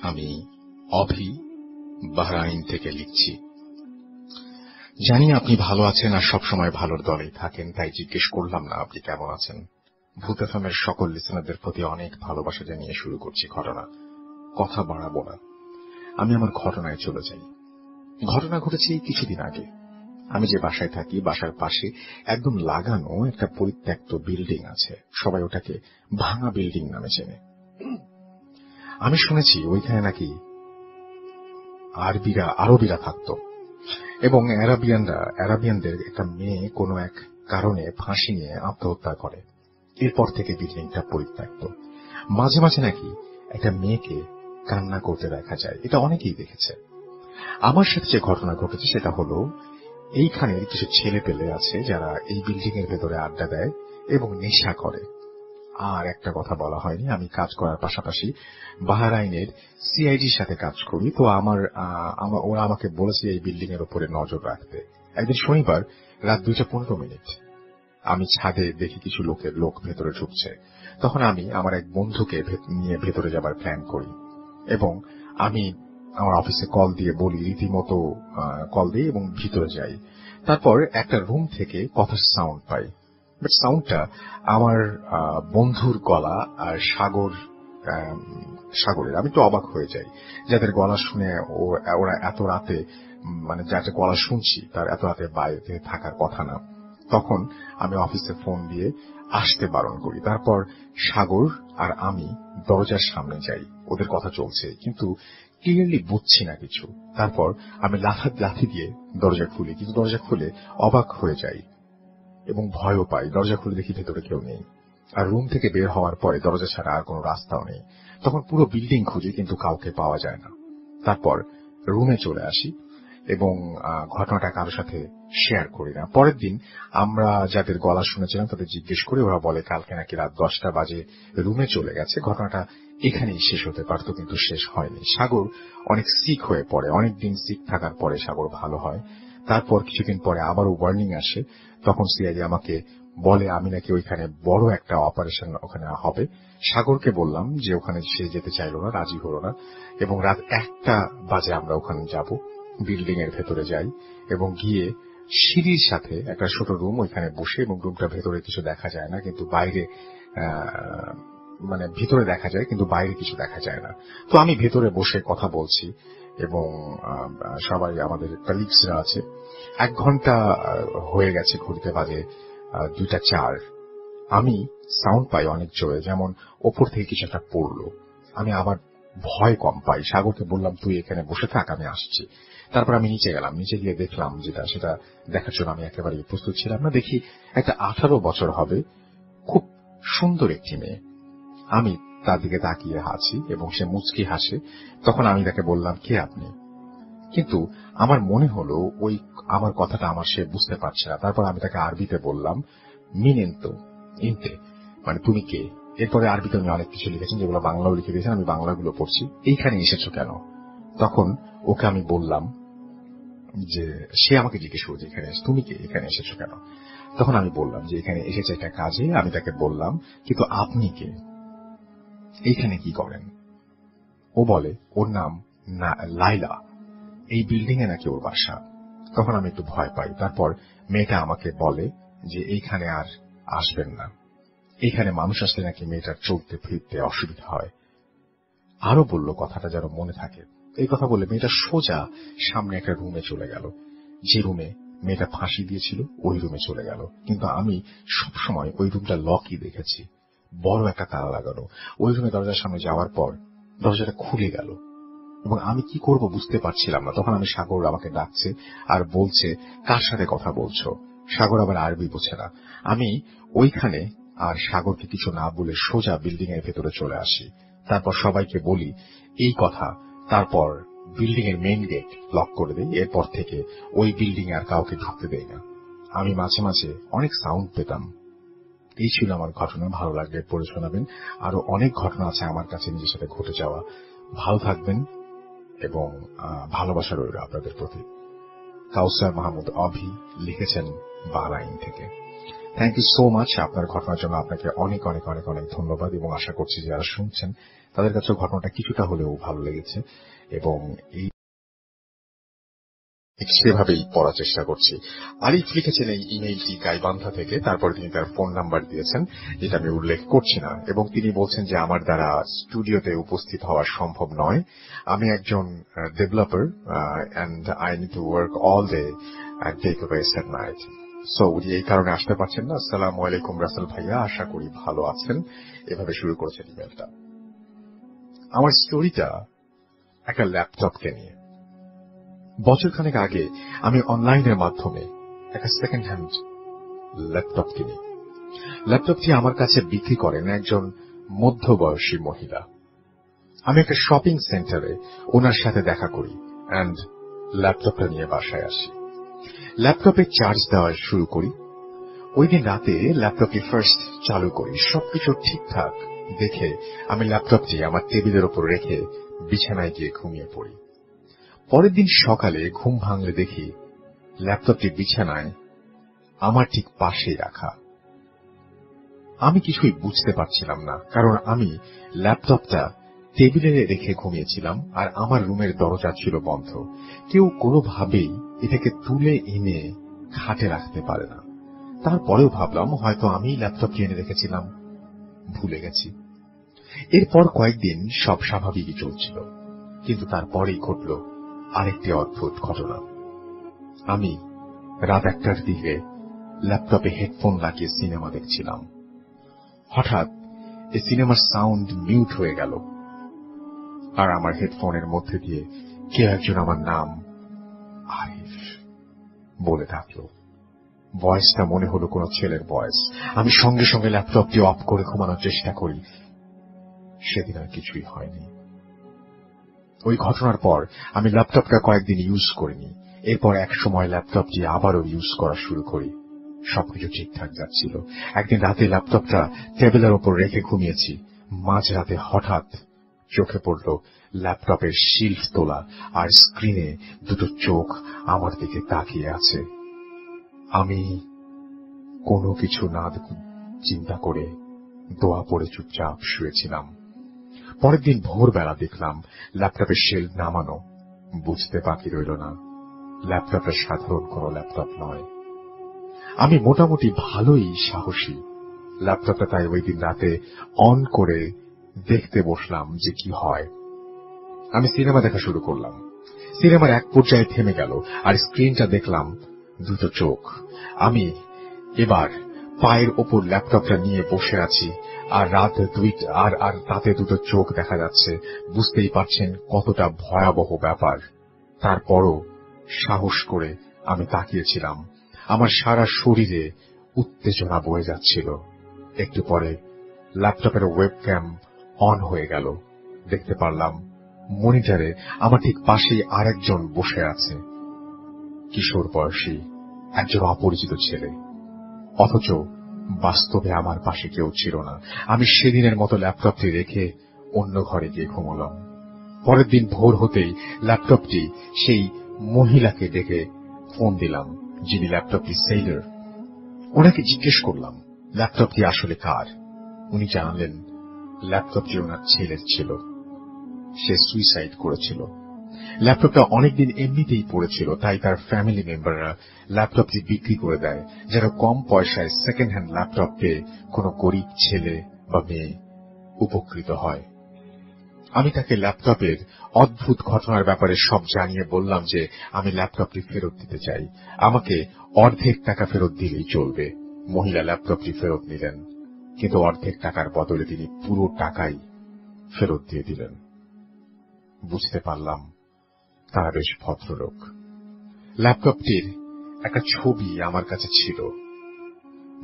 আমি অভি বাহরাইন থেকে লিখছি। জানি আপনি ভালো আছেন আর সবসময় ভালোর দলেই থাকেন, তাই জিজ্ঞেস করলাম না আপনি কেমন আছেন। ভূত এফএমের সকল লিসেনারদের প্রতি অনেক ভালোবাসা জানিয়ে শুরু করছি ঘটনা। কথা বাড়াবো না, আমি আমার ঘটনায় চলে যাই। ঘটনা ঘটেছে কিছুদিন আগে। আমি যে বাসায় থাকি, বাসার পাশে একদম লাগানো একটা পরিত্যক্ত বিল্ডিং আছে। সবাই ওটাকে ভাঙা বিল্ডিং নামে চেনে। আমি শুনেছি ওইখানে নাকি আরবিরা থাকতো এবং অ্যারাবিয়ানদের একটা মেয়ে কোনো এক কারণে ফাঁসি নিয়ে আত্মহত্যা করে। এরপর থেকে বিল্ডিংটা পরিত্যক্ত। মাঝে মাঝে নাকি একটা মেয়েকে কান্না করতে দেখা যায়, এটা অনেকেই দেখেছে। আমার সাথে যে ঘটনা ঘটেছে সেটা হলো, এইখানের কিছু ছেলে পেলে আছে যারা এই বিল্ডিং এর ভেতরে আড্ডা দেয় এবং নেশা করে। আর একটা কথা বলা হয়নি, আমি কাজ করার পাশাপাশি বাহরাইনের সিআইডির সাথে কাজ করি। তো ওরা আমাকে বলেছে এই বিল্ডিং এর উপরে নজর রাখতে। একদিন শনিবার রাত 2:15 আমি ছাদে দেখি কিছু লোক ভেতরে ঢুকছে। তখন আমি আমার এক বন্ধুকে নিয়ে ভেতরে যাবার প্ল্যান করি এবং আমি আমার অফিসে কল দিয়ে বলি, রীতিমতো কল দিই এবং ভিতরে যাই। তারপর একটা রুম থেকে কথার সাউন্ড পাই, বাট সাউন্ডটা আমার বন্ধুর গলা আর সাগরের। আমি তো অবাক হয়ে যাই, যাদের গলা শুনে ওরা এত রাতে, মানে যার গলা শুনছি তার এত রাতে বাইরে থাকার কথা না। তখন আমি অফিসে ফোন দিয়ে আসতে বারণ করি। তারপর সাগর আর আমি দরজার সামনে যাই, ওদের কথা চলছে কিন্তু ক্লিয়ারলি বুঝছি না কিছু। তারপর আমি লাথি দিয়ে দরজা খুলি, কিন্তু দরজা খুলে অবাক হয়ে যাই। এবং ভয়ও পাই। দরজা খুলে দেখি ভেতরে কেউ নেই, আর রুম থেকে বের হওয়ার পরে দরজা ছাড়া আর কোনো রাস্তাও নেই। তখন পুরো বিল্ডিং খুঁজি, কিন্তু কাউকে পাওয়া যায় না। তারপর রুমে চলে আসি এবং ঘটনাটা কারোর সাথে শেয়ার করি না। পরের দিন আমরা যাদের গলা শুনেছিলাম তাদের জিজ্ঞেস করি, ওরা বলে কালকে নাকি রাত 10টা বাজে রুমে চলে গেছে। ঘটনাটা এখানেই শেষ হতে পারত, কিন্তু শেষ হয়নি। সাগর অনেক সিক হয়ে পড়ে, অনেকদিন সিক থাকার পরে সাগর ভালো হয়। তারপর কিছুদিন পরে আবারও ওয়ার্নিং আসে। তখন সিআইডি আমাকে বলে আমি নাকি ওইখানে বড় একটা অপারেশন ওখানে হবে। সাগরকে বললাম যে ওখানে সে যেতে চাইল না, রাজি হলো না, এবং রাত 1টা বাজে আমরা ওখানে যাব। বিল্ডিং এর ভেতরে যাই এবং গিয়ে সিঁড়ির সাথে একটা ছোট রুম, ওইখানে বসে, এবং রুমটা ভেতরে কিছু দেখা যায় না, কিন্তু বাইরে ভিতরে দেখা যায় কিন্তু বাইরে কিছু দেখা যায় না। তো আমি ভেতরে বসে কথা বলছি এবং সবাই আমাদের কলিগসরা আছে। 1 ঘন্টা হয়ে গেছে, ঘড়িতে বাজে 2টা 4। আমি সাউন্ড পাই অনেক জোরে, যেমন ওপর থেকে কিছু একটা পড়লো। আমি আবার ভয় কম পাই। সাগরকে বললাম তুই এখানে বসে থাক, আমি আসছি। তারপর আমি নিচে গেলাম, নিচে গিয়ে দেখলাম সেটা দেখার জন্য আমি একেবারে প্রস্তুত ছিলাম না। দেখি একটা 18 বছর হবে, খুব সুন্দর একটি মেয়ে। আমি তার দিকে তাকিয়ে হাসি এবং সে মুচকি হাসে। তখন আমি তাকে বললাম কে আপনি, কিন্তু আমার মনে হলো ওই আমার কথাটা সে বুঝতে পারছে না। তারপর আমি তাকে আরবিতে বললাম মিনেন্তো ইনতে, মানে তুমি কে। এরপরে আরবিতে উনি অনেক কিছু লিখেছেন, যেগুলো বাংলাও লিখে দিয়েছেন, আমি বাংলাগুলো পড়ছি। এইখানে এসেছো কেন? তখন ওকে আমি বললাম যে সে আমাকে জিজ্ঞেস করছে এখানে তুমি কে, এখানে এসেছো কেন। তখন আমি বললাম যে এখানে এসেছে একটা কাজে। আমি তাকে বললাম কিন্তু আপনি কে, এইখানে কি করেন? ও বলে ওর নাম লাইলা, এই বিল্ডিং এ নাকি ওর বাসা। তখন আমি একটু ভয় পাই। তারপর মেয়েটা আমাকে বলে যে এইখানে আর আসবেন না, এইখানে মানুষ আসলে নাকি মেয়েটার চলতে ফিরতে অসুবিধা হয়। আরো বলল, কথাটা যেন মনে থাকে। এই কথা বলে মেয়েটা সোজা সামনে একটা রুমে চলে গেল। যে রুমে মেয়েটা ফাঁসি দিয়েছিল ওই রুমে চলে গেল। কিন্তু আমি সবসময় ওই রুমটা লকই দেখেছি, বড় একটা তালা লাগানো। ওই রুমে দরজার সামনে যাওয়ার পর দরজাটা খুলে গেল এবং আমি কি করব বুঝতে পারছিলাম না। তখন আমি সাগর আমাকে ডাকছে আর বলছে কার সাথে কথা বলছো। সাগর আবার আরবি বোঝে না। আমি ওইখানে আর সাগরকে কিছু না বলে সোজা বিল্ডিং এর ভেতরে চলে আসি। তারপর সবাইকে বলি এই কথা। তারপর বিল্ডিং এর মেইন গেট লক করে দেই। এরপর থেকে ওই বিল্ডিং এ আর কাউকে ঢুকতে দেই না। আমি মাঝে মাঝে অনেক সাউন্ড পেতাম। এই ছিল আমার ঘটনা। ভালো লাগলে পড়ে শোনাবেন। আরো অনেক ঘটনা আছে আমার কাছে নিজের সাথে ঘটে যাওয়া। ভালো থাকবেন এবং ভালোবাসা রইল আপনাদের প্রতি। কাউসার মাহমুদ অভি লিখেছেন বাহরাইন থেকে। থ্যাংক ইউ সো মাচ আপনার ঘটনার জন্য। আপনাকে অনেক অনেক অনেক অনেক ধন্যবাদ এবং আশা করছি যারা শুনছেন তাদের কাছে ঘটনাটা কিছুটা হলেও ভালো লেগেছে এবং এই সেভাবেই পড়ার চেষ্টা করছি। আরিফ লিখেছেন এই ইমেইলটি গাইবান্ধা থেকে। তারপরে তিনি তার ফোন নাম্বার দিয়েছেন, যেটা আমি উল্লেখ করছি না, এবং তিনি বলছেন যে আমার দ্বারা স্টুডিওতে উপস্থিত হওয়া সম্ভব নয়। আমি একজন developer and I need to work all day and take a rest at night. So উনি এই কারণে আসতে পারছেন না। আসসালামু আলাইকুম রাসেল ভাইয়া, আশা করি ভালো আছেন। এভাবে শুরু করেছেন ইমেলটা। আমার স্টোরিটা একটা ল্যাপটপকে নিয়ে। বছরখানেক আগে আমি অনলাইনের মাধ্যমে একটা সেকেন্ড হ্যান্ড ল্যাপটপ কিনি। ল্যাপটপটি আমার কাছে বিক্রি করেন একজন মধ্যবয়সী মহিলা। আমি একটা শপিং সেন্টারে ওনার সাথে দেখা করি এন্ড ল্যাপটপটা নিয়ে বাসায় আসি। ল্যাপটপে চার্জ দেওয়া শুরু করি। ওই দিন রাতে ল্যাপটপটি ফার্স্ট চালু করি। সবকিছু ঠিকঠাক দেখে আমি ল্যাপটপটি আমার টেবিলের উপর রেখে বিছানায় গিয়ে ঘুমিয়ে পড়ি। পরের দিন সকালে ঘুম ভাঙলে দেখি ল্যাপটপটি বিছানায় আমার ঠিক পাশেই রাখা। আমি কিছুই বুঝতে পারছিলাম না, কারণ আমি ল্যাপটপটা টেবিলে রেখে ঘুমিয়েছিলাম আর আমার রুমের দরজা ছিল বন্ধ। কেউ কোনোভাবেই এটাকে তুলে এনে খাটে রাখতে পারে না। তারপরেও ভাবলাম হয়তো আমি ল্যাপটপটি এনে রেখেছিলাম, ভুলে গেছি। এরপর কয়েকদিন সব স্বাভাবিকই চলছিল, কিন্তু তারপরেই ঘটল আরেকটি অদ্ভুত ঘটনা। আমি রাত 1টার দিকে ল্যাপটপে হেডফোন লাগিয়ে সিনেমা দেখছিলাম। হঠাৎ এই সিনেমার সাউন্ড মিউট হয়ে গেল আর আমার হেডফোনের মধ্যে দিয়ে কেউ একজন আমার নাম আরিফ বলে ডাকল। ভয়েসটা মনে হলো কোনো ছেলের ভয়েস। আমি সঙ্গে সঙ্গে ল্যাপটপটি অফ করে ঘুমানোর চেষ্টা করি। সেদিন আর কিছুই হয়নি। ওই ঘটনার পর আমি ল্যাপটপটা কয়েকদিন ইউজ করিনি। এরপর এক সময় ল্যাপটপটি আবারও ইউজ করা শুরু করি। সবকিছু ঠিকঠাক যাচ্ছিল। একদিন রাতে ল্যাপটপটা টেবিলের ওপর রেখে ঘুমিয়েছি। মাঝরাতে হঠাৎ চোখে পড়ল ল্যাপটপের শিল্ড তোলা আর স্ক্রিনে দুটো চোখ আমার দিকে তাকিয়ে আছে। আমি কোনো কিছু না চিন্তা করে দোয়া পড়ে চুপচাপ শুয়েছিলাম। পরের দিন ভোরবেলা দেখলাম ল্যাপটপের শিল্ড নামানো। বুঝতে বাকি রইল না, ল্যাপটপটা সাধারণ কোনো ল্যাপটপ নয়। আমি মোটামুটি ভালোই সাহসী। ল্যাপটপটা তাই ওই দিন রাতে অন করে দেখতে বসলাম যে কি হয়। আমি সিনেমা দেখা শুরু করলাম। সিনেমার এক পর্যায়ে থেমে গেল আর স্ক্রিনটা দেখলাম দুটো চোখ। আমি এবার পায়ের ওপর ল্যাপটপটা নিয়ে বসে আছি আর আর তাতে দুটো চোখ দেখা যাচ্ছে। বুঝতেই পারছেন কতটা ভয়াবহ ব্যাপার। তারপরও সাহস করে আমি তাকিয়েছিলাম। আমার সারা শরীরে উত্তেজনা বয়ে যাচ্ছিল। একটু পরে ল্যাপটপের ওয়েবক্যাম অন হয়ে গেল। দেখতে পারলাম মনিটরে আমার ঠিক পাশেই আরেকজন বসে আছে। কিশোর বয়সী একজন অপরিচিত ছেলে, অথচ বাস্তবে আমার পাশে কেউ ছিল না। আমি সেদিনের মতো ল্যাপটপটি রেখে অন্য ঘরে গিয়ে ঘুমলাম। পরের দিন ভোর হতেই ল্যাপটপটি সেই মহিলাকে ডেকে ফোন দিলাম, যিনি ল্যাপটপটি সেলার। ওনাকে জিজ্ঞেস করলাম ল্যাপটপটি আসলে কার। উনি জানালেন ল্যাপটপটি ওনার ছেলের ছিল। সে সুইসাইড করেছিল। ল্যাপটপটা অনেকদিন এমনিতেই পড়েছিল, তাই তার ফ্যামিলি মেম্বাররা ল্যাপটপটি বিক্রি করে দেয় যেন কম পয়সায় সেকেন্ড হ্যান্ড ল্যাপটপ পেয়ে কোনো গরিব ছেলে বা মেয়ে উপকৃত হয়। আমি তাকে ল্যাপটপের অদ্ভুত ঘটনার ব্যাপারে সব জানিয়ে বললাম যে আমি ল্যাপটপটি ফেরত দিতে চাই। আমাকে অর্ধেক টাকা ফেরত দিলেই চলবে। মহিলা ল্যাপটপটি ফেরত নিলেন, কিন্তু অর্ধেক টাকার বদলে তিনি পুরো টাকাই ফেরত দিয়ে দিলেন। বুঝতে পারলাম তারা বেশ ভদ্রলোক। ল্যাপটপটির একটা ছবি আমার কাছে ছিল।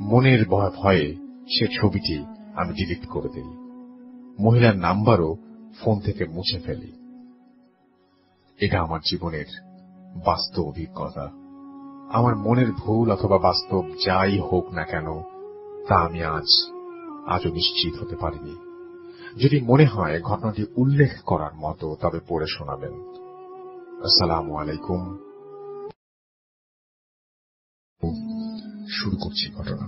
মনের ভয়ে সে ছবিটি আমি ডিলিট করে দিই। মহিলার নাম্বারও ফোন থেকে মুছে ফেলি। এটা আমার জীবনের বাস্তব অভিজ্ঞতা। আমার মনের ভুল অথবা বাস্তব যাই হোক না কেন, তা আমি আজও নিশ্চিত হতে পারিনি। যদি মনে হয় ঘটনাটি উল্লেখ করার মতো, তবে পড়ে শোনাবেন। আসসালামু আলাইকুম। শুরু করছি ঘটনা।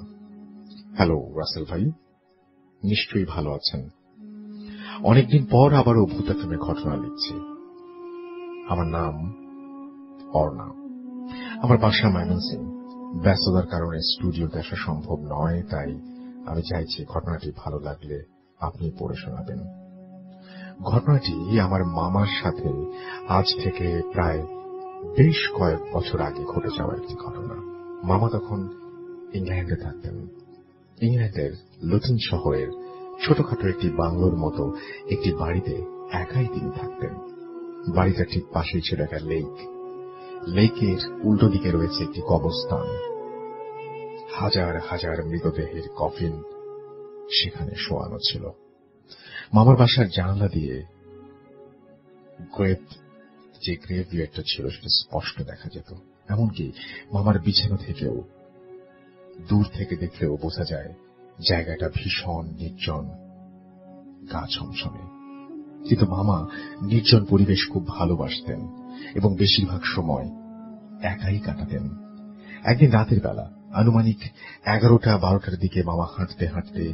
হ্যালো রাসেল ভাই, নিশ্চয়ই ভালো আছেন। অনেকদিন পর আবারও ভূত এফএমে ঘটনা লিখছি। আমার নাম অর্ণা। আমার বাসা ময়মনসিং। ব্যস্ততার কারণে স্টুডিওতে আসা সম্ভব নয়, তাই আমি চাইছি ঘটনাটি ভালো লাগলে আপনি পড়ে শোনাবেন। ঘটনাটি আমার মামার সাথে আজ থেকে প্রায় বেশ কয়েক বছর আগে ঘটে যাওয়া একটি ঘটনা। মামা তখন ইংল্যান্ডে থাকতেন। ইংল্যান্ডের লুটন শহরের ছোটখাটো একটি বাংলোর মতো একটি বাড়িতে একাই তিনি থাকতেন। বাড়িটার ঠিক পাশেই ছিল একটা লেক। লেকের উল্টো দিকে রয়েছে একটি কবরস্থান। হাজার হাজার মৃতদেহের কফিন সেখানে শোয়ানো ছিল। মামার বাসার জানালা দিয়ে যে গ্রেভইয়ার্ডটা ছিল সেটা স্পষ্ট দেখা যেত। এমনকি মামার বিছানা থেকেও দূর থেকে দেখলেও বোঝা যায় জায়গাটা ভীষণ নির্জন, গা ছমছমে। কিন্তু মামা নির্জন পরিবেশ খুব ভালোবাসতেন এবং বেশিরভাগ সময় একাই কাটাতেন। একদিন রাতের বেলা আনুমানিক 11টা-12টার দিকে মামা হাঁটতে হাঁটতে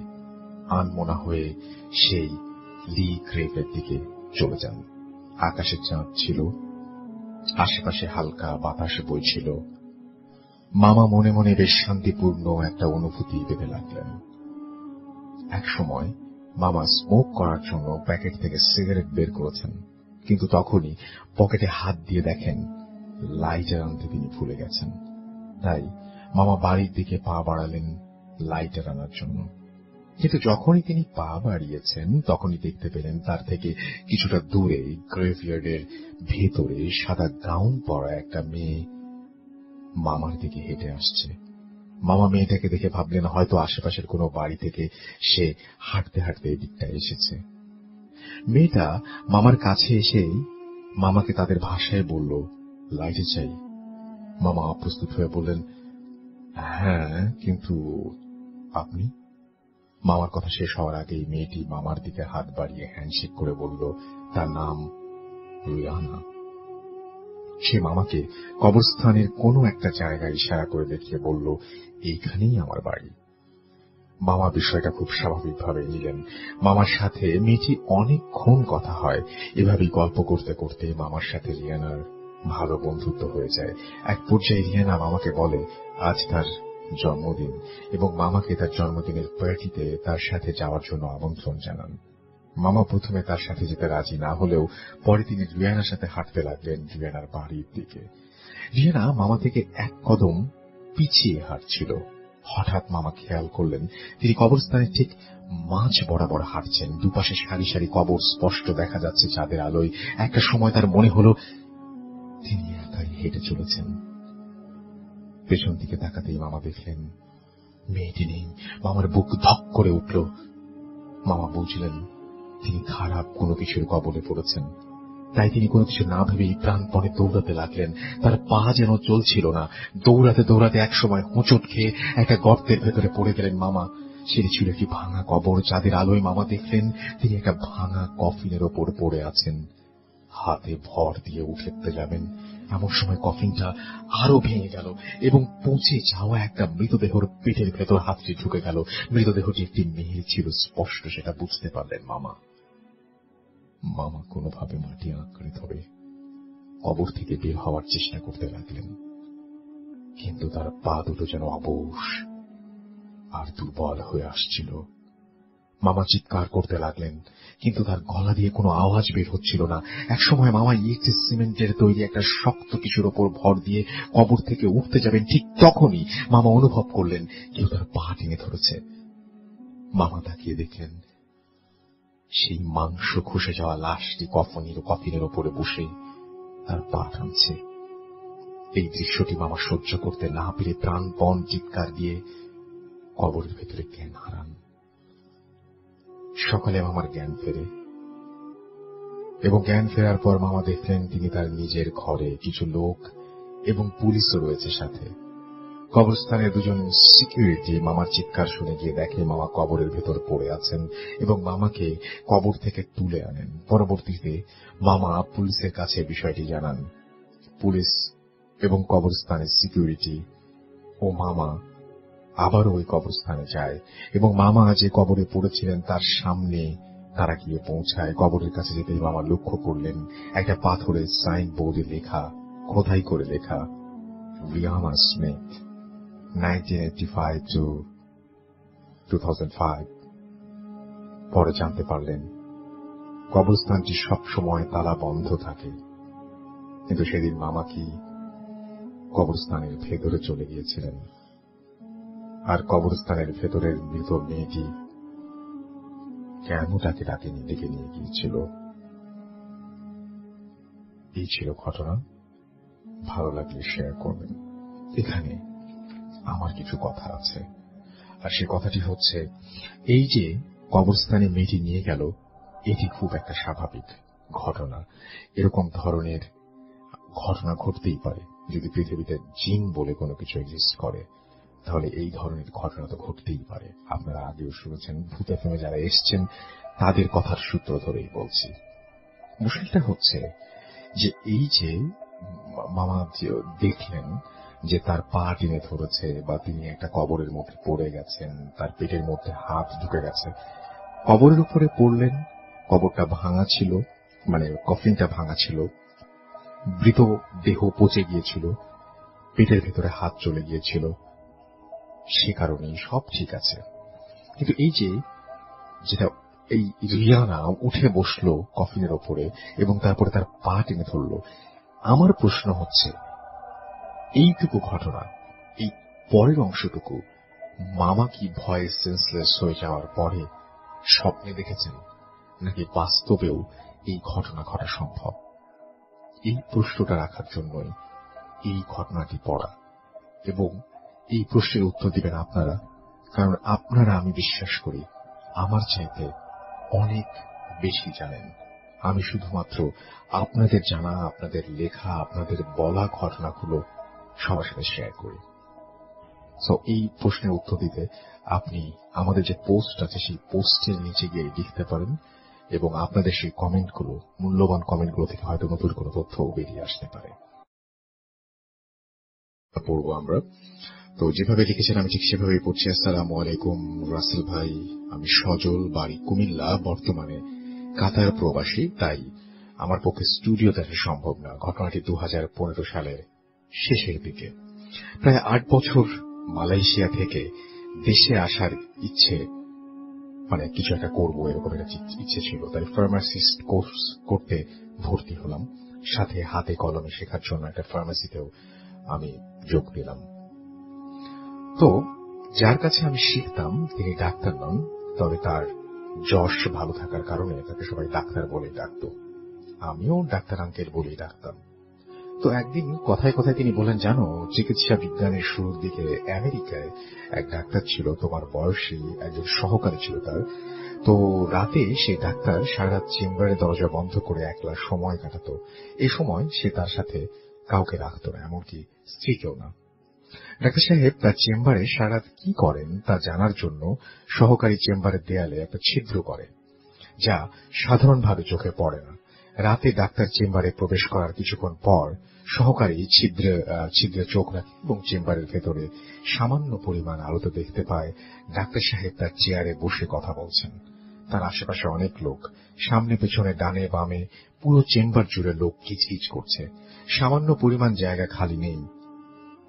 আনমনা হয়ে সেই লি গ্রেভের দিকে চলে যান। আকাশে চাঁদ ছিল, আশেপাশে হালকা বাতাস বইছিল। মামা মনে মনে বেশ শান্তিপূর্ণ একটা অনুভূতি পেতে লাগলেন। এক সময় মামা স্মোক করার জন্য প্যাকেট থেকে সিগারেট বের করেছেন, কিন্তু তখনই পকেটে হাত দিয়ে দেখেন লাইটার আনতে তিনি ভুলে গেছেন। তাই মামা বাড়ির দিকে পা বাড়ালেন লাইটার আনার জন্য। কিন্তু যখনই তিনি পা বাড়িয়েছেন তখনই দেখতে পেলেন তার থেকে কিছুটা দূরে গ্রেভইয়ার্ডের ভেতরে সাদা গাউন পরা একটা মেয়ে মামার দিকে হেঁটে আসছে। মামা মেয়েটাকে দেখে ভাবলেন হয়তো আশেপাশের কোনো বাড়ি থেকে সে হাঁটতে হাঁটতে এদিকটায় এসেছে। মেয়েটা মামার কাছে এসেই মামাকে তাদের ভাষায় বলল, লাইটে চাই। মামা অপ্রস্তুত হয়ে বললেন, হ্যাঁ, কিন্তু আপনি? মামার কথা শেষ হওয়ার আগেই মেয়েটি মামার দিকে হাত বাড়িয়ে হ্যান্ডশেক করে বলল, তার নাম রিয়ানা। সে মামাকে কবরস্থানের কোনো একটা জায়গায় ইশারা করে দেখিয়ে বলল, এইখানেই আমার বাড়ি। মামা বিষয়টা খুব স্বাভাবিকভাবে নিলেন। মামার সাথে মেয়েটি অনেকক্ষণ কথা হয়। এভাবেই গল্প করতে করতে মামার সাথে রিয়ানার ভালো বন্ধুত্ব হয়ে যায়। এক পর্যায়ে রিয়ানা মামাকে বলে আজ তার জন্মদিন এবং মামাকে তার জন্মদিনের পার্টিতে তার সাথে যাওয়ার জন্য আমন্ত্রণ জানান। মামা প্রথমে তার সাথে যেতে রাজি না হলেও পরে তিনি রিয়ানার সাথে হাঁটতে লাগলেন রিয়ানার বাড়ির দিকে। রিয়ানা মামা থেকে এক কদম পিছিয়ে হাঁটছিল। হঠাৎ মামা খেয়াল করলেন তিনি কবরস্থানের ঠিক মাঝ বরাবর হাঁটছেন। দুপাশে সারি সারি কবর স্পষ্ট দেখা যাচ্ছে চাঁদের আলোয়। একটা সময় তার মনে হল তিনি একাই হেঁটে চলেছেন। পেছন দিকে তাকাতেই মামা দেখলেন মেয়েটি নেই। মামার বুক ধক করে উঠল। মামা বুঝলেন তিনি খারাপ কোনো কিছুর কবলে পড়েছেন। তাই তিনি কোনো কিছু না ভেবেই প্রাণপণে দৌড়াতে লাগলেন। তার পা যেন চলছিল না। দৌড়াতে দৌড়াতে একসময় হোঁচট খেয়ে একটা গর্তের ভেতরে পড়ে গেলেন মামা। সেটি ছিল একটি ভাঙা কবর। চাঁদের আলোয় মামা দেখলেন তিনি একটা ভাঙা কফিনের ওপর পড়ে আছেন। হাতে ভর দিয়ে উঠতে যাবেন এমন সময় কফিনটা আরো ভেঙে গেল এবং পচে যাওয়া একটা মৃতদেহর পেটের ভেতর হাতটি ঢুকে গেল। মৃতদেহটি একটি মেয়ে ছিল, স্পষ্ট সেটা বুঝতে পারলেন মামা। মামা কোনোভাবে মাটি আঁকড়ে ধরে কবর থেকে বের হওয়ার চেষ্টা করতে লাগলেন, কিন্তু তার পা দুটো যেন অবশ আর দুর্বল হয়ে আসছিল। মামা চিৎকার করতে লাগলেন, কিন্তু তার গলা দিয়ে কোনো আওয়াজ বের হচ্ছিল না। একসময় মামা ইট সিমেন্টের তৈরি একটা শক্ত কিছুর ওপর ভর দিয়ে কবর থেকে উঠতে যাবেন। ঠিক তখনই মামা অনুভব করলেন কেউ তার পা টেনে ধরেছে। মামা তাকিয়ে দেখলেন সেই মাংস খসে যাওয়া লাশটি কফিনের ওপরে বসে তার পা টানছে। এই দৃশ্যটি মামা সহ্য করতে না পেরে প্রাণপণ চিৎকার দিয়ে কবরের ভেতরে জ্ঞান হারান। সকালে মামার জ্ঞান ফেরে এবং জ্ঞান ফেরার পর মামা দেখলেন তিনি তার নিজের ঘরে, কিছু লোক এবং পুলিশও রয়েছে সাথে। কবরস্থানের দুজন সিকিউরিটি মামার চিৎকার শুনে গিয়ে দেখে মামা কবরের ভেতর পড়ে আছেন এবং মামাকে কবর থেকে তুলে আনেন। পরবর্তীতে মামা পুলিশের কাছে বিষয়টি জানান। পুলিশ এবং কবরস্থানের সিকিউরিটি ও মামা আবারও ওই কবরস্থানে যায় এবং মামা যে কবরে পড়েছিলেন তার সামনে তারা গিয়ে পৌঁছায়। কবরের কাছে যেতেই মামা লক্ষ্য করলেন একটা পাথরের সাইনবোর্ডে লেখা, খোদাই করে লেখা, রিয়ানা স্মিথ 1985 to 2005। পরে জানতে পারলেন কবরস্থানটি সব সময় তালা বন্ধ থাকে, কিন্তু সেদিন মামা কি কবরস্থানের ভেতরে চলে গিয়েছিলেন আর কবরস্থানের ভেতরের মৃত মেয়েটি কেন তাকে ডেকে নিয়ে গিয়েছিল। এই ছিল ঘটনা। ভালো লাগলে শেয়ার করবেন। এখানে আমার কিছু কথা আছে, আর সে কথাটি হচ্ছে এই যে কবরস্থানে মেয়েটি নিয়ে গেল, এটি খুব একটা স্বাভাবিক ঘটনা। এরকম ধরনের ঘটনা ঘটতেই পারে। যদি পৃথিবীতে জিন বলে কোনো কিছু এক্সিস্ট করে তাহলে এই ধরনের ঘটনা তো ঘটতেই পারে। আপনারা আগেও শুনেছেন, ভূত এফএমে যারা এসছেন তাদের কথার সূত্র ধরেই বলছি। মুশকিলটা হচ্ছে যে এই যে মামা দেখলেন যে তার পা টেনে ধরেছে বা তিনি একটা কবরের মধ্যে পড়ে গেছেন, তার পেটের মধ্যে হাত ঢুকে গেছে। কবরের উপরে পড়লেন, কবরটা ভাঙা ছিল, মানে কফিনটা ভাঙা ছিল, মৃত দেহ পচে গিয়েছিল, পেটের ভেতরে হাত চলে গিয়েছিল, সে কারণেই সব ঠিক আছে। কিন্তু এই যে যেটা এই রিয়ানা উঠে বসলো কফিনের ওপরে এবং তারপরে তার পা টেনে ধরল, আমার প্রশ্ন হচ্ছে এইটুকু ঘটনা, এই পরের অংশটুকু মামা কি ভয়ে সেন্সলেস হয়ে যাওয়ার পরে স্বপ্নে দেখেছেন নাকি বাস্তবেও এই ঘটনা ঘটা সম্ভব? এই প্রশ্নটা রাখার জন্যই এই ঘটনাটি পড়া এবং এই প্রশ্নের উত্তর দিবেন আপনারা, কারণ আপনারা আমি বিশ্বাস করি আমার চাইতে অনেক বেশি জানেন। আমি শুধুমাত্র আপনাদের জানা, আপনাদের লেখা, আপনাদের বলা ঘটনাগুলো সবার সাথে শেয়ার করি। সো এই প্রশ্নের উত্তর দিতে আপনি আমাদের যে পোস্ট আছে সেই পোস্টের নিচে গিয়ে লিখতে পারেন, এবং আপনাদের সেই কমেন্টগুলো, মূল্যবান কমেন্টগুলো থেকে হয়তো নতুন কোনো তথ্য বেরিয়ে আসতে পারে। পড়বো আমরা। তো যেভাবে লিখেছেন আমি ঠিক সেভাবেই পড়ছি। আসসালামু আলাইকুম রাসেল ভাই, আমি সজল, বাড়ি কুমিল্লা, বর্তমানে কাতার প্রবাসী, তাই আমার পক্ষে স্টুডিও দেখা সম্ভব না। ঘটনাটি 2015 সালের শেষের দিকে। প্রায় 8 বছর মালয়েশিয়া থেকে দেশে আসার ইচ্ছে, মানে কিছু একটা করবো এরকম একটা ইচ্ছে ছিল, তাই ফার্মাসিস্ট কোর্স করতে ভর্তি হলাম। সাথে হাতে কলমে শেখার জন্য একটা ফার্মাসিতেও আমি যোগ দিলাম। তো যার কাছে আমি শিখতাম তিনি ডাক্তার নন, তবে তার যশ ভালো থাকার কারণে তাকে সবাই ডাক্তার বলেই ডাকত। আমিও ডাক্তার আঙ্কেল বলেই ডাকতাম। তো একদিন কথায় কথায় তিনি বলেন, জানো, চিকিৎসা বিজ্ঞানের শুরুর দিকে আমেরিকায় এক ডাক্তার ছিল, তোমার বয়সী একজন সহকারী ছিল তার। তো রাতে সে ডাক্তার সারা রাত চেম্বারে দরজা বন্ধ করে একলা সময় কাটাতো। এ সময় সে তার সাথে কাউকে রাখত না, এমনকি স্ত্রীকেও না। ডাক্তার সাহেব তার চেম্বারে সারা রাত কি করেন তা জানার জন্য সহকারী চেম্বারের দেয়ালে একটা ছিদ্র করে, যা সাধারণভাবে চোখে পড়ে না। রাতে ডাক্তার চেম্বারে প্রবেশ করার কিছুক্ষণ পর সহকারী ছিদ্রে চোখ রাখে এবং চেম্বারের ভেতরে সামান্য পরিমাণ আলোতে দেখতে পায় ডাক্তার সাহেব তার চেয়ারে বসে কথা বলছেন। তার আশেপাশে অনেক লোক, সামনে পেছনে ডানে বামে পুরো চেম্বার জুড়ে লোক কিচকিচ করছে। সামান্য পরিমাণ জায়গা খালি নেই,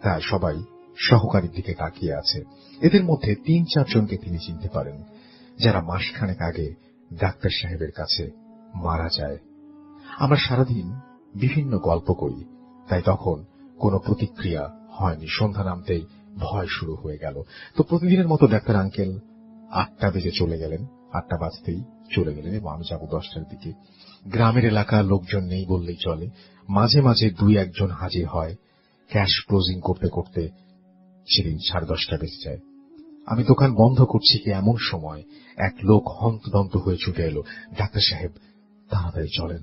তা সবাই সহকারীর দিকে তাকিয়ে আছে। এদের মধ্যে 3-4 জনকে তিনি চিনতে পারেন, যারা মাসখানেক আগে ডাক্তার সাহেবের কাছে মারা যায়। আমরা সারাদিন বিভিন্ন গল্প করি, তাই তখন কোনো প্রতিক্রিয়া হয়নি। সন্ধ্যা নামতেই ভয় শুরু হয়ে গেল। তো প্রতিদিনের মতো ডাক্তার আঙ্কেল 8টা বেজে চলে গেলেন, 8টা বাজতেই চলে গেলেন এবং আমি যাব 10টার দিকে। গ্রামের এলাকা, লোকজন নেই বললেই চলে। মাঝে মাঝে 2-1 জন হাজির হয়। ক্যাশ ক্লোজিং করতে করতে সেদিন 10:30 বেজে যায়। আমি দোকান বন্ধ করছি কি এমন সময় এক লোক হন্তদন্ত হয়ে ছুটে এলো, ডাক্তার সাহেব তাড়াতাড়ি চলেন,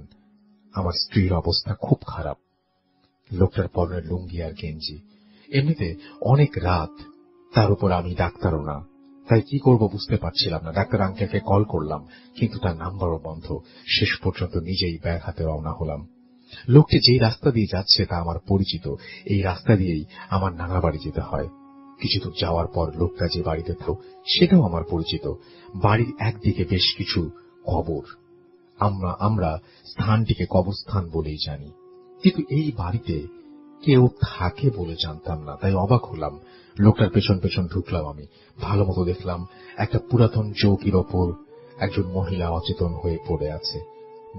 আমার স্ত্রীর অবস্থা খুব খারাপ। লোকটার পরনে লুঙ্গি আর গেঞ্জি। এমনিতে অনেক রাত, তার উপর আমি ডাক্তারও না, তাই কি করব বুঝতে পারছিলাম না। ডাক্তার আঙ্কেলকে কল করলাম, কিন্তু তার নাম্বারও বন্ধ। শেষ পর্যন্ত নিজেই ব্যাগ হাতে রওনা হলাম। লোকটি যেই রাস্তা দিয়ে যাচ্ছে তা আমার পরিচিত। এই রাস্তা দিয়েই আমার নানা বাড়ি যেতে হয়। কিছু দূর যাওয়ার পর লোকটা যে বাড়িতে থাকতো সেটাও আমার পরিচিত। বাড়ির একদিকে বেশ কিছু কবর। আমরা স্থানটিকে কবরস্থান বলেই জানি, কিন্তু এই বাড়িতে কেউ থাকে বলে জানতাম না, তাই অবাক হলাম। লোকটার পেছন পেছন ঢুকলাম আমি। ভালো মতো দেখলাম একটা পুরাতন চৌকির ওপর একজন মহিলা অচেতন হয়ে পড়ে আছে।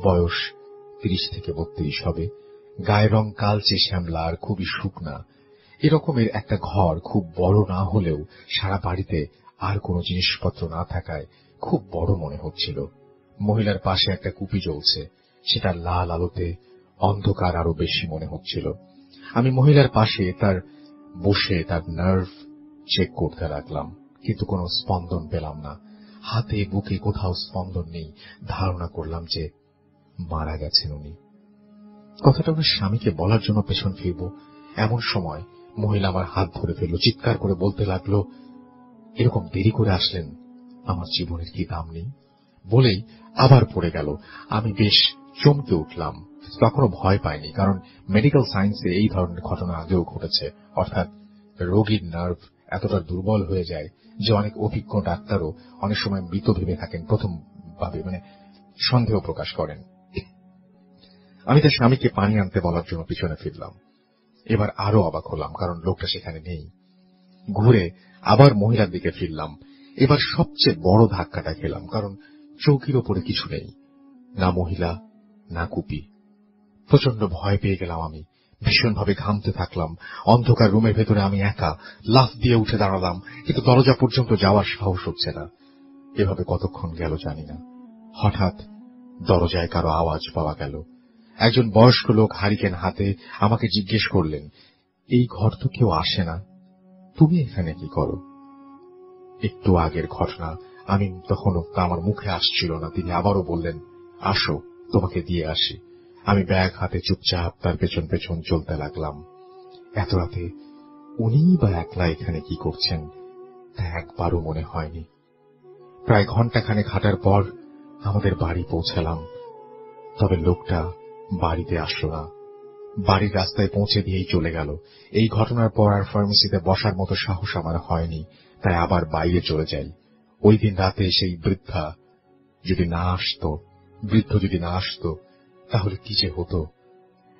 বয়স 30 থেকে 32 হবে। গায়ের রং কালচে শ্যামলা আর খুবই শুকনা। এরকমের একটা ঘর খুব বড় না হলেও সারা বাড়িতে আর কোনো জিনিসপত্র না থাকায় খুব বড় মনে হচ্ছিল। মহিলার পাশে একটা কুপি জ্বলছে, সেটা লাল আলোতে অন্ধকার আরো বেশি মনে হচ্ছিল। আমি মহিলার পাশে বসে তার নার্ভ চেক করতে লাগলাম, কিন্তু কোনো স্পন্দন পেলাম না। হাতে বুকে কোথাও স্পন্দন নেই। ধারণা করলাম যে মারা গেছেন উনি। কথাটা ওনার স্বামীকে বলার জন্য পেছন ফিরব, এমন সময় মহিলা আমার হাত ধরে ফেলল, চিৎকার করে বলতে লাগলো, এরকম দেরি করে আসলেন, আমার জীবনের কি দাম নেই, বলেই আবার পড়ে গেল। আমি বেশ চমকে উঠলাম। তখনও ভয় পাইনি, কারণ মেডিকেল সায়েন্সে এই ধরনের ঘটনা আগেও ঘটেছে। অর্থাৎ রোগীর নার্ভ এতটা দুর্বল হয়ে যায় যে অনেক অভিজ্ঞ ডাক্তারও অনেক সময় মৃত ভেবে থাকেন, প্রথম ভাবে সন্দেহ প্রকাশ করেন। আমি তার স্বামীকে পানি আনতে বলার জন্য পিছনে ফিরলাম। এবার আরো অবাক হলাম, কারণ লোকটা সেখানে নেই। ঘুরে আবার মহিলার দিকে ফিরলাম। এবার সবচেয়ে বড় ধাক্কাটা খেলাম, কারণ চৌকির ওপরে কিছু নেই, না মহিলা না কুপি। প্রচন্ড ভয় পেয়ে গেলাম আমি। ভীষণভাবে ঘামতে থাকলাম। অন্ধকার রুমের ভেতরে আমি একা। লাফ দিয়ে উঠে দাঁড়ালাম, কিন্তু দরজা পর্যন্ত যাওয়ার সাহস হচ্ছে না। এভাবে কতক্ষণ গেল জানি না। হঠাৎ দরজায় কারো আওয়াজ পাওয়া গেল। একজন বয়স্ক লোক হারিকেন হাতে আমাকে জিজ্ঞেস করলেন, এই ঘর তো কেউ আসে না? তুমি এখানে কি করো? একটু আগের ঘটনা, আমি তখনও আমার মুখে আসছিল না। তিনি আবারও বললেন, আসো, তোমাকে দিয়ে আসি। আমি ব্যাগ হাতে চুপচাপ তার পেছন পেছন চলতে লাগলাম। এত রাতে উনিই বা একলা এখানে কি করছেন তা একবারও মনে হয়নি। প্রায় ঘন্টাখানেক হাঁটার পর আমাদের বাড়ি পৌঁছালাম। তবে লোকটা বাড়িতে আসলো না, বাড়ির রাস্তায় পৌঁছে দিয়েই চলে গেল। এই ঘটনার পর আর ফার্মেসিতে বসার মতো সাহস আমার হয়নি, তাই আবার বাইরে চলে যাই। ওই দিন রাতে সেই বৃদ্ধ যদি না আসতো তাহলে কি যে হতো।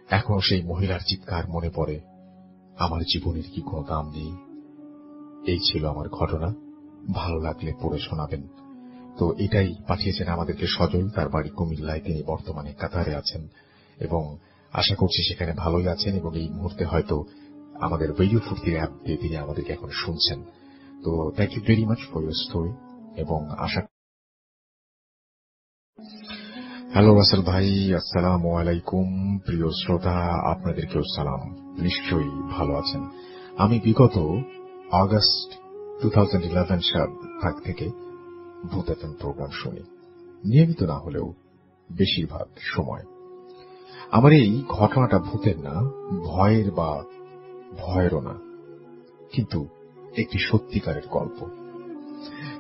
এখনো সেই মহিলার চিৎকার মনে পড়ে। আমার জীবনের কি কোনো দাম নেই? এই ছিল আমার ঘটনা। ভালো লাগলে পড়ে শোনাবেন। তো এটাই পাঠিয়েছেন আমাদেরকে সজল, তার বাড়ি কুমিল্লায়। তিনি বর্তমানে কাতারে আছেন এবং আশা করছি সেখানে ভালোই আছেন এবং এই মুহূর্তে হয়তো আমাদের রেডিও ফুর্তির অ্যাপ দিয়ে তিনি আমাদেরকে এখন শুনছেন। তো thank you very much for your story এবং আশা। হ্যালো রাসেল ভাই, আসসালামু আলাইকুম। প্রিয় শ্রোতা, আপনাদেরকেও সালাম। নিশ্চয়ই ভালো আছেন। আমি বিগত আগস্ট 2011 সাল থেকে ভূত এফএম প্রোগ্রাম শুনি, নিয়মিত না হলেও বেশিরভাগ সময়। আমার এই ঘটনাটা ভূতের না, ভয়ের বা ভয়েরও না, কিন্তু একটি সত্যিকারের গল্প।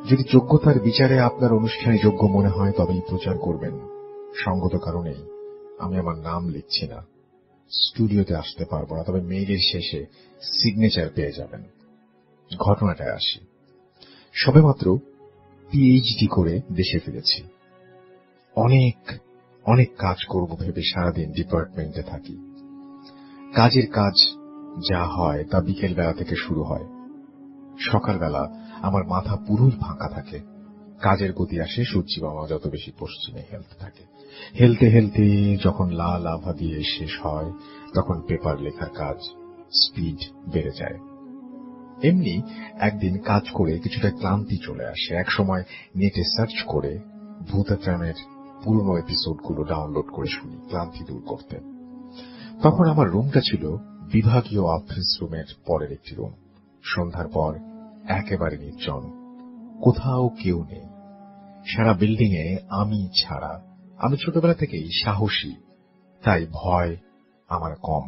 যদি যোগ্যতার বিচারে আপনার অনুষ্ঠানে যোগ্য মনে হয় তবেই প্রচার করবেন। সঙ্গত কারণেই আমি আমার নাম লিখছি না। স্টুডিওতে আসতে পারবো না, তবে মেইলের শেষে সিগনেচার পেয়ে যাবেন। ঘটনাটায় আসি। সবেমাত্র পিএইচডি করে দেশে ফিরেছি। অনেক অনেক কাজ করব ভেবে সারাদিন ডিপার্টমেন্টে থাকি। কাজের কাজ যা হয় তা বিকেল বেলা থেকে শুরু হয়। সকালবেলা আমার মাথা পুরোই ফাঁকা থাকে। কাজের গতি আসে সূর্যি মামা যত বেশি পশ্চিমে হেলতে থাকে। হেলতে হেলতে যখন লাল আভা দিয়ে শেষ হয় তখন পেপার লেখার কাজ স্পিড বেড়ে যায়। এমনি একদিন কাজ করে কিছুটা ক্লান্তি চলে আসে। একসময় নেটে সার্চ করে ভূত এফএমের পুরনো এপিসোডগুলো ডাউনলোড করে শুনি ক্লান্তি দূর করতে। তখন আমার রুমটা ছিল বিভাগীয় অফিস রুমের পরের একটি রুম। সন্ধ্যার পর একেবারে নির্জন, কোথাও কেউ নেই। সারা বিল্ডিং এ আমি ছাড়া। আমি ছোটবেলা থেকেই সাহসী, তাই ভয় আমার কম।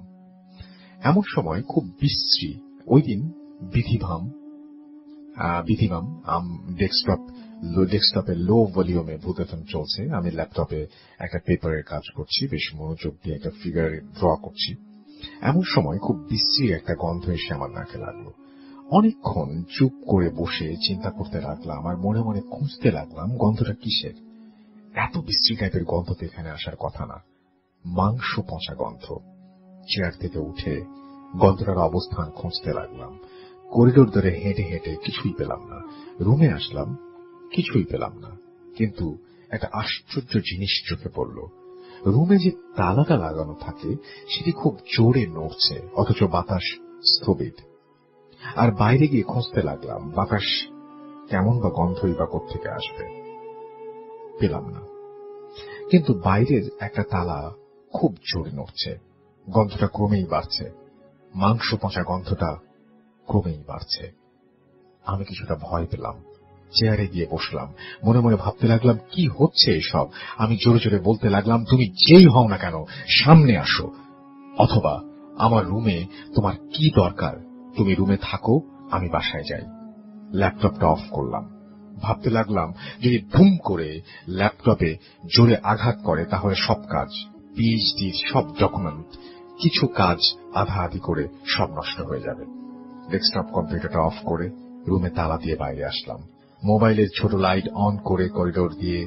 এমন সময় খুব বিশ্রী ওই দিন বিধিমাম ডেস্কটপে লো ভলিউমে ভূত এফএম চলছে। আমি ল্যাপটপে একটা পেপারের কাজ করছি, বেশ মনোযোগ দিয়ে একটা ফিগার ড্র করছি। এমন সময় খুব বিশ্রী একটা গন্ধ এসে আমার নাকে লাগলো। অনেকক্ষণ চুপ করে বসে চিন্তা করতে লাগলাম আর মনে মনে খুঁজতে লাগলাম গন্ধটা কিসের। এত বিশ্রী টাইপের গন্ধ তো এখানে আসার কথা না। মাংস পচা গন্ধ। চেয়ার থেকে উঠে গন্ধটার অবস্থান খুঁজতে লাগলাম। করিডোর ধরে হেঁটে হেঁটে কিছুই পেলাম না। রুমে আসলাম, কিছুই পেলাম না। কিন্তু একটা আশ্চর্য জিনিস চোখে পড়ল। রুমে যে তালাটা লাগানো থাকে সেটি খুব জোরে নড়ছে, অথচ বাতাস স্থবির। আর বাইরে গিয়ে খুঁজতে লাগলাম বাতাস কেমন বা গন্ধই বা কোত্থেকে আসবে। পেলাম না। কিন্তু বাইরের একটা তালা খুব জোরে নড়ছে। গন্ধটা ক্রমেই বাড়ছে। মাংস পচা গন্ধটা ক্রমেই বাড়ছে। আমি কিছুটা ভয় পেলাম। চেয়ারে গিয়ে বসলাম। মনে মনে ভাবতে লাগলাম কি হচ্ছে এসব। আমি জোরে জোরে বলতে লাগলাম, তুমি যেই হও না কেন সামনে আসো, অথবা আমার রুমে তোমার কি দরকার তুমি রুমে থাকো, আমি বাসায় যাই। ল্যাপটপটা অফ করলাম। ভাবতে লাগলাম যদি ধুম করে ল্যাপটপে জোরে আঘাত করে তাহলে সব কাজ, পিএইচডির সব ডকুমেন্ট, কিছু কাজ আধা আধি করে সব নষ্ট হয়ে যাবে। ডেস্কটপ কম্পিউটারটা অফ করে রুমে তালা দিয়ে বাইরে আসলাম। মোবাইলের ছোট লাইট অন করে করিডোর দিয়ে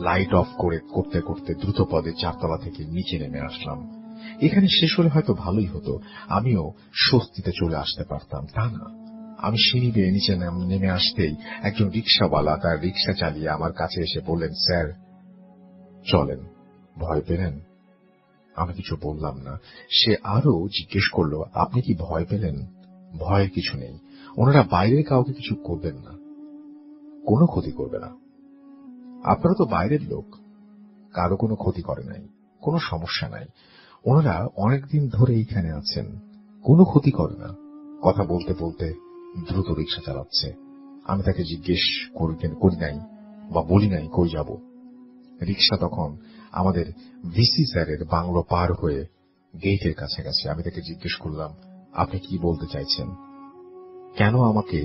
লাইট অফ করতে করতে দ্রুত পদে 4 তলা থেকে নিচে নেমে আসলাম। এখানে শেষ হলে হয়তো ভালোই হতো, আমিও স্বস্তিতে চলে আসতে পারতাম। তা না, আমি সিঁড়ি বেয়ে নিচে নেমে আসতেই একজন রিক্সাওয়ালা তার রিক্সা চালিয়ে আমার কাছে এসে বললেন, স্যার চলেন। ভয় পেলেন? আমি কিছু বললাম না। সে আরো জিজ্ঞেস করলো, আপনি কি ভয় পেলেন? ভয়ের কিছু নেই, ওনারা বাইরের কাউকে কিছু করবেন না, কোনো ক্ষতি করবে না। আপনারা তো বাইরের লোক, কারো কোনো ক্ষতি করে নাই, কোনো সমস্যা নাই। ওনারা অনেকদিন ধরে এইখানে আছেন, কোনো ক্ষতি করে না। কথা বলতে বলতে দ্রুত রিক্সা চালাচ্ছে। আমি তাকে জিজ্ঞেস করি নাই বা বলি নাই কই যাব। রিক্সা তখন আমাদের ভিসি স্যারের বাংলো পার হয়ে গেটের কাছাকাছি। আমি তাকে জিজ্ঞেস করলাম, আপনি কি বলতে চাইছেন? কেন আমাকে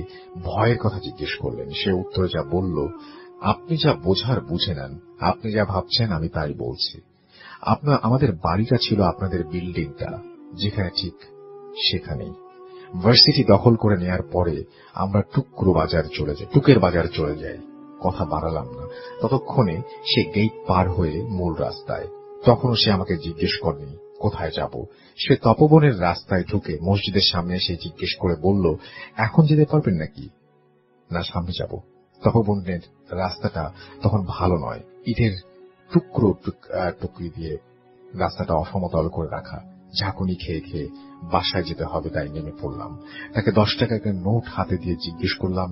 ভয়ের কথা জিজ্ঞেস করলেন? সে উত্তরে যা বলল, আপনি যা বোঝার বুঝে নেন, আপনি যা ভাবছেন আমি তাই বলছি। আমাদের বাড়িটা ছিল আপনাদের বিল্ডিংটা, যেখানে ঠিক সেখানেই। ভার্সিটি দখল করে নেয়ার পরে আমরা টুকের বাজার চলে যাই। কথা বাড়ালাম না, ততক্ষণে সে গেট পার হয়ে মূল রাস্তায়। তখনও সে আমাকে জিজ্ঞেস করেনি কোথায় যাব। সে তপবনের রাস্তায় ঢুকে মসজিদের সামনে এসে জিজ্ঞেস করে বলল, এখন যেতে পারবেন নাকি? না, সামনে যাব। তপবনের রাস্তাটা তখন ভালো নয়, ইটের টুকরি দিয়ে রাস্তাটা অসমতল করে রাখা। ঝাঁকুনি খেয়ে খেয়ে বাসায় যেতে হবে, তাই নেমে পড়লাম। তাকে 10 টাকার নোট হাতে দিয়ে জিজ্ঞেস করলাম,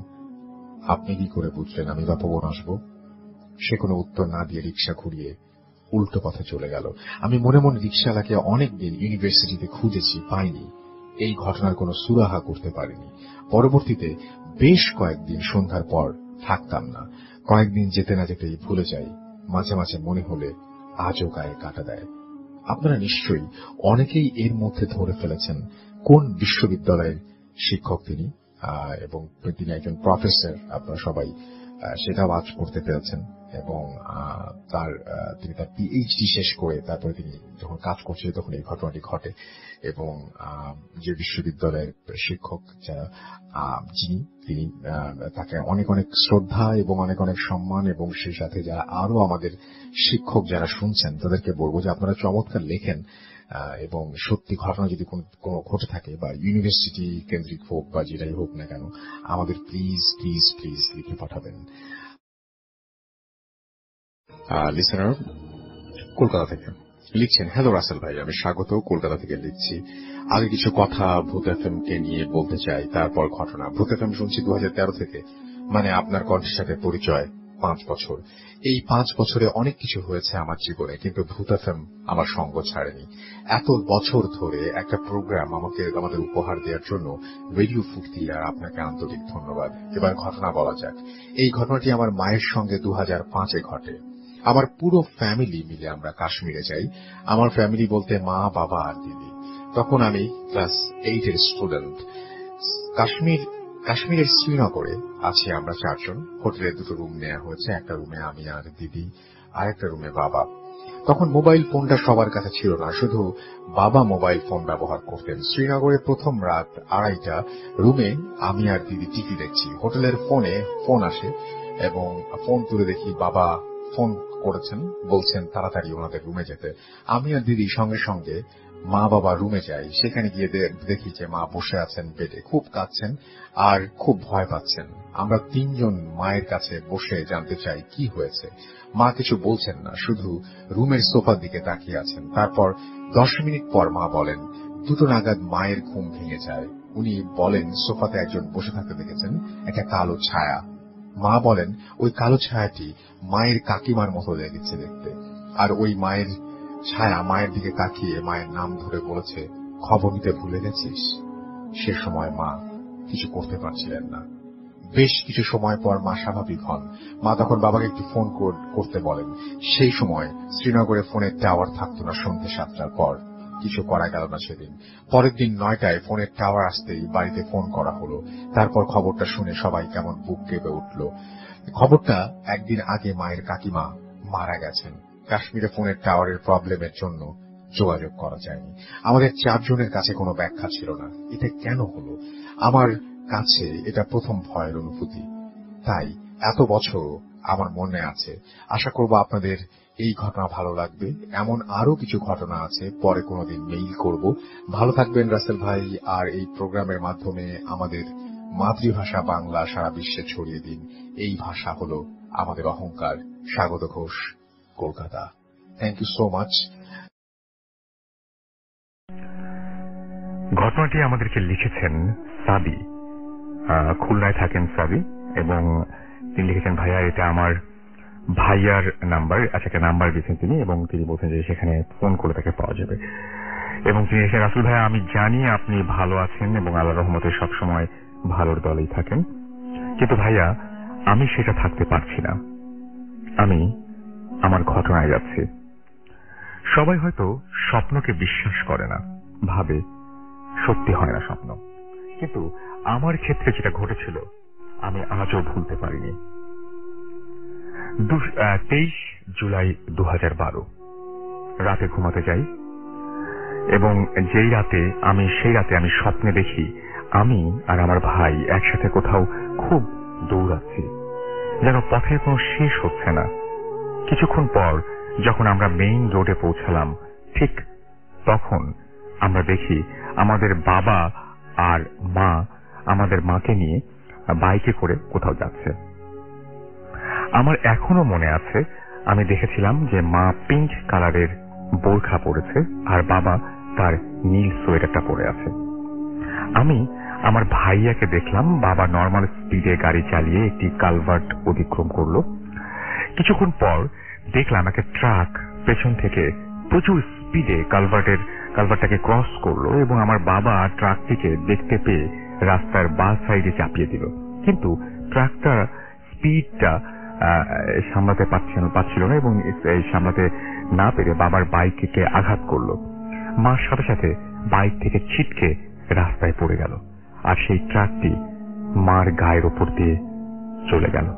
আপনি কি করে বুঝলেন আমি তপবন আসবো? সে কোনো উত্তর না দিয়ে রিক্সা ঘুরিয়ে উল্টো পথে চলে গেল। আমি মনে মনে রিক্সাওয়ালাকে অনেকদিন ইউনিভার্সিটিতে খুঁজেছি, পাইনি। এই ঘটনার কোনো সুরাহা করতে পারিনি। পরবর্তীতে বেশ কয়েকদিন সন্ধ্যার পর থাকতাম না। কয়েকদিন যেতে না যেতেই ভুলে যাই। মাঝে মাঝে মনে হলে আজও গায়ে কাটা দেয়। আপনারা নিশ্চয়ই অনেকেই এর মধ্যে ধরে ফেলেছেন কোন বিশ্ববিদ্যালয়ের শিক্ষক তিনি, এবং তিনি একজন প্রফেসর। আপনারা সবাই সেটাও আজ করতে পেরেছেন। এবং তিনি তার পিএইচডি শেষ করে তারপরে তিনি যখন কাজ করছিলেন তখন এই ঘটনাটি ঘটে। এবং যে বিশ্ববিদ্যালয়ের শিক্ষক তিনি তাকে অনেক অনেক শ্রদ্ধা এবং অনেক অনেক সম্মান। এবং সেই সাথে যারা আরো আমাদের শিক্ষক যারা শুনছেন তাদেরকে বলবো যে আপনারা চমৎকার লেখেন, এবং সত্যি ঘটনা যদি কোনো ঘটে থাকে বা ইউনিভার্সিটি কেন্দ্রিক হোক বা যেটাই হোক না কেন, আমাদের প্লিজ প্লিজ প্লিজ লিখে পাঠাবেন। লিসেনার কলকাতা থেকে লিখছেন, হ্যালো রাসেল ভাই, আমি স্বাগত, কলকাতা থেকে লিখছি। আগে কিছু কথা ভূত এফএম কে নিয়ে বলতে চাই, তারপর ঘটনা। ভূত এফএম শুনছি 2013 থেকে, মানে আপনার কণ্ঠের সাথে পরিচয় 5 বছর। এই 5 বছরে অনেক কিছু হয়েছে আমার জীবনে, কিন্তু ভূত এফএম আমার সঙ্গ ছাড়েনি। এত বছর ধরে একটা প্রোগ্রাম আমাদের উপহার দেওয়ার জন্য রেডিও ফুর্তি আর আপনাকে আন্তরিক ধন্যবাদ। এবার ঘটনা বলা যাক। এই ঘটনাটি আমার মায়ের সঙ্গে 2005-এ ঘটে। আমার পুরো ফ্যামিলি মিলে আমরা কাশ্মীরে যাই। আমার ফ্যামিলি বলতে মা, বাবা আর দিদি। তখন আমি ক্লাস 8-এর স্টুডেন্ট। কাশ্মীরের শ্রীনগরে আছি আমরা 4 জন। হোটেলে 2টো রুম নেওয়া হয়েছে, একটা রুমে আমি আর দিদি, আরেকটা রুমে বাবা। তখন মোবাইল ফোনটা সবার কাছে ছিল না, শুধু বাবা মোবাইল ফোন ব্যবহার করতেন। শ্রীনগরে প্রথম রাত 2:30 রুমে আমি আর দিদি টিভি দেখছি। হোটেলের ফোন আসে এবং ফোন তুলে দেখি বাবা ফোন করেছেন, বলছেন তাড়াতাড়ি ওনাদের রুমে যেতে। আমি আর দিদি সঙ্গে সঙ্গে মা বাবা রুমে যাই। সেখানে গিয়ে দেখি যে মা বসে আছেন বেডে, খুব কাঁদছেন আর খুব ভয় পাচ্ছেন। আমরা 3 জন মায়ের কাছে বসে জানতে চাই কি হয়েছে। মা কিছু বলছেন না, শুধু রুমের সোফার দিকে তাকিয়ে আছেন। তারপর 10 মিনিট পর মা বলেন 2টো নাগাদ মায়ের ঘুম ভেঙে যায়। উনি বলেন সোফাতে একজন বসে থাকতে দেখেছেন, একটা কালো ছায়া। মা বলেন ওই কালো ছায়াটি মায়ের কাকিমার মতো লেগেছে দেখতে, আর ওই মায়ের ছায়া মায়ের দিকে তাকিয়ে মায়ের নাম ধরে বলেছে, খবর নিতে ভুলে গেছিস। সে সময় মা কিছু করতে পারছিলেন না। বেশ কিছু সময় পর মা স্বাভাবিক হন। মা তখন বাবাকে একটু ফোন করতে বলেন। সেই সময় শ্রীনগরে ফোনের টাওয়ার থাকতো না সন্ধ্যে 7টার পর। কিছু করা গেল না সেদিন। পরের দিন 9টায় ফোনের টাওয়ার আসতেই বাড়িতে ফোন করা হলো। তারপর খবরটা শুনে সবাই কেমন বুক কেঁপে উঠল। খবরটা একদিন আগে মায়ের কাকিমা মারা গেছেন। কাশ্মীরে ফোনের টাওয়ারের প্রবলেমের জন্য যোগাযোগ করা যায়নি। আমাদের 4 জনের কাছে কোনো ব্যাখ্যা ছিল না। এটা কেন হলো? আমার কাছে এটা প্রথম ভয়ের অনুভূতি। তাই এত বছর আমার মনে আছে। আশা করব আপনাদের এই ঘটনা ভালো লাগবে। এমন আরো কিছু ঘটনা আছে, পরে কোনোদিন মেইল করব। ভালো থাকবেন রাসেল ভাই, আর এই প্রোগ্রামের মাধ্যমে আমাদের মাতৃভাষা বাংলা সারা বিশ্বে ছড়িয়ে দিন। এই ভাষা হলো আমাদের অহংকার। Swagata Ghosh, Kolkata. Thank you so much. ঘটনাটি আমাদেরকে লিখেছেন সাবি, খুলনায় থাকেন সাবি, এবং তিনি লিখেছেন, ভাইয়া এটা আমার ভাইয়ার নাম্বার। আচ্ছা, একটা নাম্বার দিয়েছেন তিনি, এবং তিনি বলছেন যে সেখানে ফোন করে তাকে পাওয়া যাবে। এবং তিনি লিখেছেন, রাসেল ভাইয়া, আমি জানি আপনি ভালো আছেন এবং আল্লাহর রহমতে সবসময় ভালোর দলেই থাকেন। কিন্তু ভাইয়া, আমি সেটা থাকতে পারছি না। আমি আমার ঘটনায় যাচ্ছি। সবাই হয়তো স্বপ্নকে বিশ্বাস করে না, ভাবে সত্যি হয় না স্বপ্ন, কিন্তু আমার ক্ষেত্রে যেটা ঘটেছিল আমি আজও ভুলতে পারিনি। 23 জুলাই 2012 রাতে ঘুমাতে যাই, এবং সেই রাতে আমি স্বপ্নে দেখি আমি আর আমার ভাই একসাথে কোথাও খুব দৌড়াচ্ছি, যেন পথের কোনো শেষ হচ্ছে না। কিছুক্ষণ পর যখন আমরা মেইন রোডে পৌঁছালাম, ঠিক তখন আমরা দেখি আমাদের বাবা আর মা আমাদের মাকে নিয়ে বাইকে করে কোথাও যাচ্ছে। আমার এখনো মনে আছে, আমি দেখেছিলাম যে মা পিঙ্ক কালারের বোরখা পরেছে আর বাবা তার নীল সোয়েটারটা পরে আছে। আমি আমার ভাইয়াকে দেখলাম, বাবা নর্মাল স্পিডে গাড়ি চালিয়ে একটি কালভার্ট অতিক্রম করলো। কিছুক্ষণ পর দেখলাম একটা ট্রাক পেছন থেকে প্রচুর স্পিডে কালভার্টটাকে ক্রস করলো এবং আমার বাবা ট্রাকটিকে দেখতে পেয়ে রাস্তার বাঁ সাইডে চাপিয়ে দিল। কিন্তু ট্রাকটা স্পিডটা সামলাতে পারছিল না এবং সামলাতে না পেরে বাবার বাইককে আঘাত করলো। মার সাথে সাথে বাইক থেকে ছিটকে রাস্তায় পড়ে গেল, আর সেই ট্রাকটি মার গায়ের ওপর দিয়ে চলে গেল।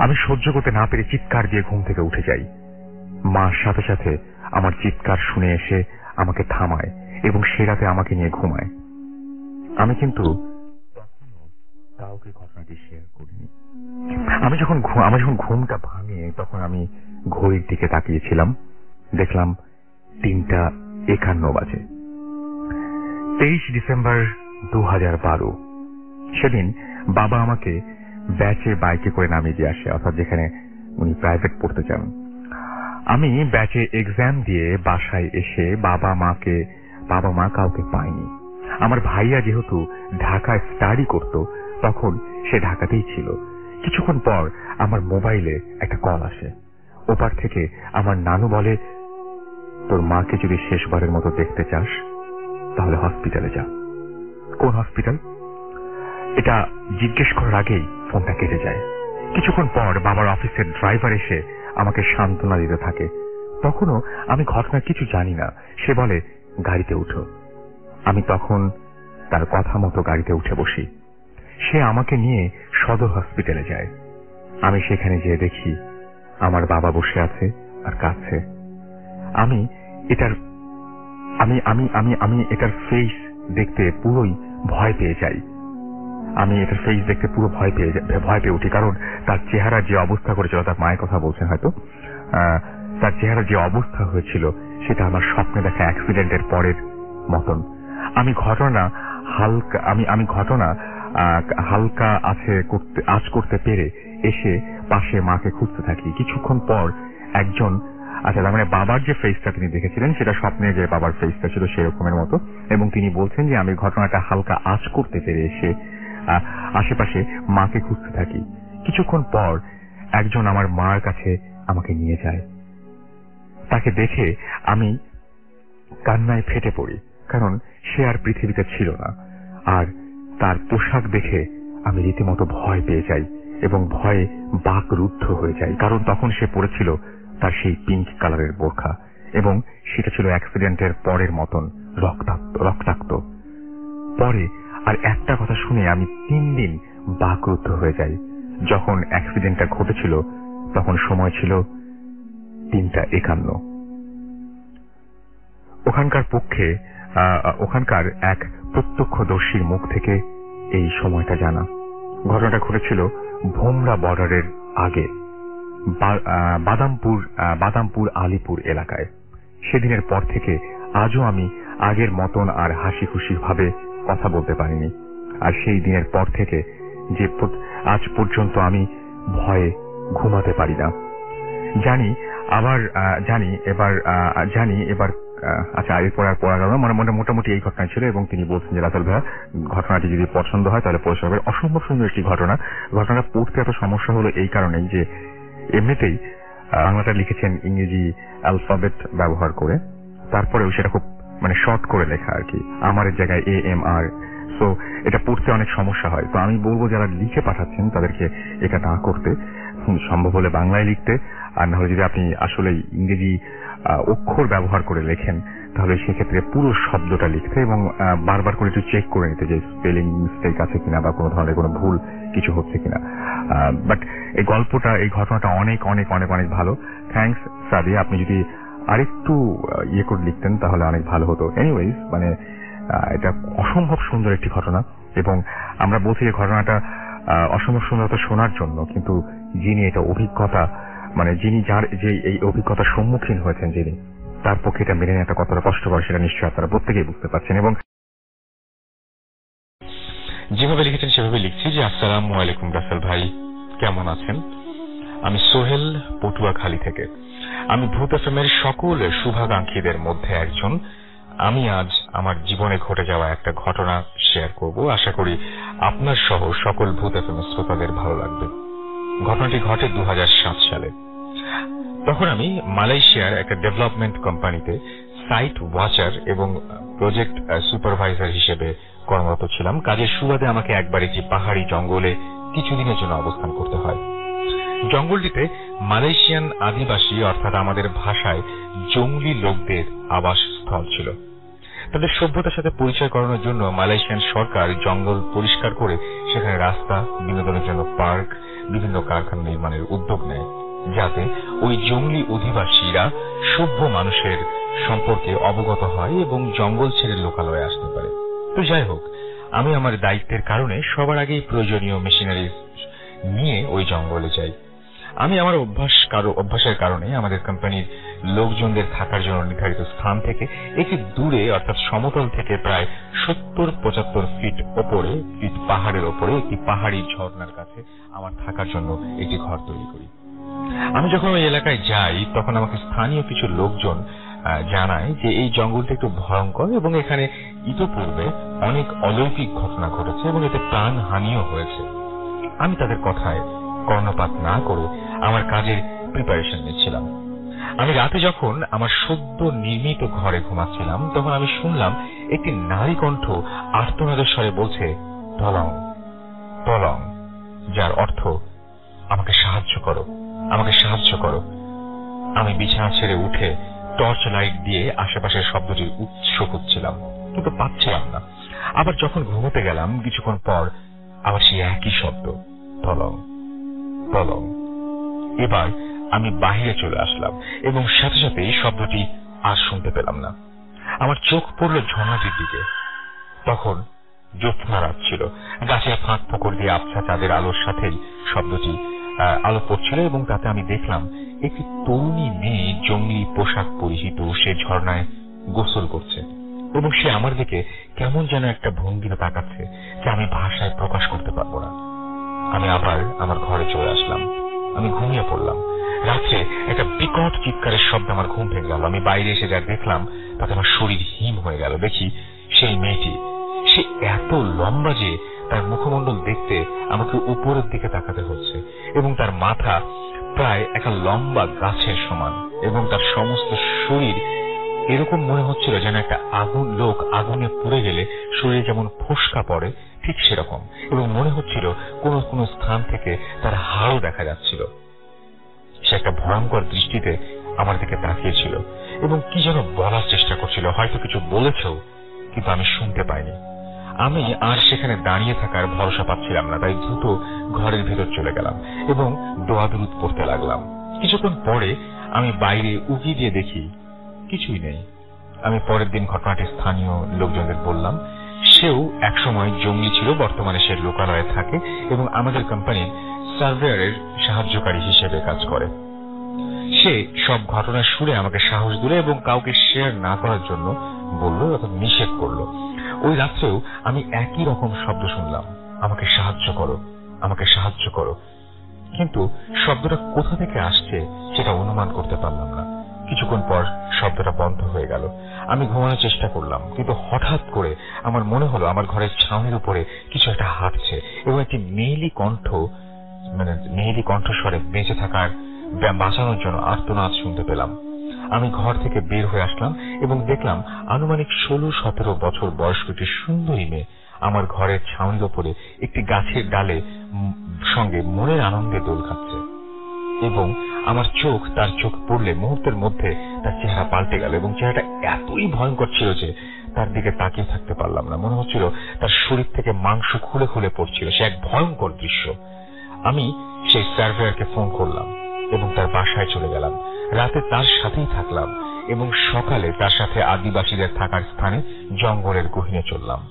আমি সহ্য করতে না পেরে চিৎকার দিয়ে ঘুম থেকে উঠে যাই। মার সাথে সাথে আমার চিৎকার শুনে এসে আমাকে থামায় এবং সে রাতে আমাকে নিয়ে ঘুমায়। আমি কিন্তু তখনও কাউকে ঘটনাটি শেয়ার করিনি। আমার যখন ঘুমটা ভাঙে তখন আমি ঘড়ির দিকে তাকিয়েছিলাম, দেখলাম 3:51 বাজে। 23 ডিসেম্বর 2012 সেদিন বাবা আমাকে ব্যাচে বাইকে করে নামিয়ে দিয়ে আসে, অর্থাৎ যেখানে উনি প্রাইভেট পড়তে চান। আমি ব্যাচে এক্সাম দিয়ে বাসায় এসে বাবা মা কাউকে পাইনি। আমার ভাইয়া যেহেতু ঢাকায় স্টাডি করত, তখন সে ঢাকাতেই ছিল। কিছুক্ষণ পর আমার মোবাইলে একটা কল আসে। ওপার থেকে আমার নানু বলে, তোর মাকে যদি শেষবারের মতো দেখতে চাস তাহলে হসপিটালে যা। কোন হসপিটাল? এটা জিজ্ঞেস করার আগেই ফোনটা কেটে যায়। কিছুক্ষণ পর বাবার অফিসের ড্রাইভার এসে আমাকে সান্ত্বনা দিতে থাকে। তখনও আমি ঘটনা কিছু জানি না। সে বলে, গাড়িতে উঠো। আমি তখন তার কথা মতো গাড়িতে উঠে বসি। সে আমাকে নিয়ে সদর হসপিটালে যায়। আমি সেখানে যেয়ে দেখি আমার বাবা বসে আছে আর কাঁদছে। আমি এটার ফেস দেখতে পুরোই ভয় পেয়ে যাই। পুরো ভয় পেয়ে উঠি, কারণ তার চেহারা যে অবস্থা করেছিল, তার মায়ের কথা বলছেন হয়তো, তার চেহারা যে অবস্থা হয়েছিল সেটা আমার স্বপ্নে দেখা অ্যাক্সিডেন্টের পরের মতন। আমি ঘটনা হালকা আজ করতে পেরে এসে পাশে মাকে খুঁজতে থাকি। কিছুক্ষণ পর একজন, তার মানে বাবার যে ফেসটা তিনি দেখেছিলেন সেটা স্বপ্নে যে বাবার ফেসটা ছিল সেরকমের মতো, এবং তিনি বলছেন যে আমি ঘটনাটা হালকা আঁচ করতে পেরে এসে আশেপাশে মাকে খুঁজতে থাকি। কিছুক্ষণ পর একজন আমার মার কাছে আমাকে নিয়ে যায়। তাকে দেখে আমি কান্নায় ফেটে পড়ি, কারণ সে আর পৃথিবীতে ছিল না। আর তার পোশাক দেখে আমি রীতিমতো ভয় পেয়ে যাই এবং ভয়ে বাকরুদ্ধ হয়ে যাই, কারণ তখন সে পরেছিল তার সেই পিঙ্ক কালারের বোরখা, এবং সেটা ছিল অ্যাক্সিডেন্টের পরের মতন রক্তাক্ত। পরে আর একটা কথা শুনে আমি 3 দিন বাকরুদ্ধ হয়ে যাই। যখন অ্যাক্সিডেন্টটা ঘটেছিল তখন সময় ছিল 3:51। ওখানকার এক প্রত্যক্ষদর্শীর মুখ থেকে এই সময়টা জানা। ঘটনাটা ঘটেছিল ভোমরা বর্ডারের আগে বাদামপুর আলিপুর এলাকায়। সেদিনের পর থেকে আজও আমি আগের মতন আর হাসি খুশি ভাবে কথা বলতে পারিনি। আর সেই দিনের পর থেকে আজ পর্যন্ত আমি ভয়ে ঘুমাতে পারি না। আচ্ছা, এরপর আর পড়া গেল না। মোটামুটি এই ঘটনা ছিল, এবং তিনি বলছেন যে রাতুল ভাইয়া, ঘটনাটি যদি পছন্দ হয় তাহলে পরিষ্কার হবে। অসম্ভব সুন্দর একটি ঘটনাটা পড়তে এত সমস্যা হলো এই কারণেই যে এমনিতেই বাংলাটা লিখেছেন ইংরেজি অ্যালফাবেট ব্যবহার করে, তারপরেও সেটা খুব শর্ট করে লেখা আর কি। আমার জায়গায় AMR, সো এটা পড়তে অনেক সমস্যা হয়। তো আমি বলবো যারা লিখে পাঠাচ্ছেন তাদেরকে এটা না করতে, সম্ভব হলে বাংলায় লিখতে, আর না হলে যদি আপনি আসলে ইংরেজি অক্ষর ব্যবহার করে লেখেন তাহলে সেক্ষেত্রে পুরো শব্দটা লিখতে এবং বারবার করে একটু চেক করে নিতে যে স্পেলিং মিস্টেক আছে কিনা বা কোনো ধরনের কোনো ভুল কিছু হচ্ছে কিনা। বাট এই গল্পটা, এই ঘটনাটা অনেক অনেক অনেক অনেক ভালো। থ্যাঙ্কস সাদি, আপনি যদি আরেকটু ইয়ে করে লিখতেন তাহলে অনেক ভালো হতো। এনিওয়েজ, মানে এটা অসম্ভব সুন্দর একটি ঘটনা এবং আমরা বলছি যে ঘটনাটা অসম্ভব সুন্দরতা শোনার জন্য, কিন্তু যিনি এটা অভিজ্ঞতা, মানে যিনি যার যে এই অভিজ্ঞতার সম্মুখীন হয়েছেন যিনি, তার পক্ষে এটা মেনে নেওয়াটা কতটা কষ্টকর সেটা নিশ্চয়ই আপনারা প্রত্যেকেই বুঝতে পারছেন। এবং যেভাবে লিখেছেন সেভাবে লিখছি যে আসসালামু আলাইকুম রাসেল ভাই, কেমন আছেন? আমি সোহেল, পটুয়াখালী থেকে। আমি ভূত এফএমের সকল শুভাকাঙ্ক্ষীদের মধ্যে একজন। আমি আজ আমার জীবনে ঘটে যাওয়া একটা ঘটনা শেয়ার করব। আশা করি আপনার সহ সকল ভূত এফএমের শ্রোতাদের ভালো লাগবে। ঘটনাটি ঘটে 2007 সালে। তখন আমি মালয়েশিয়ার একটা ডেভেলপমেন্ট কোম্পানিতে সাইট ওয়াচার এবং প্রজেক্ট সুপারভাইজার হিসেবে কর্মরত ছিলাম। কাজের সুবাদে আমাকে একবার একটি পাহাড়ি জঙ্গলে কিছুদিনের জন্য অবস্থান করতে হয়। জঙ্গলটিতে মালয়েশিয়ান আদিবাসী, অর্থাৎ আমাদের ভাষায় জঙ্গলি লোকদের আবাসস্থল ছিল। তাদের সভ্যতার সাথে পরিচয় করানোর জন্য মালয়েশিয়ান সরকার জঙ্গল পরিষ্কার করে সেখানে রাস্তা, বিনোদনের জন্য পার্ক, বিভিন্ন কারখানা নির্মাণের উদ্যোগ নেয়, যাতে ওই জঙ্গলি অধিবাসীরা সভ্য মানুষের সম্পর্কে অবগত হয় এবং জঙ্গল ছেড়ে লোকালয়ে আসতে পারে। তো যাই হোক, আমি আমার দায়িত্বের কারণে সবার আগেই প্রয়োজনীয় মেশিনারি নিয়ে ওই জঙ্গলে যাই। আমি আমার অভ্যাসের কারণে আমাদের কোম্পানির লোকজনদের থাকার জন্য নির্ধারিত স্থান থেকে একটি দূরে, অর্থাৎ সমতল থেকে প্রায় 70-75 ফিট পাহাড়ের ওপরে একটি পাহাড়ি ঝর্ণার কাছে আমার থাকার জন্য একটি ঘর তৈরি করি। আমি যখন ওই এলাকায় যাই তখন আমাকে স্থানীয় কিছু লোকজন জানায় যে এই জঙ্গলটা একটু ভয়ঙ্কর এবং এখানে ইতোপূর্বে অনেক অলৌকিক ঘটনা ঘটেছে এবং এতে প্রাণহানিও হয়েছে। আমি তাদের কথায় কর্ণপাত না করে আমার কাজের প্রিপারেশন নিচ্ছিলাম। আমি রাতে যখন আমার সদ্য নির্মিত ঘরে ঘুমাচ্ছিলাম তখন আমি শুনলাম একটি নারী কণ্ঠ আর্তনাদের স্বরে বলছে, টলং টলং, যার অর্থ আমাকে সাহায্য করো, আমাকে সাহায্য করো। আমি বিছানা ছেড়ে উঠে টর্চ লাইট দিয়ে আশেপাশের শব্দটির উৎস খুঁজছিলাম, কিন্তু পাচ্ছিলাম না। আবার যখন ঘুমোতে গেলাম কিছুক্ষণ পর আবার সেই একই শব্দ, টলং টলং। এবার আমি বাহিরে চলে আসলাম এবং সাথে সাথে এই শব্দটি আর শুনতে পেলাম না। আমার চোখ পড়ল ঝর্ণাটির দিকে। তখন জ্যোৎস্না রাত ছিল, গাছের ফাঁক ফোকর দিয়ে আবছা চাঁদের আলোর সাথেই শব্দটি আলো পড়ছিল এবং তাতে আমি দেখলাম একটি তরুণী মেয়ে জঙ্গলি পোশাক পরিহিত সে ঝর্ণায় গোসল করছে এবং সে আমার দিকে কেমন যেন একটা ভঙ্গিতে তাকাচ্ছে যা আমি ভাষায় প্রকাশ করতে পারবো না। আমি আবার আমার ঘরে চলে আসলাম। আমি ঘুমিয়ে পড়লাম। রাত্রে একটা বিকট চিৎকারের শব্দ আমার ঘুম ভেঙে গেল। আমি বাইরে এসে যা দেখলাম তাতে আমার শরীর হিম হয়ে গেল। দেখি সেই মেয়েটি, সে এত লম্বা যে তার মুখমণ্ডল দেখতে আমাকে উপরের দিকে তাকাতে হচ্ছে এবং তার মাথা প্রায় একটা লম্বা গাছের সমান এবং তার সমস্ত শরীর এরকম মনে হচ্ছিল যেন একটা আগুনে পুড়ে গেলে শরীরে যেমন ফোস্কা পড়ে ঠিক সেরকম, এবং মনে হচ্ছিল কোনো কোনো স্থান থেকে তার হাড়ও দেখা যাচ্ছিল। সে একটা ভয়ঙ্কর দৃষ্টিতে আমার দিকে তাকিয়েছিল এবং কি যেন বলার চেষ্টা করছিল, হয়তো কিছু বলেছেও, কিন্তু আমি শুনতে পাইনি। আমি আর সেখানে দাঁড়িয়ে থাকার ভরসা পাচ্ছিলাম না, তাই দ্রুত ঘরের ভেতর চলে গেলাম এবং দোয়া দুরুদ পড়তে লাগলাম। কিছুক্ষণ পরে আমি বাইরে উকি দিয়ে দেখি কিছুই নেই। আমি পরের দিন ঘটনাটি স্থানীয় লোকজনদের বললাম। সেও একসময় জঙ্গলি ছিল, বর্তমানে সে লোকালয়ে থাকে এবং আমাদের কোম্পানির সার্ভেয়ারের সাহায্যকারী হিসেবে কাজ করে। সে সব ঘটনা শুনে আমাকে সাহস দিল এবং কাউকে শেয়ার না করার জন্য বলল, অর্থাৎ নিষেধ করলো। ওই রাত্রেও আমি একই রকম শব্দ শুনলাম, আমাকে সাহায্য করো, আমাকে সাহায্য করো, কিন্তু শব্দটা কোথা থেকে আসছে সেটা অনুমান করতে পারলাম না। কিছুক্ষণ পর শব্দটা বন্ধ হয়ে গেল। আমি ঘুমানোর চেষ্টা করলাম, কিন্তু হঠাৎ করে আমার মনে হলো আমার ঘরের ছাউনির উপরে কিছু একটা হাঁটছে এবং একটি মেয়েলি কণ্ঠস্বরে বেঁচে থাকার বাঁচানোর জন্য আর্তনাদ শুনতে পেলাম। আমি ঘর থেকে বের হয়ে আসলাম এবং দেখলাম আনুমানিক 16-17 বছর বয়স্ক একটি সুন্দরী মেয়ে আমার ঘরের ছাউনির ওপরে একটি গাছের ডালে সঙ্গে মনের আনন্দে দোল খাচ্ছে, এবং আমার চোখ তার চোখ পড়লে মুহূর্তের মধ্যে তার চেহারা পাল্টে গেল, এবং চেহারাটা এতই ভয়ঙ্কর ছিল যে তার দিকে তাকিয়ে থাকতে পারলাম না। মনে হচ্ছিল তার শরীর থেকে মাংস খুলে খুলে পড়ছিল। সে এক ভয়ঙ্কর দৃশ্য। আমি সেই সার্ভেয়ারকে ফোন করলাম এবং তার বাসায় চলে গেলাম। রাতে তার সাথেই থাকলাম এবং সকালে তার সাথে আদিবাসীদের থাকার স্থানে জঙ্গলের গহীনে চললাম।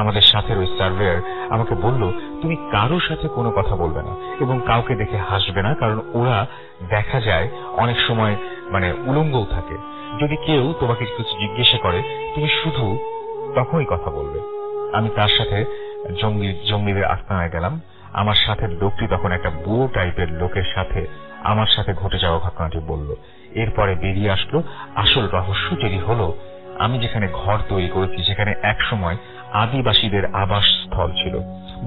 আমাদের সাথে ওই সার্ভেয়ার আমাকে বলল, তুমি কারোর সাথে কোনো কথা বলবে না এবং কাউকে দেখে হাসবে না, কারণ ওরা দেখা যায় অনেক সময় উলঙ্গও থাকে। যদি কেউ তোমাকে কিছু জিজ্ঞাসা করে তুমি শুধু তখনই কথা বলবে। আমি তার সাথে জঙ্গলিদের আস্তানায় গেলাম। আমার সাথে লোকটি তখন একটা বুড়ো টাইপের লোকের সাথে আমার সাথে ঘটে যাওয়া ঘটনাটি বলল। এরপরে বেরিয়ে আসলো আসল রহস্য, যেটি হলো আমি যেখানে ঘর তৈরি করেছি সেখানে এক সময় আদিবাসীদের আবাস স্থল ছিল।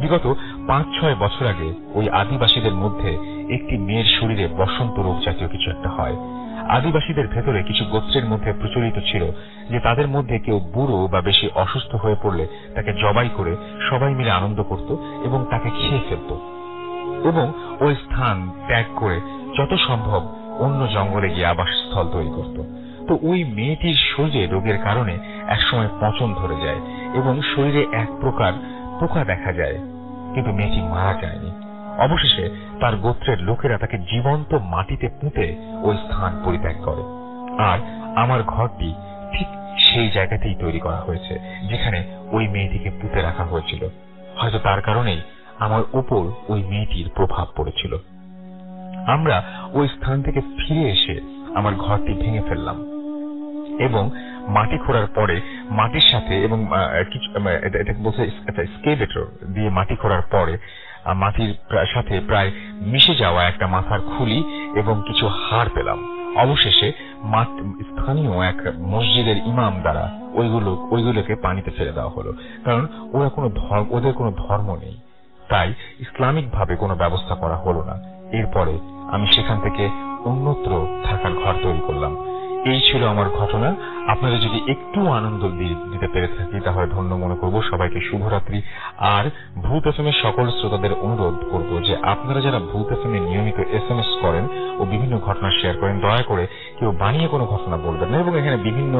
বিগত 5-6 বছর আগে ওই আদিবাসীদের মধ্যে একটি মেয়ের শরীরে বসন্ত রোগ জাতীয় কিছু একটা হয়। আদিবাসীদের ভেতরে কিছু গোত্রের মধ্যে প্রচলিত ছিল যে তাদের মধ্যে কেউ বুড়ো বা বেশি অসুস্থ হয়ে পড়লে তাকে জবাই করে সবাই মিলে আনন্দ করত এবং তাকে খেয়ে ফেলত, এবং ওই স্থান ত্যাগ করে যত সম্ভব অন্য জঙ্গলে গিয়ে আবাসস্থল তৈরি করত। তো ওই মেয়েটির শরীরে রোগের কারণে একসময় পচন ধরে যায় এবং শরীরে এক প্রকার পোকা দেখা যায়, কিন্তু মেয়েটি মারা যায়নি। অবশেষে তার গোত্রের লোকেরা তাকে জীবন্ত মাটিতে পুঁতে ওই স্থান পরিত্যাগ করে। আর আমার ঘরটি ঠিক সেই জায়গাতেই তৈরি করা হয়েছে যেখানে ওই মেয়েটিকে পুঁতে রাখা হয়েছিল। হয়তো তার কারণেই আমার উপর ওই মেয়েটির প্রভাব পড়েছিল। আমরা ওই স্থান থেকে ফিরে এসে আমার ঘরটি ভেঙে ফেললাম এবং মাটি খোঁড়ার পরে মাটির সাথে এবং এটাকে বলছে স্কেলেটর দিয়ে মাটি খোঁড়ার পরে মাটির সাথে প্রায় মিশে যাওয়া একটা মাথার খুলি এবং কিছু হাড় পেলাম। অবশেষে স্থানীয় এক মসজিদের ইমাম দ্বারা ওইগুলোকে পানিতে ফেলে দেওয়া হলো, কারণ ওদের কোনো ধর্ম নেই, তাই ইসলামিক ভাবে কোনো ব্যবস্থা করা হলো না। এরপরে আমি সেখান থেকে অন্যত্র থাকার ঘর তৈরি করলাম। এই ছিল আমার ঘটনা। আপনাদের যদি একটু আনন্দ দিতে পেরে থাকি তাহলে ধন্য মনে করব। সবাইকে শুভরাত্রি। আর ভূত এফএম এর সকল শ্রোতাদের অনুরোধ করব যে আপনারা যারা ভূত এফএম এ নিয়মিত SMS করেন ও বিভিন্ন ঘটনা শেয়ার করেন, দয়া করে কেউ বানিয়ে কোনো ঘটনা বলবেন না, এবং এখানে বিভিন্ন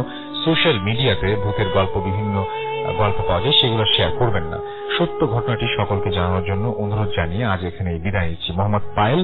সোশ্যাল মিডিয়াতে ভূতের বিভিন্ন গল্প পাওয়া যায়, সেগুলো শেয়ার করবেন না। সত্য ঘটনাটি সকলকে জানানোর জন্য অনুরোধ জানিয়ে আজ এখানে বিদায় নিচ্ছি। মোহাম্মদ পায়েল,